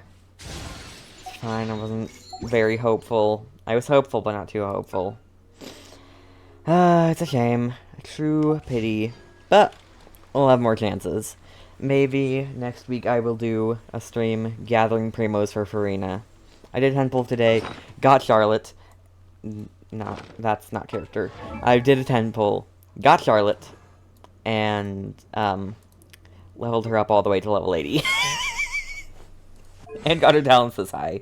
fine. I wasn't very hopeful. I was hopeful, but not too hopeful. It's a shame. A true pity. But we'll have more chances. Maybe next week I will do a stream gathering primos for Furina. I did 10 pull today. Got Charlotte. No, that's not character. I did a 10 pull. Got Charlotte. And, leveled her up all the way to level 80. And got her talents this high.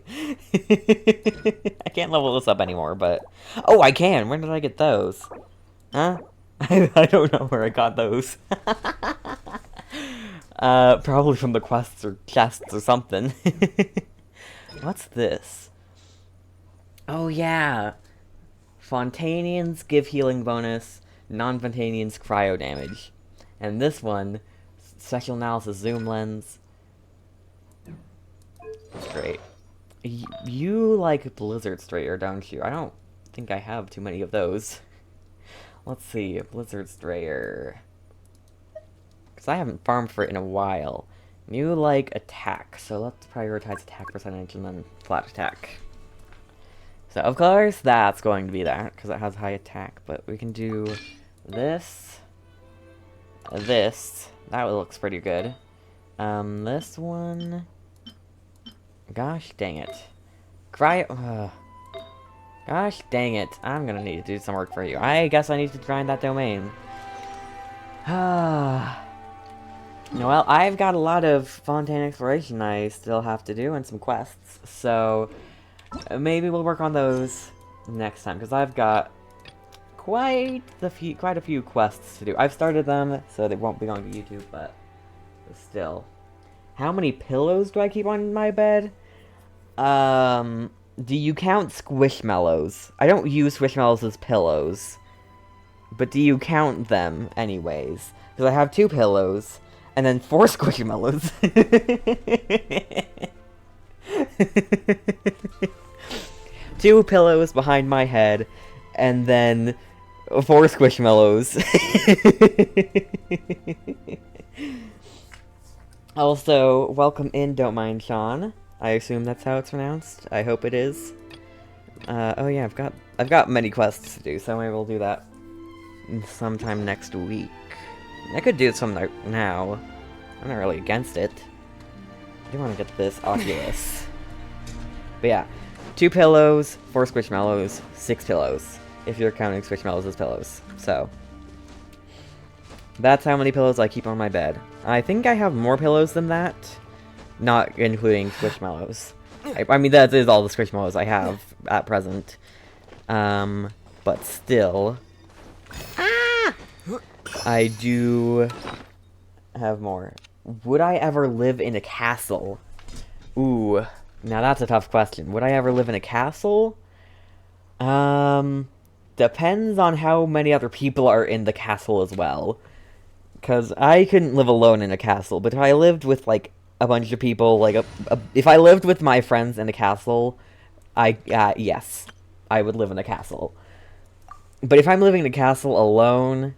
I can't level this up anymore, but... Oh, I can! Where did I get those? Huh? I don't know where I got those. Probably from the quests or chests or something. What's this? Oh, yeah! Fontanians give healing bonus, non-Fontanians cryo damage. And this one, special analysis zoom lens. That's great. You like Blizzard Strayer, don't you? I don't think I have too many of those. Let's see, Blizzard Strayer. Because I haven't farmed for it in a while. You like attack, so let's prioritize attack percentage and then flat attack. So, of course, that's going to be that, because it has high attack. But we can do this. This. That looks pretty good. This one... Gosh dang it. Gosh dang it. I'm gonna need to do some work for you. I guess I need to grind that domain. Well, I've got a lot of Fontaine exploration I still have to do and some quests. So, maybe we'll work on those next time. Because I've got quite a few quests to do. I've started them, so they won't be going to YouTube, but still. How many pillows do I keep on my bed? Do you count Squishmallows? I don't use Squishmallows as pillows. But do you count them anyways? Because I have 2 pillows, and then 4 Squishmallows. 2 pillows behind my head, and then 4 Squishmallows. Also, welcome in, Don't Mind Sean. I assume that's how it's pronounced. I hope it is. Oh yeah, I've got many quests to do, so maybe we'll do that sometime next week. I could do some now. I'm not really against it. I do want to get this Oculus. But yeah, 2 pillows, 4 Squishmallows, 6 pillows. If you're counting Squishmallows as pillows. So, that's how many pillows I keep on my bed. I think I have more pillows than that, not including Squishmallows. I mean, that is all the Squishmallows I have at present. But still, I do have more. Would I ever live in a castle? Ooh, now that's a tough question. Would I ever live in a castle? Depends on how many other people are in the castle as well. Because I couldn't live alone in a castle, but if I lived with, like, a bunch of people, like, if I lived with my friends in a castle, yes, I would live in a castle. But if I'm living in a castle alone,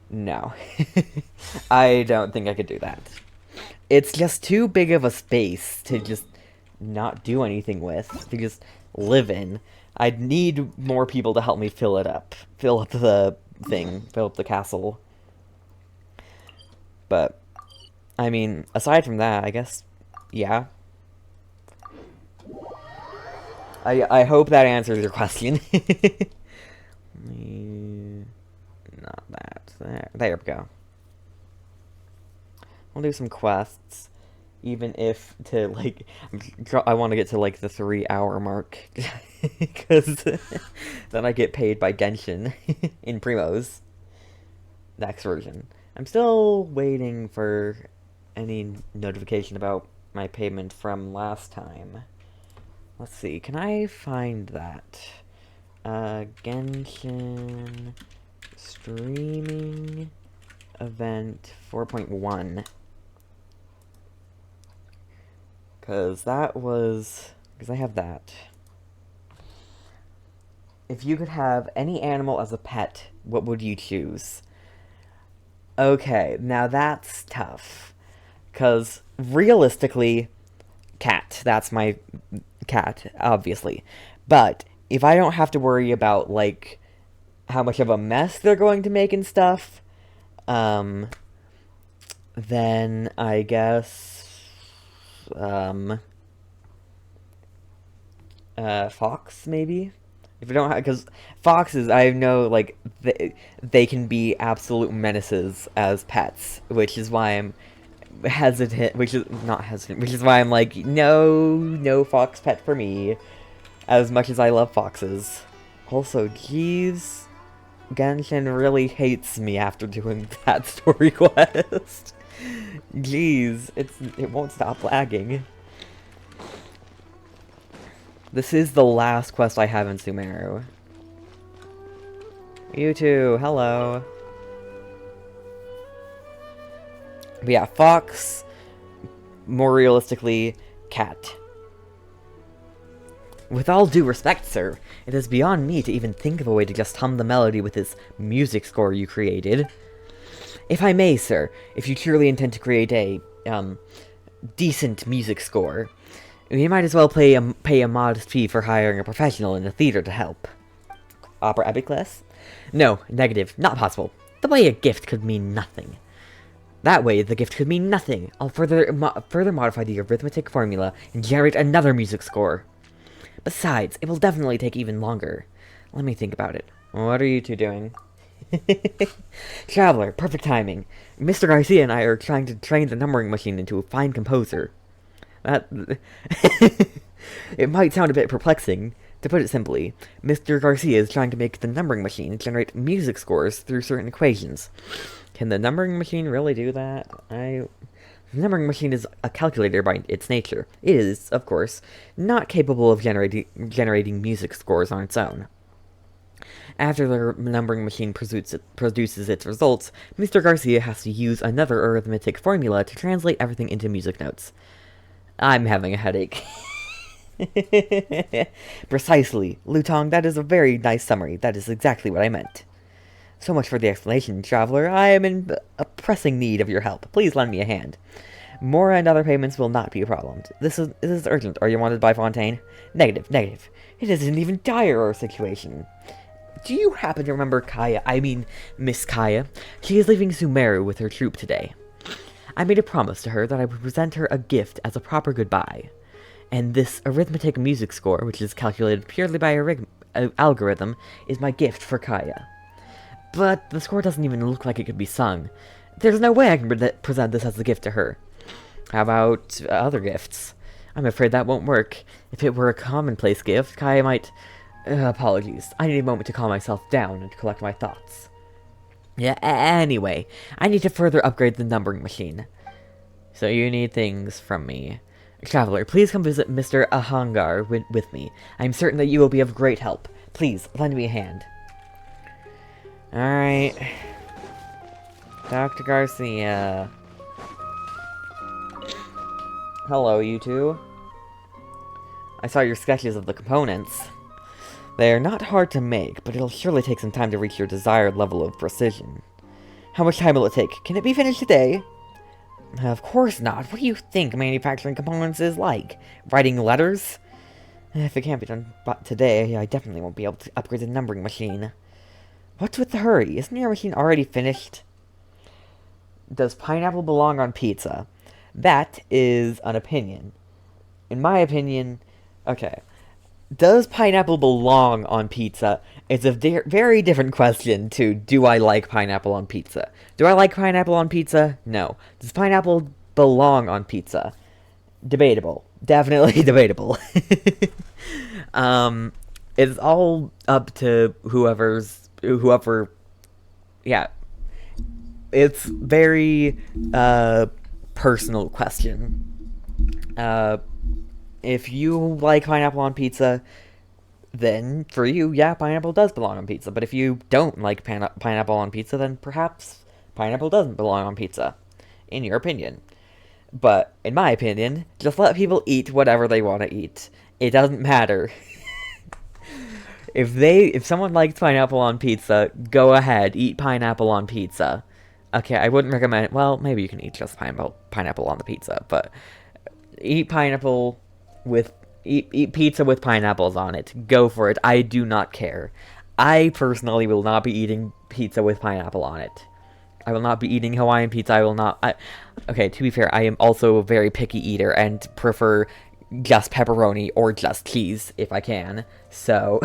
no. I don't think I could do that. It's just too big of a space to just not do anything with, to just live in. I'd need more people to help me fill it up. Fill up the thing, fill up the castle. But, I mean, aside from that, I guess, yeah. I hope that answers your question. Not that. There we go. We'll do some quests. Even if to, like, I want to get to, like, the 3-hour mark. Because then I get paid by Genshin in Primos. Next version. I'm still waiting for any notification about my payment from last time. Let's see, can I find that? Genshin streaming event 4.1. Because that was... because I have that. If you could have any animal as a pet, what would you choose? Okay, now that's tough. Because, realistically, cat. That's my cat, obviously. But if I don't have to worry about, like, how much of a mess they're going to make and stuff, then I guess, fox, maybe? If you don't have, because foxes, I know, like, they can be absolute menaces as pets, which is why I'm hesitant, which is why I'm like, no fox pet for me, as much as I love foxes. Also, geez, Genshin really hates me after doing that story quest. Jeez, it won't stop lagging. This is the last quest I have in Sumeru. You too, hello. But yeah, fox, more realistically, cat. With all due respect, sir, it is beyond me to even think of a way to just hum the melody with this music score you created. If I may, sir, if you truly intend to create a, decent music score, you might as well pay a modest fee for hiring a professional in the theater to help. Opera epic class? No, negative, not possible. The way a gift could mean nothing. That way, the gift could mean nothing. I'll further modify the arithmetic formula and generate another music score. Besides, it will definitely take even longer. Let me think about it. What are you two doing? Traveler, perfect timing. Mr. Garcia and I are trying to train the numbering machine into a fine composer. It might sound a bit perplexing. To put it simply, Mr. Garcia is trying to make the numbering machine generate music scores through certain equations. Can the numbering machine really do that? The numbering machine is a calculator by its nature. It is, of course, not capable of generating music scores on its own. After the numbering machine produces its results, Mr. Garcia has to use another arithmetic formula to translate everything into music notes. I'm having a headache. Precisely. Lutong, that is a very nice summary. That is exactly what I meant. So much for the explanation, Traveler. I am in a pressing need of your help. Please lend me a hand. More and other payments will not be a problem. This is urgent. Are you wanted by Fontaine? Negative, negative. It is an even direr situation. Do you happen to remember Kaya? I mean, Miss Kaya. She is leaving Sumeru with her troop today. I made a promise to her that I would present her a gift as a proper goodbye. And this arithmetic music score, which is calculated purely by algorithm, is my gift for Kaya. But the score doesn't even look like it could be sung. There's no way I can present this as a gift to her. How about other gifts? I'm afraid that won't work. If it were a commonplace gift, Kaya might... apologies. I need a moment to calm myself down and collect my thoughts. Yeah, anyway, I need to further upgrade the numbering machine. So you need things from me. Traveler, please come visit Mr. Ahangar with me. I'm certain that you will be of great help. Please, lend me a hand. Alright. Dr. Garcia. Hello, you two. I saw your sketches of the components. They are not hard to make, but it'll surely take some time to reach your desired level of precision. How much time will it take? Can it be finished today? Of course not. What do you think manufacturing components is like? Writing letters? If it can't be done today, I definitely won't be able to upgrade the numbering machine. What's with the hurry? Isn't your machine already finished? Does pineapple belong on pizza? That is an opinion. In my opinion, okay. Does pineapple belong on pizza? It's a very different question to, do I like pineapple on pizza? Do I like pineapple on pizza? No. Does pineapple belong on pizza? Debatable. Definitely debatable. It's all up to whoever, yeah. It's very, personal question. If you like pineapple on pizza, then for you, yeah, pineapple does belong on pizza. But if you don't like pineapple on pizza, then perhaps pineapple doesn't belong on pizza, in your opinion. But in my opinion, just let people eat whatever they want to eat. It doesn't matter. If someone likes pineapple on pizza, go ahead, eat pineapple on pizza. Okay, I wouldn't recommend, well, maybe you can eat just pineapple on the pizza, but eat pineapple with, Eat pizza with pineapples on it. Go for it. I do not care. I personally will not be eating pizza with pineapple on it. I will not be eating Hawaiian pizza. I will not... okay, to be fair, I am also a very picky eater and prefer just pepperoni or just cheese if I can. So...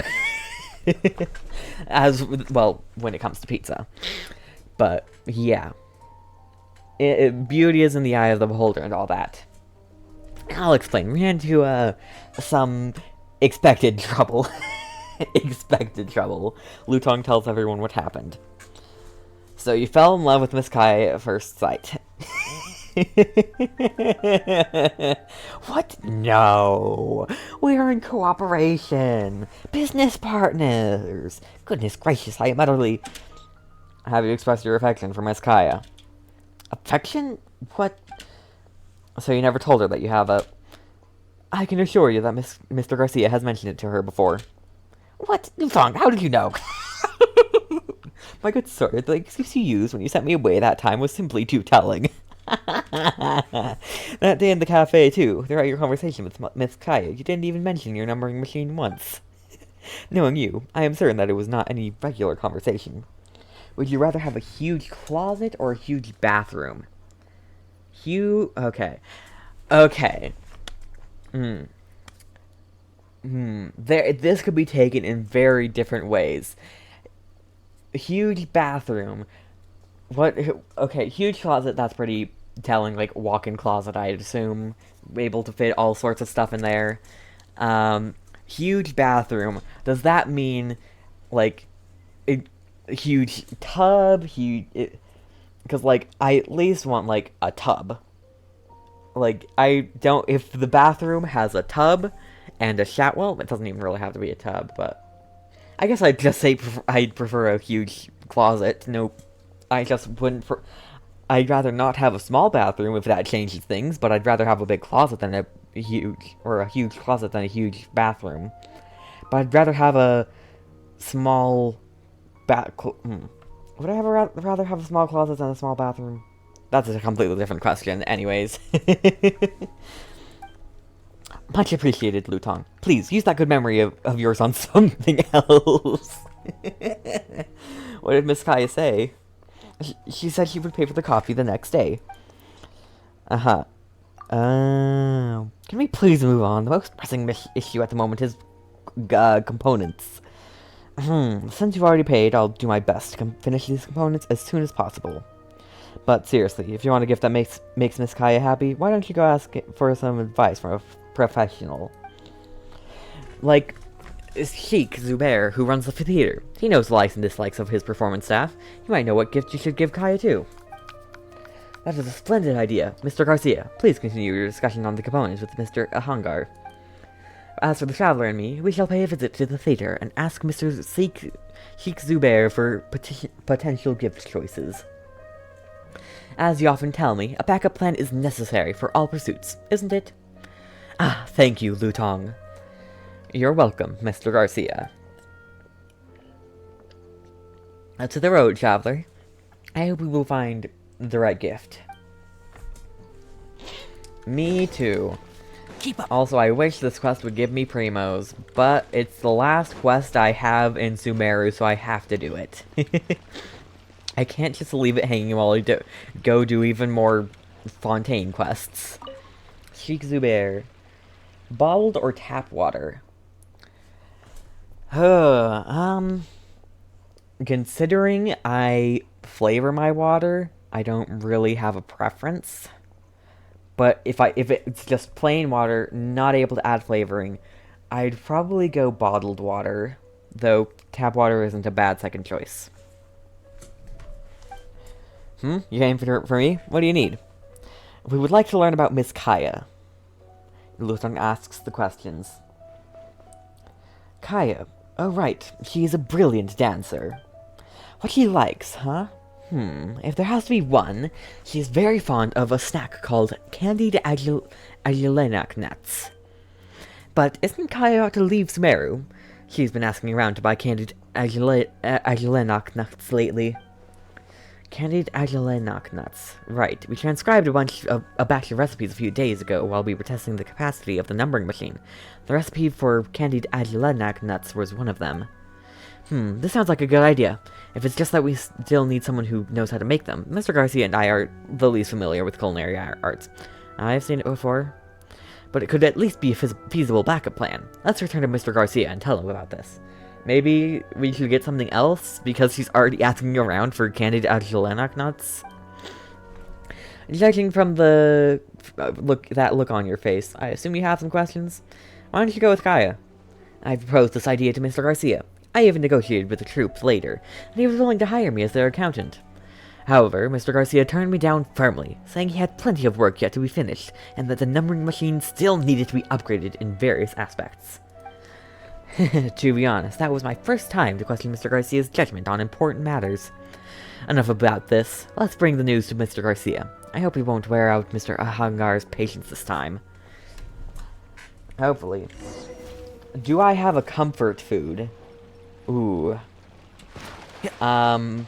as well, when it comes to pizza. But, yeah. Beauty is in the eye of the beholder and all that. I'll explain. We ran into, some expected trouble. Expected trouble. Lutong tells everyone what happened. So you fell in love with Miss Kai at first sight. What? No. We are in cooperation. Business partners. Goodness gracious, I am utterly... Have you expressed your affection for Miss Kaya? Affection? What? So you never told her that you have a... I can assure you that Mr. Garcia has mentioned it to her before. What? Lutong, how did you know? My good sir, the excuse you used when you sent me away that time was simply too telling. That day in the cafe, too, throughout your conversation with Miss Kaya, you didn't even mention your numbering machine once. Knowing you, I am certain that it was not any regular conversation. Would you rather have a huge closet or a huge bathroom? Okay. Okay. This could be taken in very different ways. Huge bathroom. What? Okay, huge closet, that's pretty telling. Like, walk-in closet, I'd assume. Able to fit all sorts of stuff in there. Huge bathroom. Does that mean, like, a huge tub? Because, like, I at least want, like, a tub. Like, if the bathroom has a tub and a shower, well, it doesn't even really have to be a tub, but I guess I'd just say I'd prefer a huge closet. Nope. I just wouldn't... I'd rather not have a small bathroom if that changes things, but I'd rather have a big closet than a huge closet than a huge bathroom. But I'd rather have a small Would I rather have a small closet than a small bathroom? That's a completely different question, anyways. Much appreciated, Lutong. Please, use that good memory of yours on something else. What did Miss Kaya say? She said she would pay for the coffee the next day. Can we please move on? The most pressing issue at the moment is components. Since you've already paid, I'll do my best to finish these components as soon as possible. But seriously, if you want a gift that makes Miss Kaya happy, why don't you go ask for some advice from a professional? Like Sheikh Zubair, who runs the theater. He knows the likes and dislikes of his performance staff. You might know what gift you should give Kaya too. That is a splendid idea. Mr. Garcia, please continue your discussion on the components with Mr. Ahangar. As for the Traveler and me, we shall pay a visit to the theater and ask Mr. Sheikh Zubair for potential gift choices. As you often tell me, a backup plan is necessary for all pursuits, isn't it? Ah, thank you, Lutong. You're welcome, Mr. Garcia. To the road, Traveler. I hope we will find the right gift. Me too. Keep up. Also, I wish this quest would give me primos, but it's the last quest I have in Sumeru, so I have to do it. I can't just leave it hanging while I go do even more Fontaine quests. Sheikh Zubair. Bottled or tap water? Considering I flavor my water, I don't really have a preference. But if it's just plain water, not able to add flavoring, I'd probably go bottled water, though tap water isn't a bad second choice. You came for me? What do you need? We would like to learn about Miss Kaya. Lutong asks the questions. Kaya. Oh, right. She is a brilliant dancer. What she likes, huh? If there has to be one, she is very fond of a snack called candied agulenak nuts. But isn't Kaya ought to leave Sumeru? She's been asking around to buy candied agulenak nuts lately. Candied Agilenoc nuts. Right. We transcribed a batch of recipes a few days ago while we were testing the capacity of the numbering machine. The recipe for Candied Agilenoc nuts was one of them. This sounds like a good idea. If it's just that we still need someone who knows how to make them, Mr. Garcia and I are the least familiar with culinary arts. I've seen it before, but it could at least be a feasible backup plan. Let's return to Mr. Garcia and tell him about this. Maybe we should get something else, because she's already asking around for Candied Agilenoc nuts. Judging from the look on your face, I assume you have some questions? Why don't you go with Kaya? I proposed this idea to Mr. Garcia. I even negotiated with the troops later, and he was willing to hire me as their accountant. However, Mr. Garcia turned me down firmly, saying he had plenty of work yet to be finished, and that the numbering machine still needed to be upgraded in various aspects. To be honest, that was my first time to question Mr. Garcia's judgment on important matters. Enough about this. Let's bring the news to Mr. Garcia. I hope he won't wear out Mr. Ahangar's patience this time. Hopefully. Do I have a comfort food? Ooh. As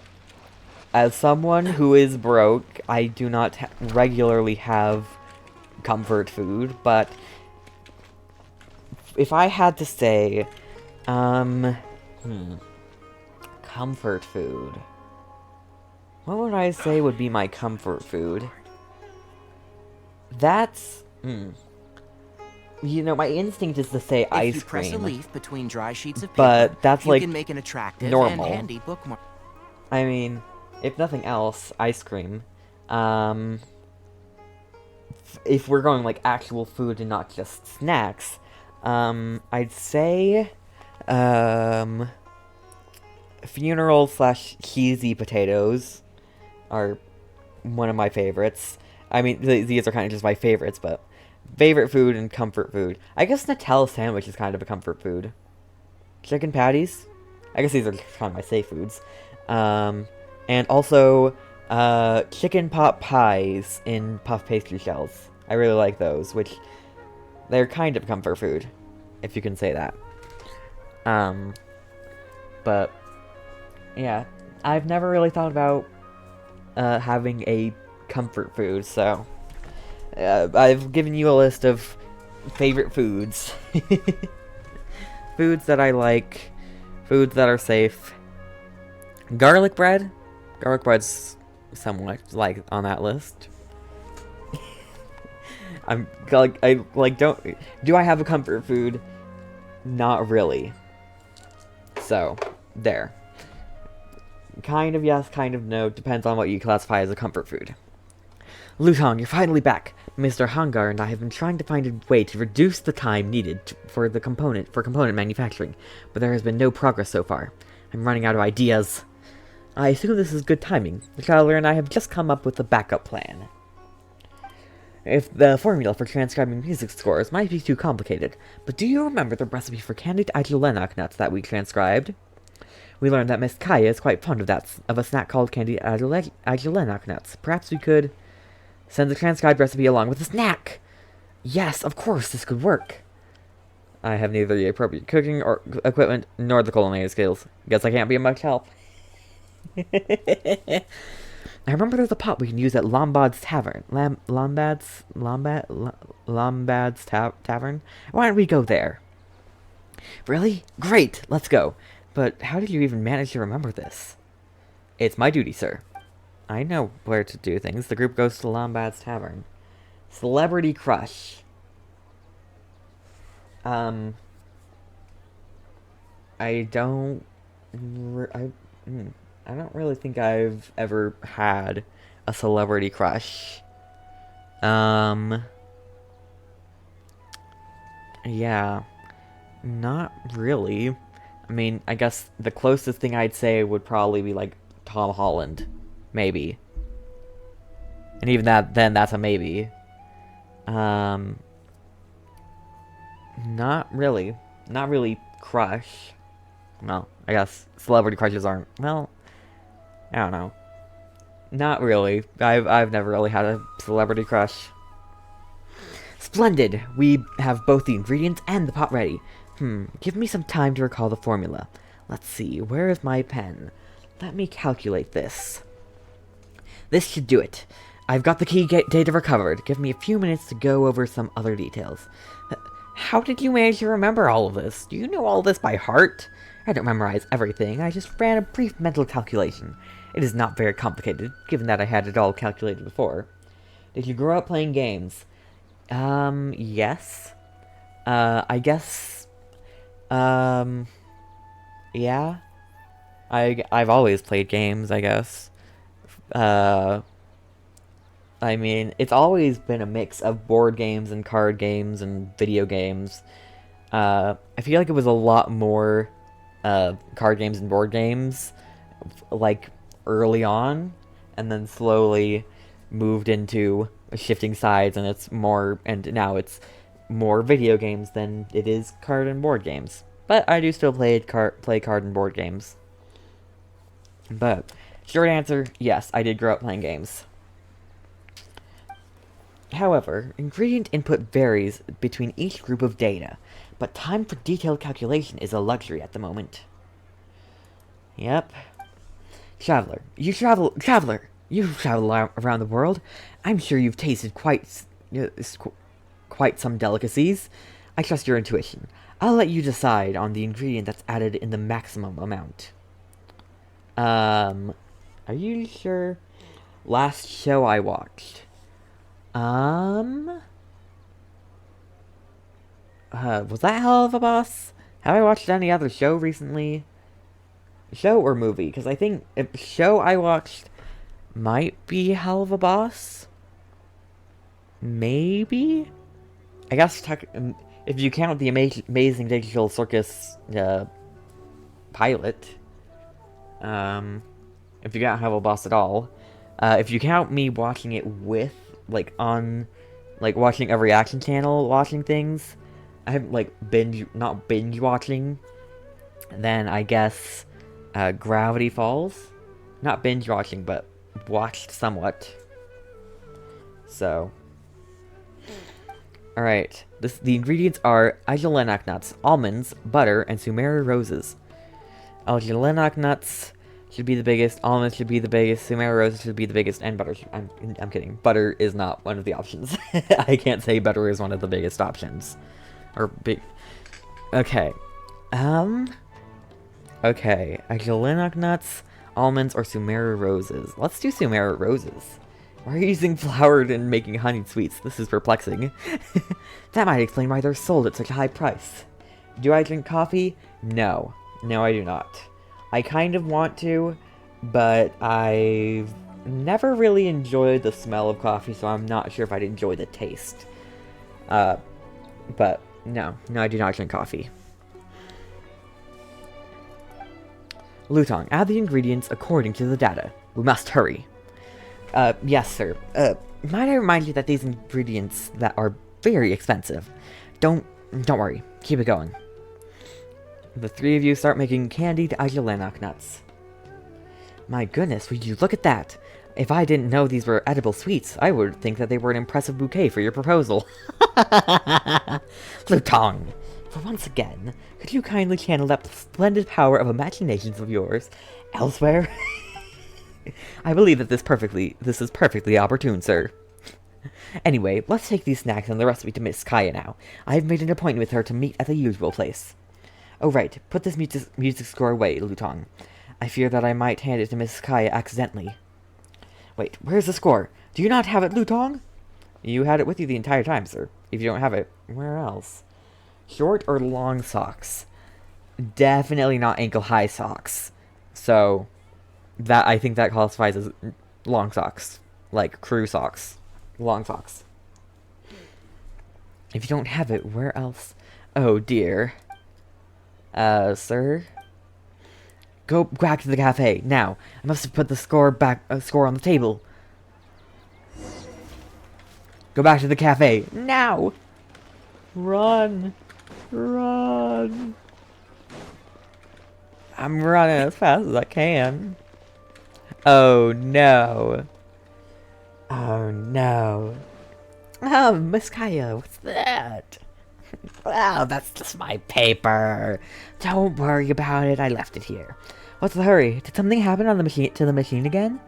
someone who is broke, I do not regularly have comfort food, but if I had to say, comfort food. What would I say would be my comfort food? That's, you know, my instinct is to say ice cream. If you press a leaf between dry sheets of paper, but that's like you can make an attractive normal. and handy bookmark. I mean, if nothing else, ice cream. If we're going like actual food and not just snacks, I'd say, funeral/cheesy potatoes are one of my favorites. I mean, these are kind of just my favorites, but favorite food and comfort food. I guess Nutella sandwich is kind of a comfort food. Chicken patties? I guess these are kind of my safe foods. And also, chicken pot pies in puff pastry shells. I really like those, which they're kind of comfort food, if you can say that. But yeah, I've never really thought about having a comfort food, so I've given you a list of favorite foods. Foods that I like, foods that are safe. Garlic bread? Garlic bread's somewhat like on that list. Do I have a comfort food? Not really. So, there. Kind of yes, kind of no, depends on what you classify as a comfort food. Lutong, you're finally back. Mr. Hangar and I have been trying to find a way to reduce the time needed for component manufacturing, but there has been no progress so far. I'm running out of ideas. I assume this is good timing. The traveler and I have just come up with a backup plan. If the formula for transcribing music scores might be too complicated, but do you remember the recipe for Candied Agilenoc nuts that we transcribed? We learned that Miss Kaya is quite fond of a snack called Candied Agilenoc nuts. Perhaps we could send the transcribed recipe along with the snack! Yes, of course, this could work. I have neither the appropriate cooking or equipment nor the culinary skills. Guess I can't be of much help. I remember there's a pot we can use at Lombard's Tavern. Lombard's Tavern? Why don't we go there? Really? Great, let's go. But how did you even manage to remember this? It's my duty, sir. I know where to do things. The group goes to Lombard's Tavern. Celebrity crush. I don't really think I've ever had a celebrity crush. Yeah. Not really. I mean, I guess the closest thing I'd say would probably be, like, Tom Holland. Maybe. And even then that's a maybe. Not really. Not really crush. Well, I guess celebrity crushes aren't, well, I don't know. Not really. I've never really had a celebrity crush. Splendid! We have both the ingredients and the pot ready. Give me some time to recall the formula. Let's see, where is my pen? Let me calculate this. This should do it. I've got the key data recovered. Give me a few minutes to go over some other details. How did you manage to remember all of this? Do you know all this by heart? I don't memorize everything. I just ran a brief mental calculation. It is not very complicated, given that I had it all calculated before. Did you grow up playing games? Yes. I guess... yeah. I've always played games, I guess. I mean, it's always been a mix of board games and card games and video games. I feel like it was a lot more card games and board games, like, early on, and then slowly moved into shifting sides, and now it's more video games than it is card and board games. But I do still play card and board games. But, short answer, yes, I did grow up playing games. However, ingredient input varies between each group of data, but time for detailed calculation is a luxury at the moment. Yep. Traveler, you travel around the world. I'm sure you've tasted quite some delicacies. I trust your intuition. I'll let you decide on the ingredient that's added in the maximum amount. Are you sure? Last show I watched. Was that Hell of a Boss? Have I watched any other show recently? Show or movie? Because I think the show I watched might be Hell of a Boss. Maybe? I guess if you count the Amazing Digital Circus pilot. If you count Hell of a Boss at all. If you count me watching it with, watching a reaction channel, watching things, I haven't, not binge watching, then I guess, Gravity Falls. Not binge watching, but watched somewhat. So. Alright, the ingredients are Isolenic nuts, almonds, butter, and Sumera roses. Isolenic nuts should be the biggest, almonds should be the biggest, Sumera roses should be the biggest, and butter I'm kidding. Butter is not one of the options. I can't say butter is one of the biggest options. Or big... Okay. Okay. Isolenic nuts, almonds, or Sumera roses. Let's do Sumera roses. Why are you using flour and making honeyed sweets? This is perplexing. That might explain why they're sold at such a high price. Do I drink coffee? No. No, I do not. I kind of want to, but I've never really enjoyed the smell of coffee, so I'm not sure if I'd enjoy the taste. But, no. No, I do not drink coffee. Lutong, add the ingredients according to the data. We must hurry. Yes, sir. Might I remind you that these ingredients that are very expensive. Don't worry. Keep it going. The three of you start making candied Isolenic nuts. My goodness, would you look at that? If I didn't know these were edible sweets, I would think that they were an impressive bouquet for your proposal. Lutong, for once again, could you kindly channel that splendid power of imaginations of yours elsewhere? I believe that this is perfectly opportune, sir. Anyway, let's take these snacks and the recipe to Miss Kaya now. I've made an appointment with her to meet at the usual place. Oh right, put this music score away, Lutong. I fear that I might hand it to Miss Kaya accidentally. Wait, where's the score? Do you not have it, Lutong? You had it with you the entire time, sir. If you don't have it, where else? Short or long socks? Definitely not ankle-high socks. So... I think that qualifies as long socks. Like, crew socks. Long socks. If you don't have it, where else? Oh, dear. Sir? Go back to the cafe, now. I must have put the score on the table. Go back to the cafe, now! Run! Run! I'm running as fast as I can. Oh no. Oh no. Oh, Miss Kaya, what's that? Oh, that's just my paper. Don't worry about it, I left it here. What's the hurry? Did something happen on the machine again?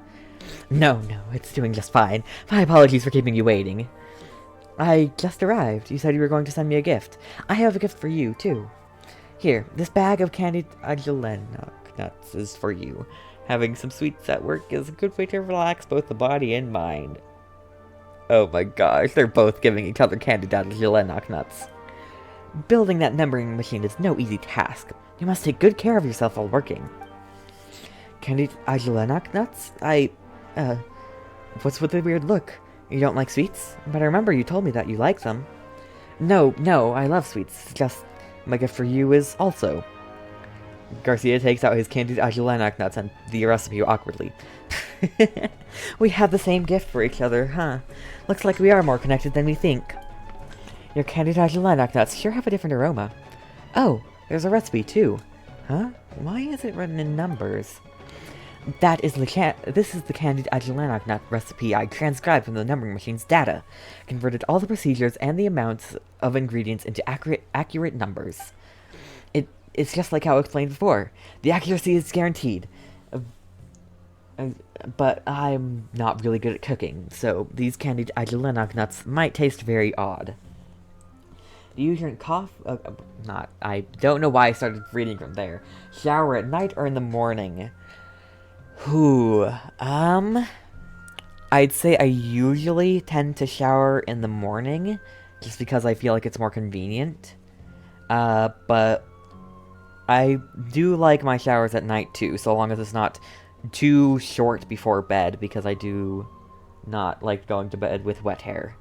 No, it's doing just fine. My apologies for keeping you waiting. I just arrived. You said you were going to send me a gift. I have a gift for you, too. Here, this bag of candied Agilenoc nuts is for you. Having some sweets at work is a good way to relax both the body and mind. Oh my gosh, they're both giving each other candied Agilenoc nuts. Building that numbering machine is no easy task. You must take good care of yourself while working. Candied Agilenoc nuts? What's with the weird look? You don't like sweets? But I remember you told me that you like them. No, I love sweets. Just, my gift for you is also. Garcia takes out his candied Agilenoc nuts and the recipe awkwardly. We have the same gift for each other, huh? Looks like we are more connected than we think. Your candied Agilenoc nuts sure have a different aroma. Oh, there's a recipe too. Huh? Why is it written in numbers? This is the candied Agilenoc nut recipe I transcribed from the numbering machine's data, converted all the procedures and the amounts of ingredients into accurate numbers. It's just like how I explained before. The accuracy is guaranteed. But I'm not really good at cooking, so these candied Agilenoc nuts might taste very odd. Do you drink coffee? I don't know why I started reading from there. Shower at night or in the morning? I'd say I usually tend to shower in the morning, just because I feel like it's more convenient. But I do like my showers at night too, so long as it's not too short before bed, because I do not like going to bed with wet hair.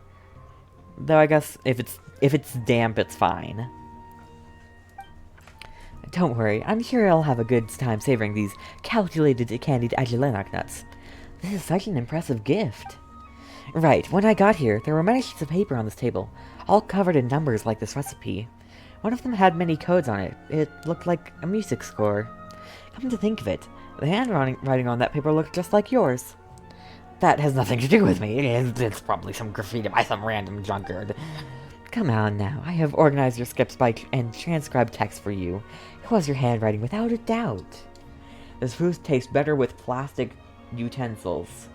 Though I guess if it's damp, it's fine. Don't worry, I'm sure I'll have a good time savoring these calculated candied Agilenoc nuts. This is such an impressive gift. Right, when I got here, there were many sheets of paper on this table, all covered in numbers like this recipe. One of them had many codes on it. It looked like a music score. Come to think of it, the handwriting on that paper looked just like yours. That has nothing to do with me. It's probably some graffiti by some random drunkard. Come on now, I have organized your scripts and transcribed text for you. It was your handwriting without a doubt. This food tastes better with plastic utensils.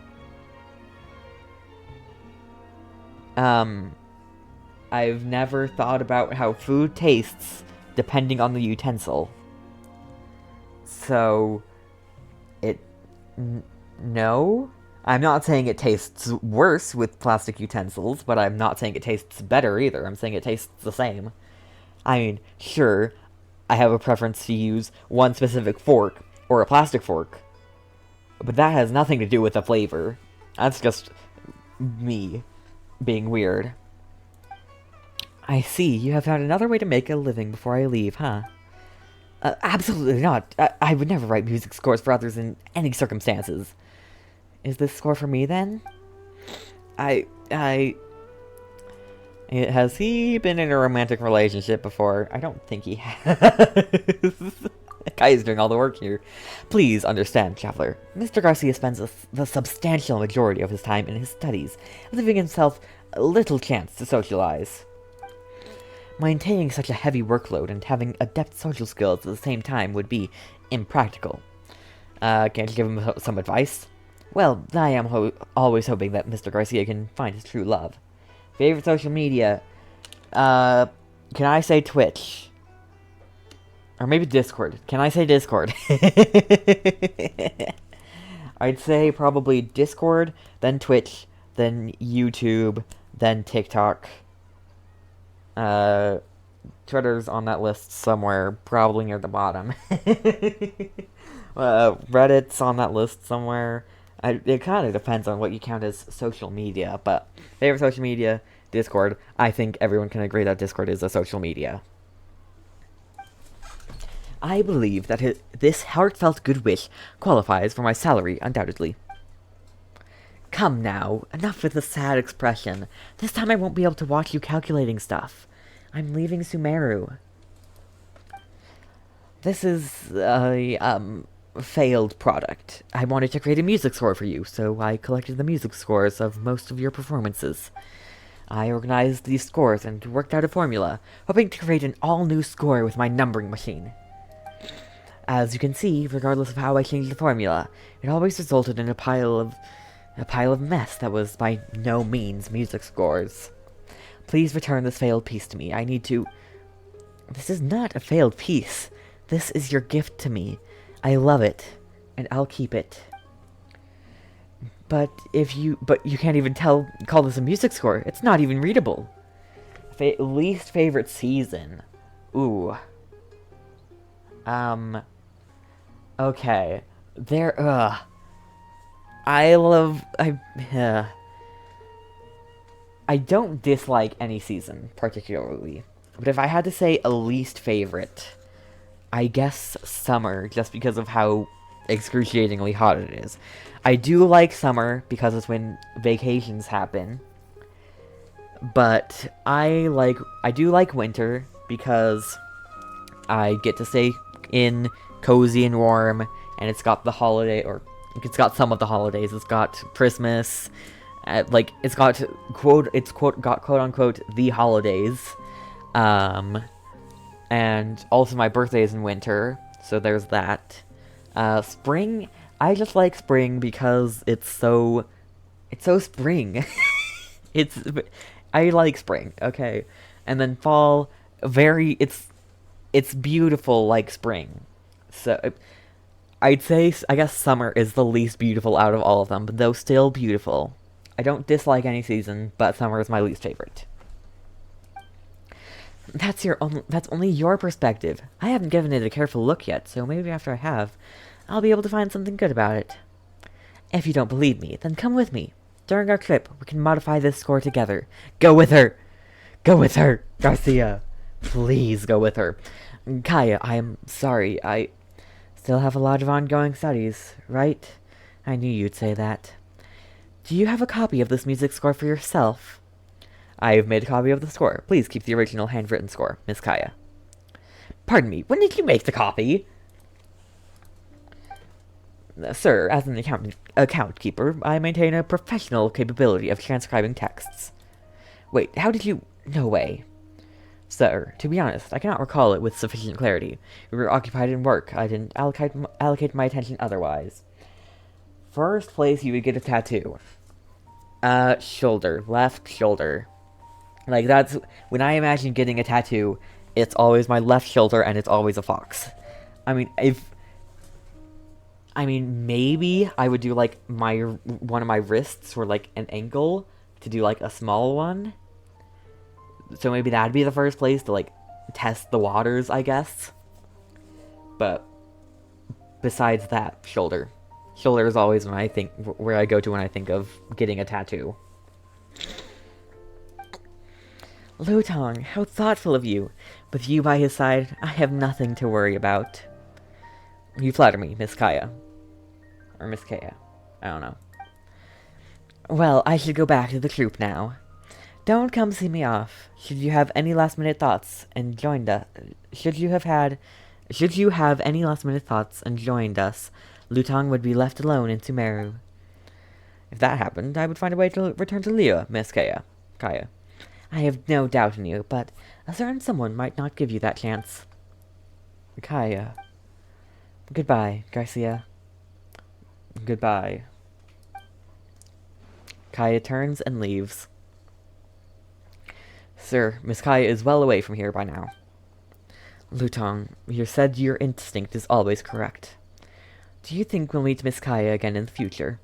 I've never thought about how food tastes depending on the utensil. So, no? I'm not saying it tastes worse with plastic utensils, but I'm not saying it tastes better either. I'm saying it tastes the same. I mean, sure, I have a preference to use one specific fork, or a plastic fork, but that has nothing to do with the flavor. That's just me being weird. I see, you have found another way to make a living before I leave, huh? Absolutely not. I would never write music scores for others in any circumstances. Is this score for me, then? Has he been in a romantic relationship before? I don't think he has. That guy is doing all the work here. Please understand, Traveler. Mr. Garcia spends the substantial majority of his time in his studies, leaving himself little chance to socialize. Maintaining such a heavy workload and having adept social skills at the same time would be impractical. Can't you give him some advice? Well, I am always hoping that Mr. Garcia can find his true love. Favorite social media? Can I say Twitch? Or maybe Discord. Can I say Discord? I'd say probably Discord, then Twitch, then YouTube, then TikTok. Twitter's on that list somewhere, probably near the bottom. Reddit's on that list somewhere. It kind of depends on what you count as social media, but favorite social media, Discord. I think everyone can agree that Discord is a social media. I believe that this heartfelt good wish qualifies for my salary, undoubtedly. Come now, enough with the sad expression. This time I won't be able to watch you calculating stuff. I'm leaving Sumeru. This is a, failed product. I wanted to create a music score for you, so I collected the music scores of most of your performances. I organized these scores and worked out a formula, hoping to create an all-new score with my numbering machine. As you can see, regardless of how I changed the formula, it always resulted in a pile of mess that was by no means music scores. Please return this failed piece to me. I need to... This is not a failed piece. This is your gift to me. I love it, and I'll keep it. But you can't even call this a music score. It's not even readable. Least favorite season. Ooh. Okay. I don't dislike any season, particularly. But if I had to say a least favorite, I guess summer, just because of how excruciatingly hot it is. I do like summer, because it's when vacations happen. But I do like winter, because I get to stay in cozy and warm, and it's got the holiday, or it's got some of the holidays. It's got Christmas, it's got quote unquote the holidays, and also my birthday is in winter, so there's that. Spring, I just like spring because it's so spring. I like spring, okay, and then fall, it's beautiful like spring. So I'd say, I guess summer is the least beautiful out of all of them, but though still beautiful. I don't dislike any season, but summer is my least favorite. That's only your perspective. I haven't given it a careful look yet, so maybe after I have, I'll be able to find something good about it. If you don't believe me, then come with me. During our trip, we can modify this score together. Go with her! Go with her, Garcia! Please go with her. Kaya, I am sorry, I still have a lot of ongoing studies, right? I knew you'd say that. Do you have a copy of this music score for yourself? I've made a copy of the score. Please keep the original handwritten score, Miss Kaya. Pardon me, when did you make the copy? Sir, as an account keeper, I maintain a professional capability of transcribing texts. Wait, how did you... No way. Sir, to be honest, I cannot recall it with sufficient clarity. We were occupied in work. I didn't allocate my attention otherwise. First place, you would get a tattoo. Shoulder. Left shoulder. Like, that's... When I imagine getting a tattoo, it's always my left shoulder, and it's always a fox. I mean, maybe I would do, like, one of my wrists, or, like, an ankle, to do, like, a small one. So maybe that'd be the first place to, like, test the waters, I guess. But besides that, shoulder. Shoulder is always where I go to when I think of getting a tattoo. Lutong, how thoughtful of you. With you by his side, I have nothing to worry about. You flatter me, Miss Kaya. Or Miss Kaya. I don't know. Well, I should go back to the troop now. Don't come see me off. Should you have any last-minute thoughts and joined us, Lutong would be left alone in Sumeru. If that happened, I would find a way to return to Liyue, Miss Kaya. I have no doubt in you, but a certain someone might not give you that chance. Kaya. Goodbye, Garcia. Goodbye. Kaya turns and leaves. Sir, Miss Kaya is well away from here by now. Lutong, you said your instinct is always correct. Do you think we'll meet Miss Kaya again in the future?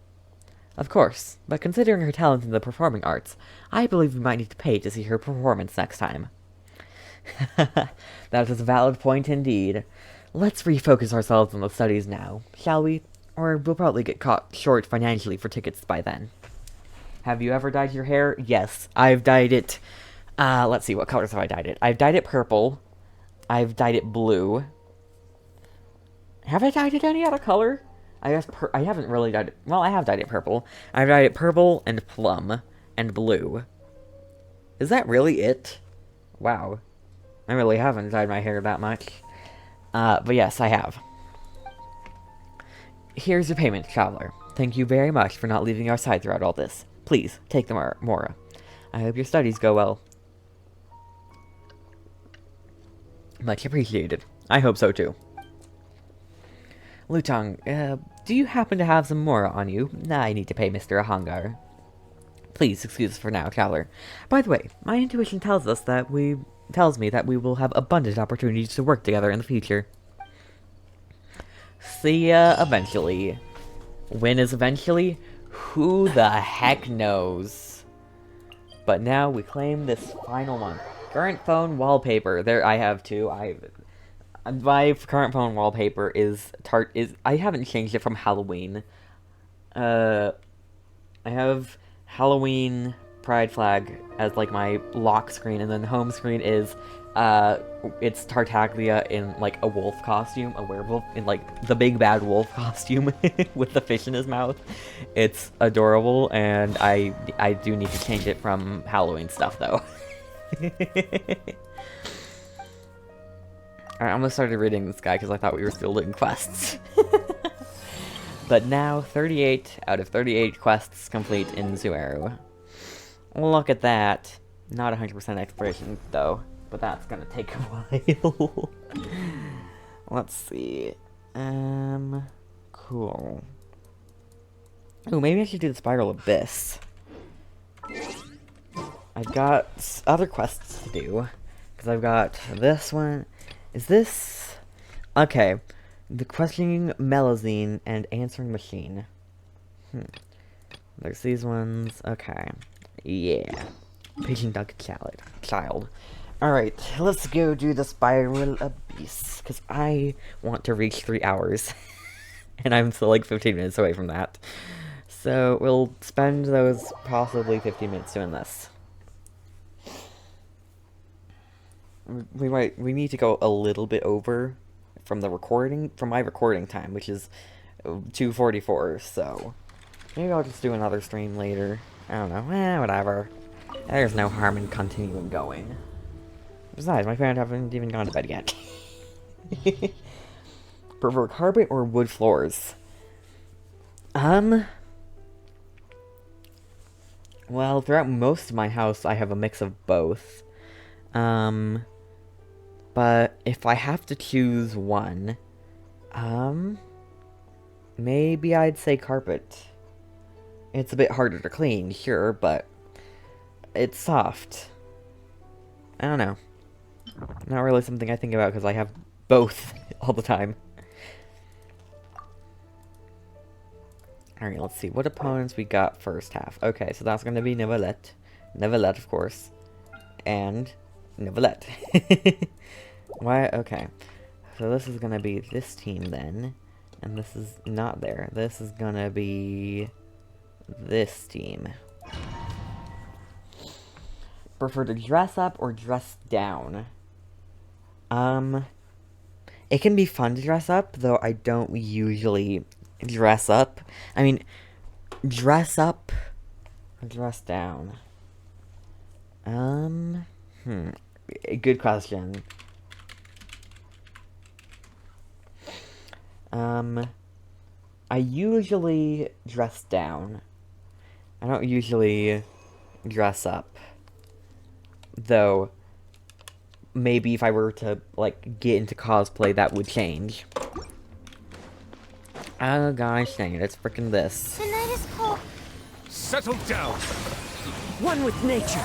Of course, but considering her talent in the performing arts, I believe we might need to pay to see her performance next time. That is a valid point indeed. Let's refocus ourselves on the studies now, shall we? Or we'll probably get caught short financially for tickets by then. Have you ever dyed your hair? Yes, I've dyed it... let's see, what colors have I dyed it? I've dyed it purple. I've dyed it blue. Have I dyed it any other color? I guess I haven't really dyed it... Well, I have dyed it purple. I've dyed it purple and plum and blue. Is that really it? Wow. I really haven't dyed my hair that much. But yes, I have. Here's your payment, traveler. Thank you very much for not leaving our side throughout all this. Please, take the Mora. I hope your studies go well. Much appreciated. I hope so too. Lutong, do you happen to have some more on you? I need to pay Mr. Ahangar. Please excuse us for now, traveler. By the way, my intuition tells me that we will have abundant opportunities to work together in the future. See ya eventually. When is eventually? Who the heck knows? But now we claim this final one. Current phone wallpaper. There, I have two. My current phone wallpaper is I haven't changed it from Halloween. I have Halloween Pride flag as like my lock screen, and then the home screen is it's Tartaglia in like a wolf costume, a werewolf in like the big bad wolf costume with the fish in his mouth. It's adorable, and I do need to change it from Halloween stuff though. Alright, I'm gonna start reading this guy because I thought we were still doing quests. But now, 38 out of 38 quests complete in Zueru. Look at that. Not 100% exploration, though, but that's gonna take a while. Let's see. Cool. Oh, maybe I should do the Spiral Abyss. I've got other quests to do, because I've got this one. Is this... Okay. The Questioning Melazine and Answering Machine. There's these ones. Okay. Yeah. Pigeon Duck Child. Alright, let's go do the Spiral Abyss, because I want to reach 3 hours. And I'm still like 15 minutes away from that. So we'll spend those possibly 15 minutes doing this. We need to go a little bit over from my recording time, which is 2:44, so maybe I'll just do another stream later. I don't know, whatever. There's no harm in continuing going. Besides, my parents haven't even gone to bed yet. Prefer carpet or wood floors? Well, throughout most of my house, I have a mix of both. But if I have to choose one, maybe I'd say carpet. It's a bit harder to clean, sure, but it's soft. I don't know. Not really something I think about because I have both all the time. Alright, let's see. What opponents we got first half? Okay, so that's going to be Neuvillette. Neuvillette, of course. And Neuvillette. Why? Okay. So this is going to be this team then. And this is not there. This is going to be this team. Prefer to dress up or dress down? It can be fun to dress up, though I don't usually dress up. I mean, dress up or dress down? Good question. I usually dress down. I don't usually dress up. Though, maybe if I were to, like, get into cosplay, that would change. Oh gosh, dang it, it's frickin' this. The night is cold. Settle down! One with nature!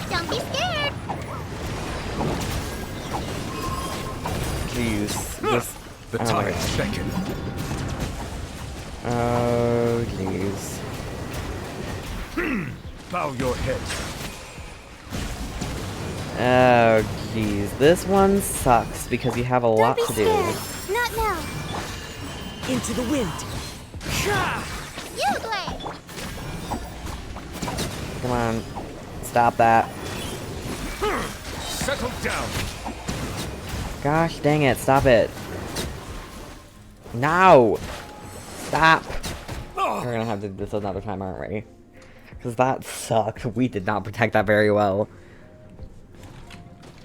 Don't be scared! Jeez, this... The tides beckon. Oh, jeez. Bow your head. Oh, jeez. This one sucks because you have a lot to do. Not now. Into the wind. You play. Come on. Stop that. Settle down. Gosh dang it. Stop it. No! Stop! We're gonna have to do this another time, aren't we? Because that sucked. We did not protect that very well.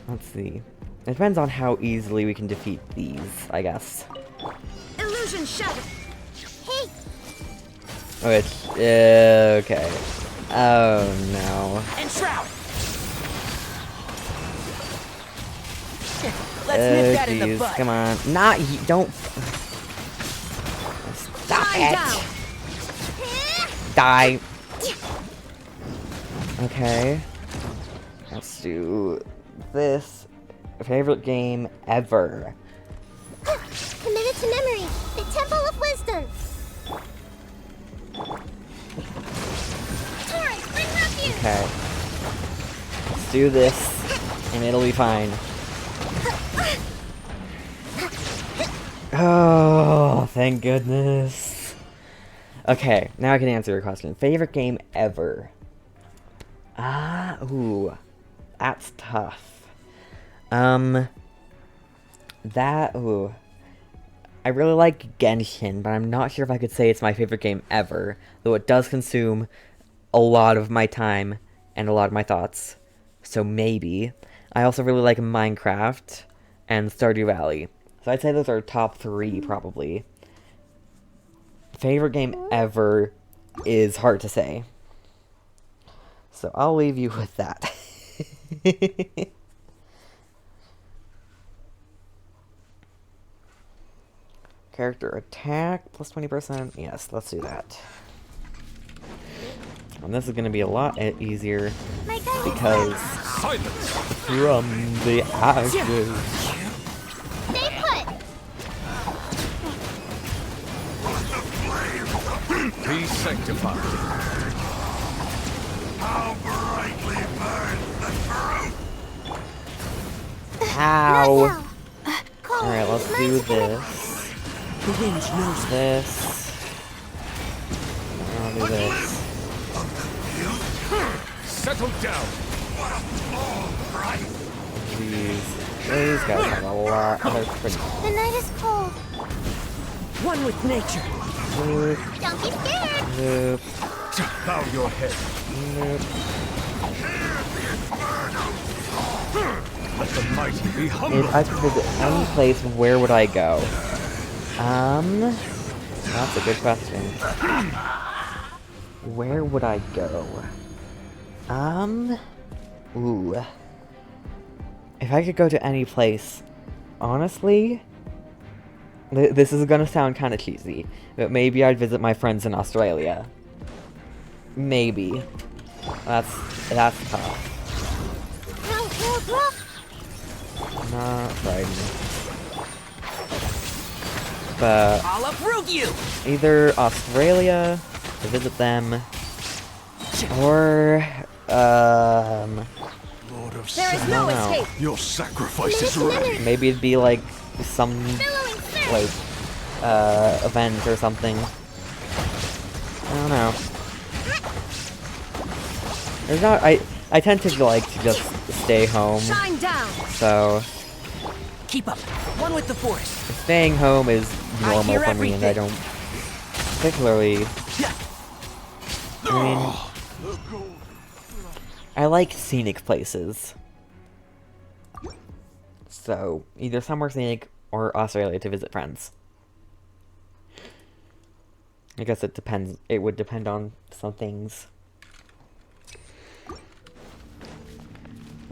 Let's see. It depends on how easily we can defeat these, I guess. Illusion shattered. Hey. Which, okay. Oh no. And shroud. Let's nip that in the Jeez, bud. come on. Not you. Don't. Stop Shine it. down. Die. Okay. Let's do this. Favorite game ever. Committed to memory. The Temple of Wisdom. Torrent, bring refuge. Okay. Let's do this, and it'll be fine. Oh, thank goodness. Okay, now I can answer your question. Favorite game ever? Ooh. That's tough. Ooh. I really like Genshin, but I'm not sure if I could say it's my favorite game ever, though it does consume a lot of my time and a lot of my thoughts. So maybe. I also really like Minecraft and Stardew Valley. So I'd say those are top 3, probably. Favorite game ever is hard to say. So I'll leave you with that. Character attack plus 20%. Yes, let's do that. And this is going to be a lot easier because from the ashes. Stay put. Be sanctified. How brightly burns the truth. Ow. Alright, let's do this. The wind knows this. I'll do this. Settle down. Jeez. These guys have a lot. They're pretty. The night is cold. One with nature. Nope. Don't be scared. Nope. Bow your head. Nope. Let the mighty be humble. If I could visit any place, where would I go? That's a good question. Where would I go? Ooh. If I could go to any place, honestly, this is gonna sound kind of cheesy, but maybe I'd visit my friends in Australia. Maybe. That's tough. Not frightening. But I'll uproot you. either Australia to visit them, or Lord of There is I no don't know. escape. Your sacrifice is ready. Maybe it'd be like some like event or something. I don't know. There's not. I tend to like to just stay home. Shine down. So Keep up. One with the force. staying home is normal hear for me, and I everything. don't particularly. I mean, I like scenic places. So either somewhere scenic or Australia to visit friends. I guess it depends. It would depend on some things.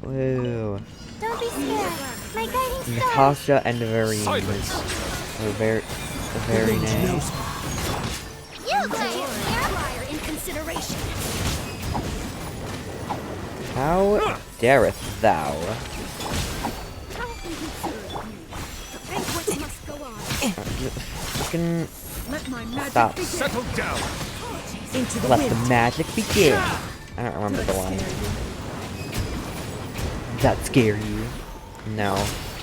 Woo. Don't be scared. My guiding star. Natasha and Verine. Silence. Or Verine. You guys. In consideration. How dareth thou? The banquet must go on. Fucking Let my magic stop. begin. Settle down. Into the Let wind. the magic begin. I don't remember the line. Does that scare you? No.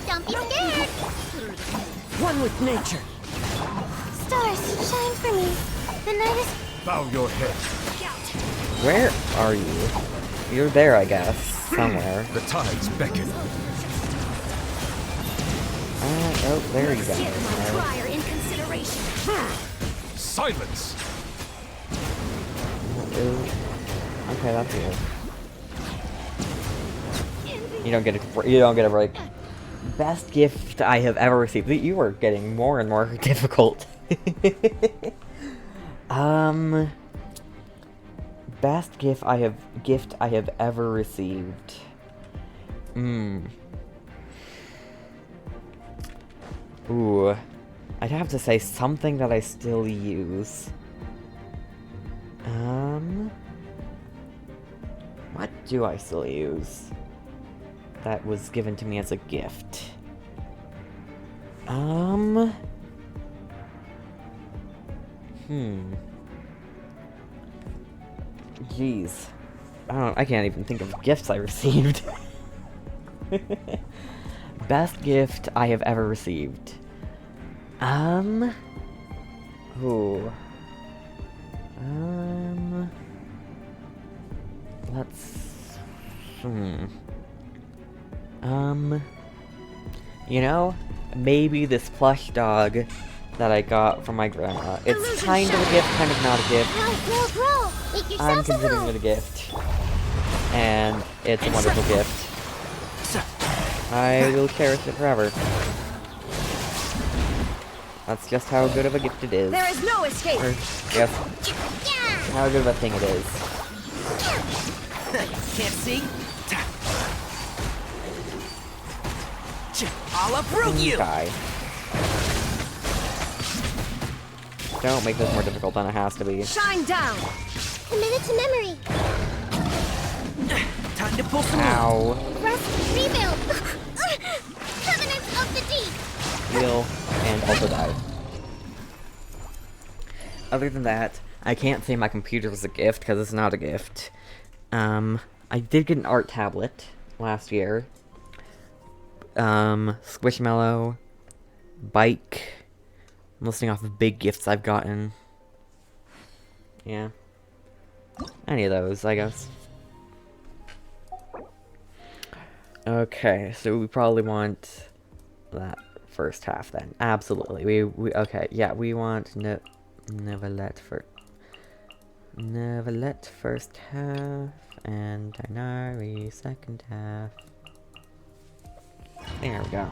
Don't be scared. One with nature. Stars, shine for me. The night is. Bow your head. Where are you? You're there, I guess. Somewhere. The tides beckon. Oh, there you go. Prior in consideration. Silence. Okay, that's you. You don't get a break. Best gift I have ever received. You are getting more and more difficult. Best gift I have ever received. Ooh. I'd have to say something that I still use. What do I still use? That was given to me as a gift. Jeez. I can't even think of gifts I received. Best gift I have ever received. Ooh. Let's... You know, maybe this plush dog that I got from my grandma. It's kind of a gift, kind of not a gift. I'm considering it a gift. And it's a wonderful gift. I will cherish it forever. That's just how good of a gift it is. There is no escape. Or, yes, how good of a thing it is. Can't see? I'll uproot you! Okay. Don't make this more difficult than it has to be. Shine down. Commit it to memory. Time to pull some Ow. Rest, rebuild. Covenants of the deep. Heal, and also die. Other than that, I can't say my computer was a gift, because it's not a gift. I did get an art tablet last year. Squishmallow, bike. I'm listing off the big gifts I've gotten. Yeah. Any of those, I guess. Okay, so we probably want that first half then. Absolutely. Okay, yeah, we want Neverlet first half and Dinari second half. There we go.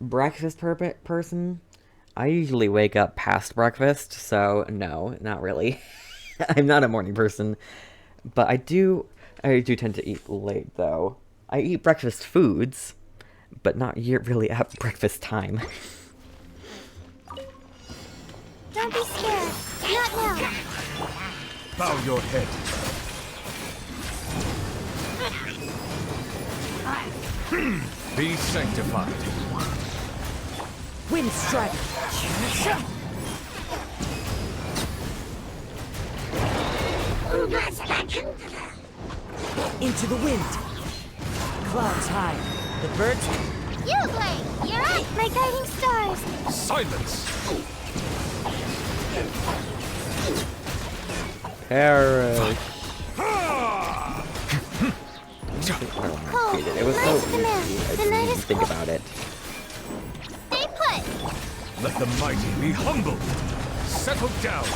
Breakfast person? I usually wake up past breakfast, so no, not really. I'm not a morning person, but I do tend to eat late though. I eat breakfast foods, but not really at breakfast time. Don't be scared. Not now. Bow your head. Be sanctified. Wind strike. Into the wind. Clouds high. The birds. You, Blade. You're up. My guiding stars. Silence. Perish. Cold. It was so easy. I didn't think about it. Stay put. Let the mighty be humbled. Settle down.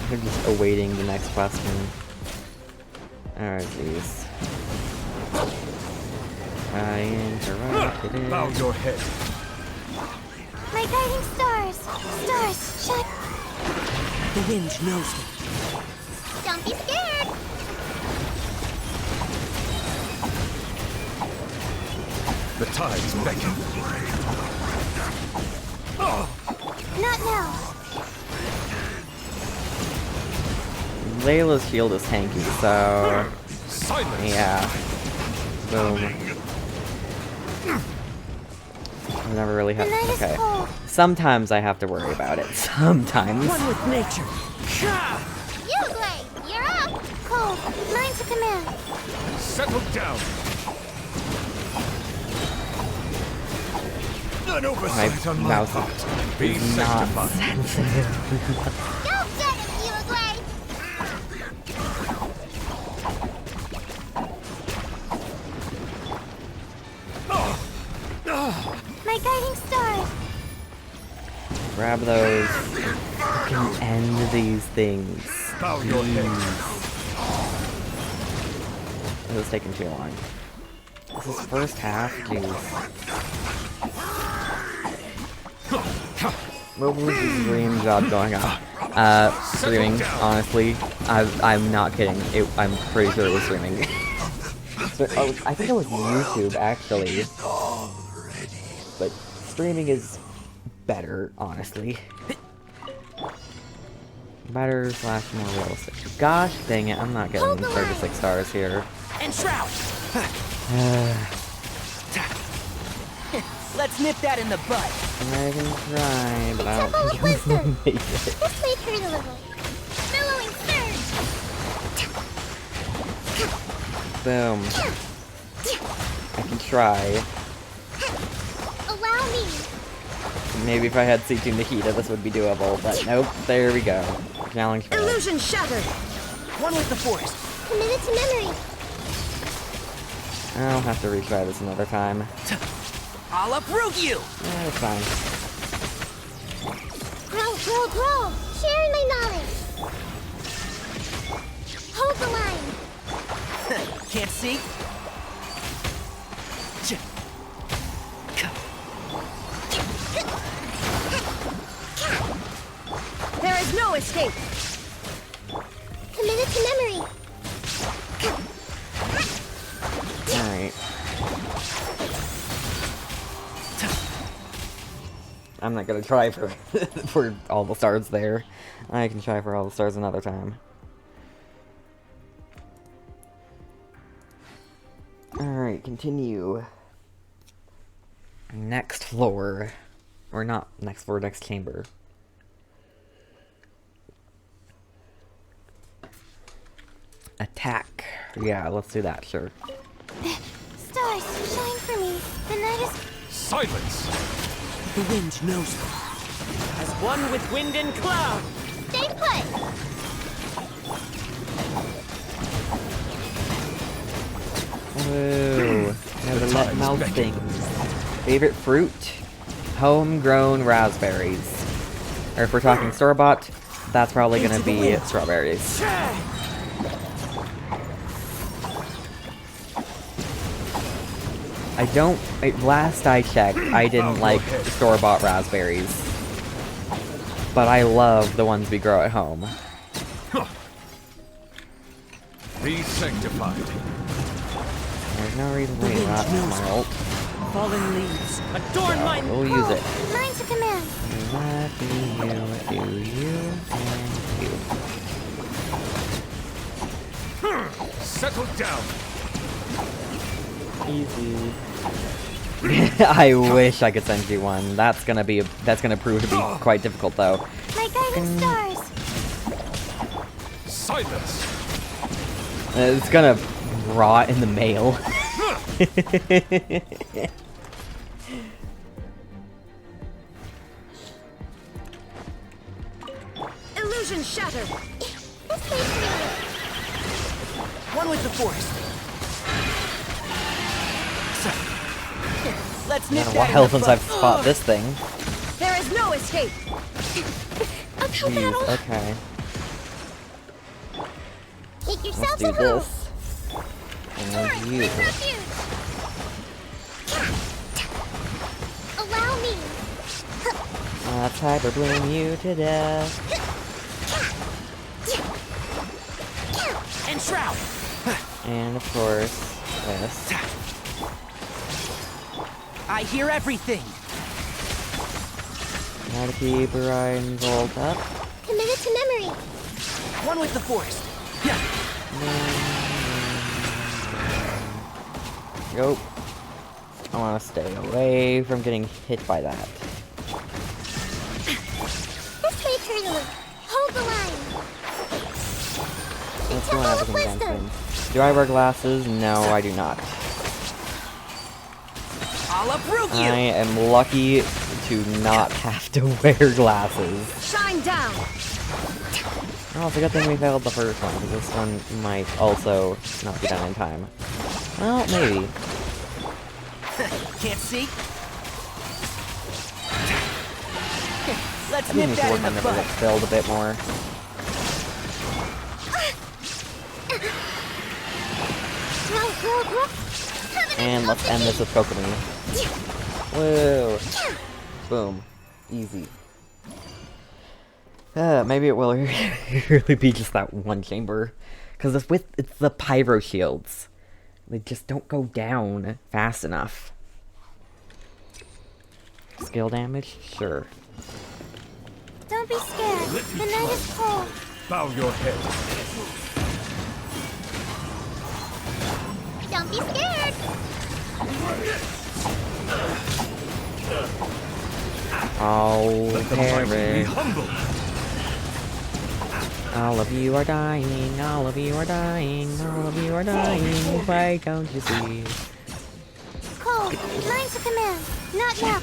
I'm just awaiting the next question. Alright, jeez. I interrupted it. Bow your head. My guiding stars. Stars, shut. The wind knows me. Don't be scared. The tides beckon. Not now. Layla's shield is tanky, so... Silence. Yeah. Boom. I've never really had... Okay. Sometimes I have to worry about it. Sometimes. One with nature. You, Blade. You're up. Cold. Mine to command. Settle down. An oversight on my mouse part. Be is not sanctified. sensitive. Don't get it, you, Blade. My guiding stars. Grab those. I can end these things. Bow your head. This is taking too long. This is first half, jeez. What was the dream job going on? Streaming, honestly. I'm not kidding. I'm pretty sure it was streaming. So, I think it was YouTube, actually. But streaming is better, honestly. Better / more realistic. Gosh dang it, I'm not getting 36 stars here. And shroud. Let's nip that in the bud. I can try, but I don't think I'm gonna make it. This may hurt a little. Billowing surge. Boom. I can try. Allow me. Maybe if I had C2 Nikita, this would be doable, but nope. There we go. Challenge failed. Illusion shattered. One with the force. Committed to memory. I'll have to retry this another time. I'll uproot you. Yeah, it's fine. Grow. Sharing my knowledge. Hold the line. Can't see. There is no escape. Committed to memory. Alright. I'm not gonna try for for all the stars there. I can try for all the stars another time. Alright, continue. Next floor. Or not next floor, next chamber. Attack. Yeah, let's do that, sure. Stars, shine for me. The night is... Silence! The wind knows them. As one with wind and cloud. Stay put. Whoa. Never let mouth things. Favorite fruit? Homegrown raspberries. Or if we're talking store-bought, that's probably gonna be strawberries. Last I checked, I didn't like store-bought raspberries. But I love the ones we grow at home. Be sanctified. There's no reason to leave that on my ult. Fallen leaves. Adorn my We'll use it. Mine to command. Let me do you and you. Settle down. Easy. I wish I could send you one. That's gonna prove to be quite difficult though. My guiding stars. Silence. It's gonna rot in the mail. Illusion shattered. One with the force. Let's nip Been a that while in the since bud. I've fought this thing. There is no escape. Jeez, okay. Make Let's yourselves do a move. this. And you. Allow me. Let's hyper bloom you to death. And shroud. And of course, this. I hear everything. Gotta keep Orion's ult up. Committed to memory. One with the force. Yeah. Go. I want to stay away from getting hit by that. This may hurt a little. Hold the line. Let's go have some dancing. Do I wear glasses? No, I do not. I'll uproot you. I am lucky to not have to wear glasses. Shine down. Oh, it's a good thing we failed the first one, because this one might also not be done in time. Well, maybe. Can't see. Let's I need nip to that work in on the never bud. get filled a bit more. And let's end this with Kokomi. Whoa. Boom. Easy. Maybe it will really be just that one chamber. Because it's the pyro shields. They just don't go down fast enough. Skill damage? Sure. Don't be scared. The night is cold. Bow your head. Don't be scared. Oh, Harry. Humble. All of you are dying, all of you are dying, all of you are dying. Why don't you see? Cole, lines of command. Not now.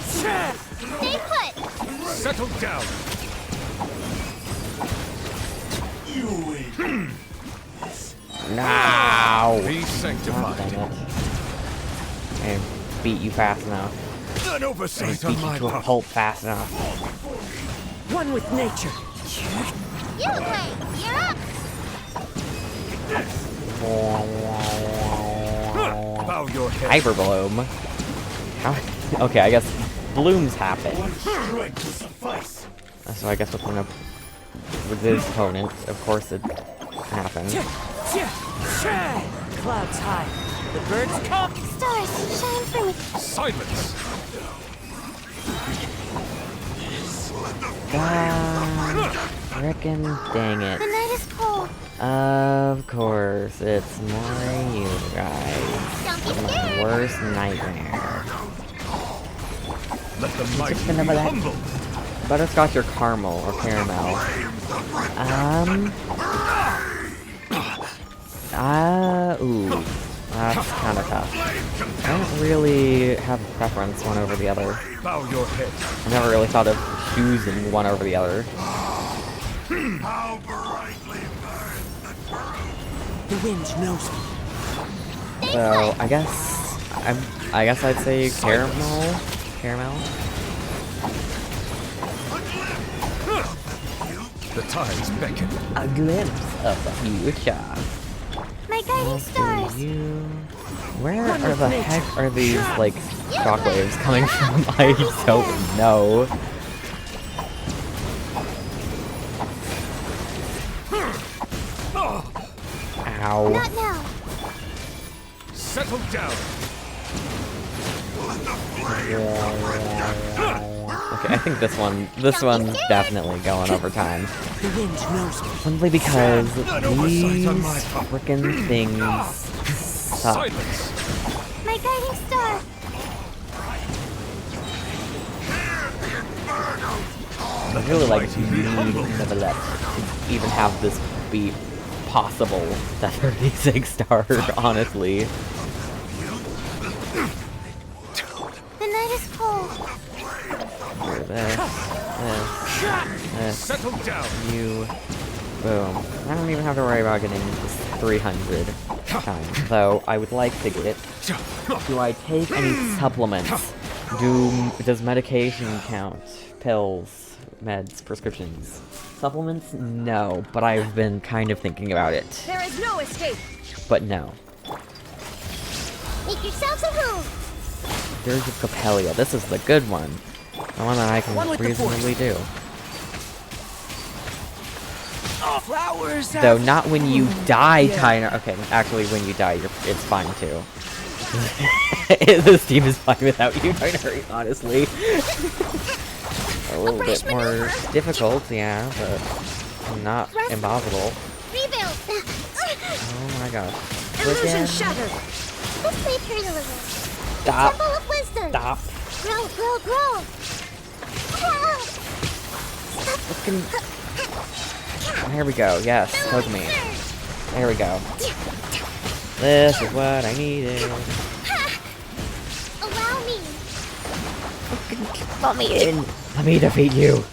Stay put. Settle down. Now. Be sanctified. Dang it. I beat you fast enough. An oversight I on beat my you to a part. pulp fast enough. One with nature. You play. You're up. Bow your head. Hyper bloom. How? Okay, I guess blooms happen. So I guess with his opponent, of course it happens. Clouds high. The birds come. Stars, shine for me. Silence. God, frickin' dang it. The night is cold. Of course, it's more you guys. Don't be My scared. worst nightmare. Let the mighty Just be remember that. humble. Butterscotch or caramel or caramel? Ooh. That's kind of tough. I don't really have a preference one over the other. Bow your head. I never really thought of choosing one over the other. The wind knows me. So I guess I'd say caramel. Caramel. The tides beckon. A glimpse of the future. My guiding stars. Where are the heck are these, like, shockwaves coming from? I don't know. Ow. Not now. Settle down. Okay, I think this one's definitely going over time. The wind knows me. Simply because these oversight on my part. frickin' things suck. Silence. My guiding star. I really like Neverlet to even have this be possible. That 36 stars, honestly. The night is cold. Here, this, Settle down. you, boom. I don't even have to worry about getting this 300 times, though I would like to get it. Do I take any supplements? Does medication count? Pills, meds, prescriptions? Supplements? No, but I've been kind of thinking about it. There is no escape. But no. Make yourselves at home. Dirge of Copelia. This is the good one. The one that I can reasonably do. Flowers. Though not when you die, Tyner. Okay, actually, when you die, it's fine too. This team is fine without you, Tyner, honestly. A little bit more difficult, yeah, but not impossible. Rebuild. Oh my gosh. Illusion shattered. Let's play Pyrrhalism. Stop. Temple of Wisdom. Stop. Grow, grow, grow. Looking. There we go. Yes, hug me. There we go. This is what I needed. Allow me. Let me in. Let me defeat you.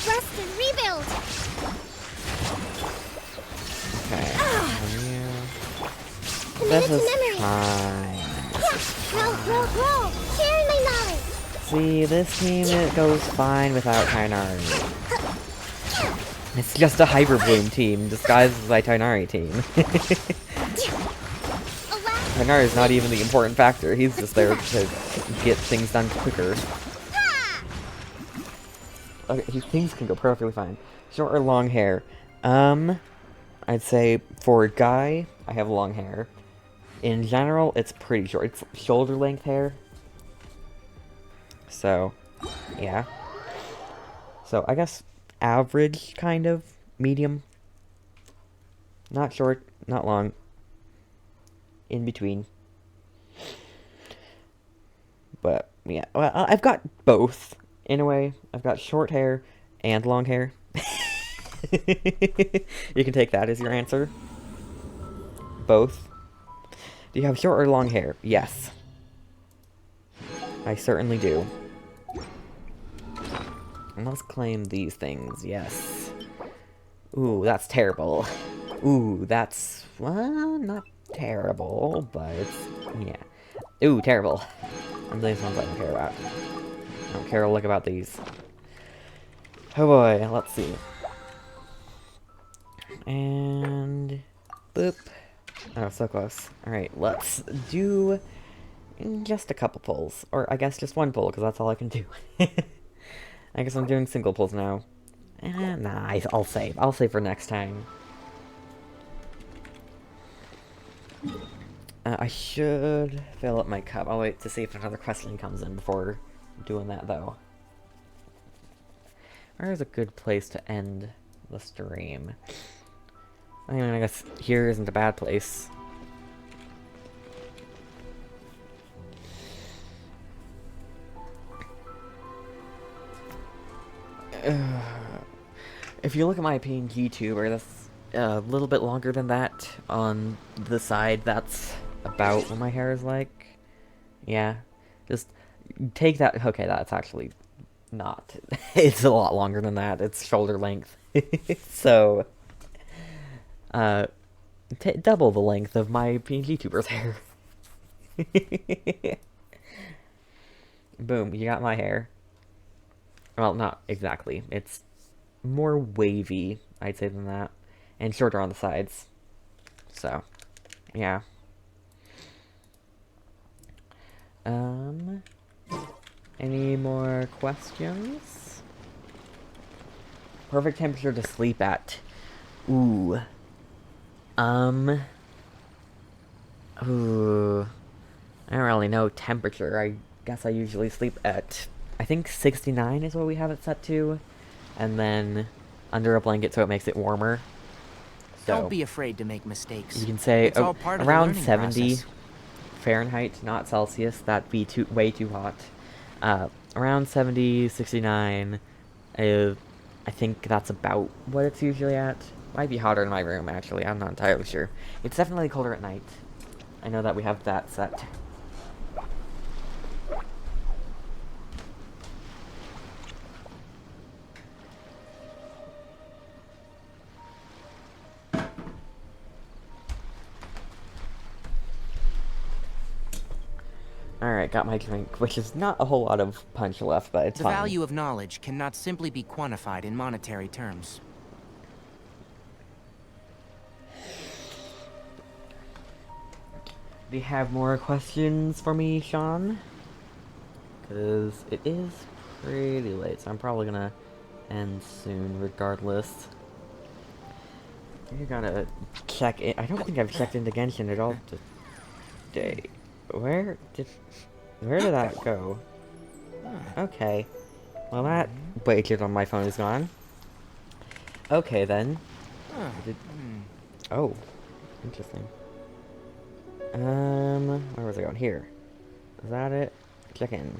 Rest and rebuild. Okay. Commit This it to is memory. fine. Grow, grow, grow. Sharing my knowledge. See, this team, it goes fine without Tainari. It's just a Hyper Bloom team disguised as a Tainari team. Tainari is not even the important factor. He's just there to get things done quicker. Okay, things can go perfectly fine. Short or long hair? I'd say for a guy, I have long hair. In general, it's pretty short. It's shoulder length hair. So, yeah. So, I guess average, kind of. Medium. Not short, not long. In between. But, yeah. Well, I've got both, in a way. I've got short hair and long hair. You can take that as your answer. Both. Do you have short or long hair? Yes. I certainly do. And let's claim these things. Yes. Ooh, that's terrible. Ooh, that's... well, not terrible, but... yeah. Ooh, terrible. And these ones I don't care about. I don't care a lick about these. Oh boy, let's see. And... boop. Oh, so close. Alright, let's do just a couple pulls. Or I guess just one pull, because that's all I can do. I guess I'm doing single pulls now. Nah, I'll save. I'll save for next time. I should fill up my cup. I'll wait to see if another question comes in before doing that, though. Where is a good place to end the stream? I mean, I guess here isn't a bad place. If you look at my PNG tuber, that's a little bit longer than that. On the side, that's about what my hair is like. Yeah, just take that. Okay, that's actually not. It's a lot longer than that. It's shoulder length. So, double the length of my PNG tuber's hair. Boom, you got my hair. Well, not exactly. It's more wavy, I'd say, than that. And shorter on the sides. So, yeah. Any more questions? Perfect temperature to sleep at. Ooh. Ooh. I don't really know temperature. I guess I usually sleep at, I think 69 is what we have it set to. And then under a blanket so it makes it warmer. So don't be afraid to make mistakes. You can say it's all part of around the 70 process. Fahrenheit, not Celsius. That'd be way too hot. Around 70, 69. I think that's about what it's usually at. Might be hotter in my room, actually. I'm not entirely sure. It's definitely colder at night. I know that we have that set. Alright, got my drink, which is not a whole lot of punch left, but it's The fine. value of knowledge cannot simply be quantified in monetary terms. Do you have more questions for me, Sean? Because it is pretty late, so I'm probably gonna end soon, regardless. You gotta check in. I don't think I've checked into Genshin at all today. Where did that go? Okay. Well, that widget on my phone is gone. Okay, then. Oh. Interesting. Where was I going? Here. Is that it? Check in.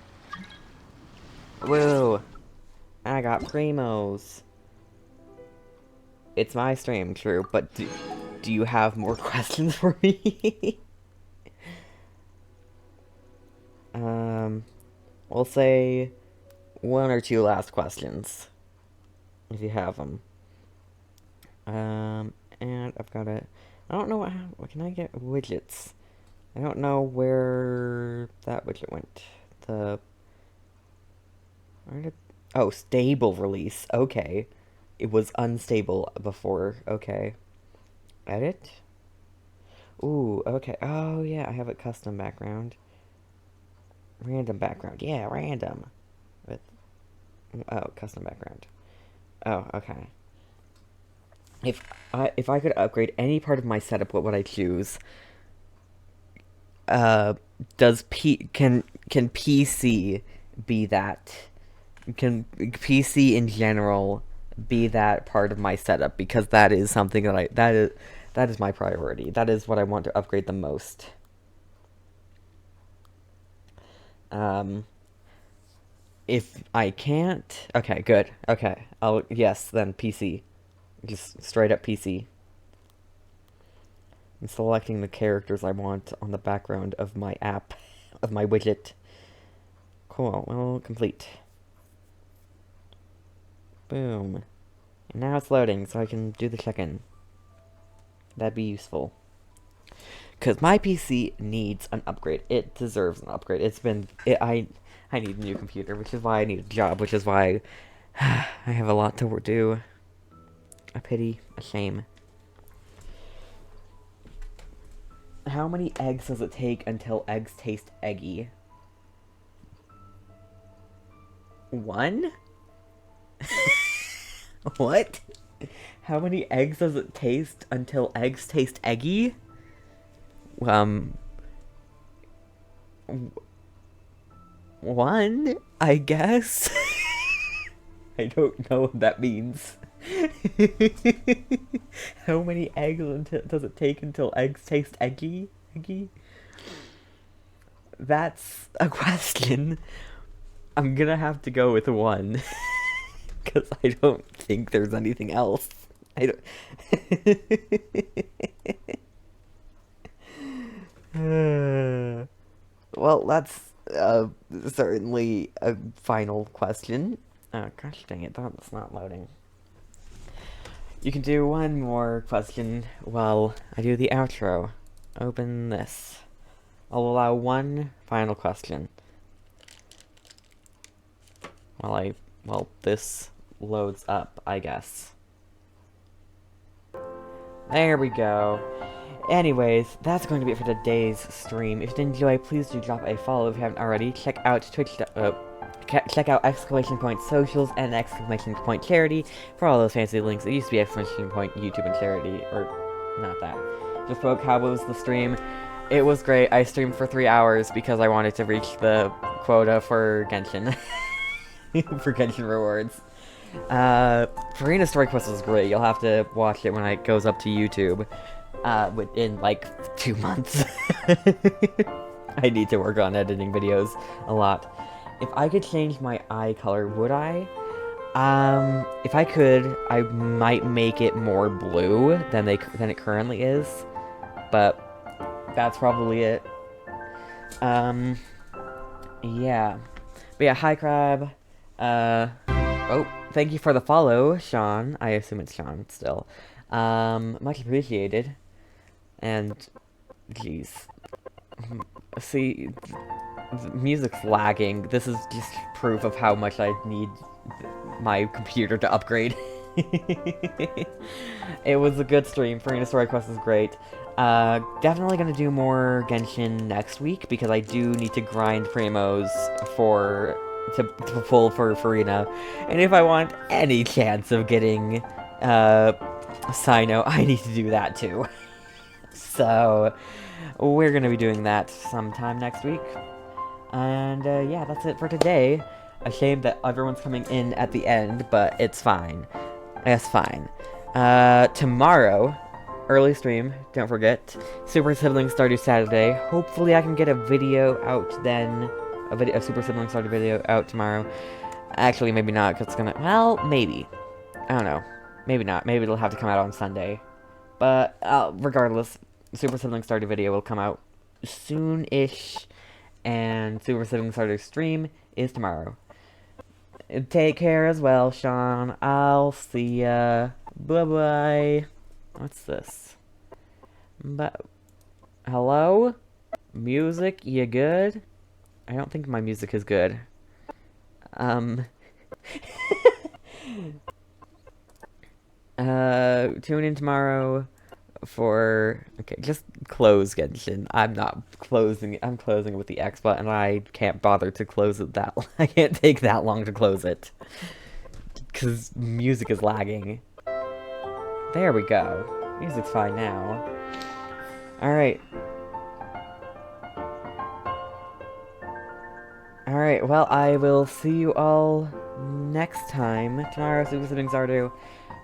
Whoa! I got primos. It's my stream, true, but do you have more questions for me? We'll say 1 or 2 last questions. If you have them. And I've got a... I don't know what can I get widgets? I don't know where that widget went. Where did... Oh, stable release. Okay. It was unstable before. Okay. Edit? Ooh, okay. Oh, yeah, I have a custom background. Random background. Yeah, random. With Oh, custom background. Oh, okay. If I could upgrade any part of my setup, what would I choose? Can PC be that? Can PC in general be that part of my setup? Because that is something that that is my priority. That is what I want to upgrade the most. If I can't, okay, good. Okay, yes, then PC. Just straight up PC. I'm selecting the characters I want on the background of my app, of my widget. Cool, well, complete. Boom. And now it's loading, so I can do the check-in. That'd be useful. Because my PC needs an upgrade. It deserves an upgrade. I need a new computer, which is why I need a job, which is why I have a lot to do. A pity, a shame. How many eggs does it take until eggs taste eggy? 1? What? How many eggs does it taste until eggs taste eggy? 1, I guess. I don't know what that means. How many eggs does it take until eggs taste eggy? That's a question. I'm gonna have to go with 1. Because I don't think there's anything else. I don't... Well, that's certainly a final question. Oh, gosh dang it, that's not loading. You can do one more question while I do the outro. Open this. I'll allow one final question. While this loads up, I guess. There we go. Anyways, that's going to be it for today's stream. If you did enjoy, please do drop a follow if you haven't already. Check out check out !socials and !charity for all those fancy links. It used to be !YouTube and charity, or not that. Just spoke, how was the stream? It was great. I streamed for 3 hours because I wanted to reach the quota for Genshin. For Genshin rewards. Furina's Story Quest was great. You'll have to watch it when it goes up to YouTube. In like 2 months. I need to work on editing videos a lot. If I could change my eye color, would I? If I could, I might make it more blue than it currently is. But that's probably it. Yeah. But yeah, hi Crab. Oh, thank you for the follow, Sean. I assume it's Sean still. Much appreciated. And, jeez. See, the music's lagging. This is just proof of how much I need my computer to upgrade. It was a good stream. Furina Story Quest is great. Definitely gonna do more Genshin next week, because I do need to grind Primos to pull for Furina. And if I want any chance of getting, Sino, I need to do that too. So, we're gonna be doing that sometime next week. And, yeah, that's it for today. A shame that everyone's coming in at the end, but it's fine. It's fine. Tomorrow, early stream, don't forget. Super Siblings Stardew Saturday. Hopefully I can get a video out then. A Super Siblings Stardew video out tomorrow. Actually, maybe not, because it's gonna... Well, maybe. I don't know. Maybe not. Maybe it'll have to come out on Sunday. But, regardless, Super Siblings Stardew video will come out soon-ish. And Super Siblings Stardew stream is tomorrow. Take care as well, Sean. I'll see ya. Bye-bye. What's this? Hello? Music, you good? I don't think my music is good. Tune in tomorrow for... Okay, just close Genshin. I'm not closing... I'm closing it with the X button. I can't bother to close it that... I can't take that long to close it. Because music is lagging. There we go. Music's fine now. Alright. Alright, well, I will see you all next time. Tomorrow, Super Siblings Zardu.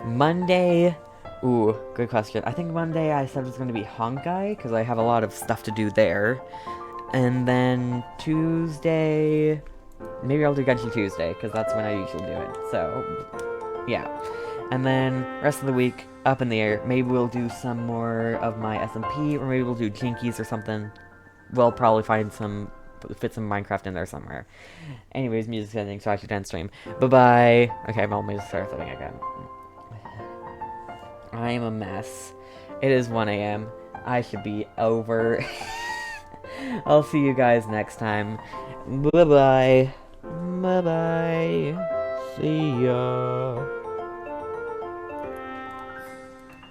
Monday... Ooh, good question. I think Monday I said it was going to be Honkai, because I have a lot of stuff to do there. And then Tuesday... Maybe I'll do Genshin Tuesday, because that's when I usually do it. So, yeah. And then, rest of the week, up in the air. Maybe we'll do some more of my SMP, or maybe we'll do Jinkies or something. We'll probably find some... fit some Minecraft in there somewhere. Anyways, music's ending, so I should end stream. Bye-bye! Okay, I'm almost start something again. I am a mess. It is 1 AM. I should be over. I'll see you guys next time. Bye-bye. Bye-bye. See ya.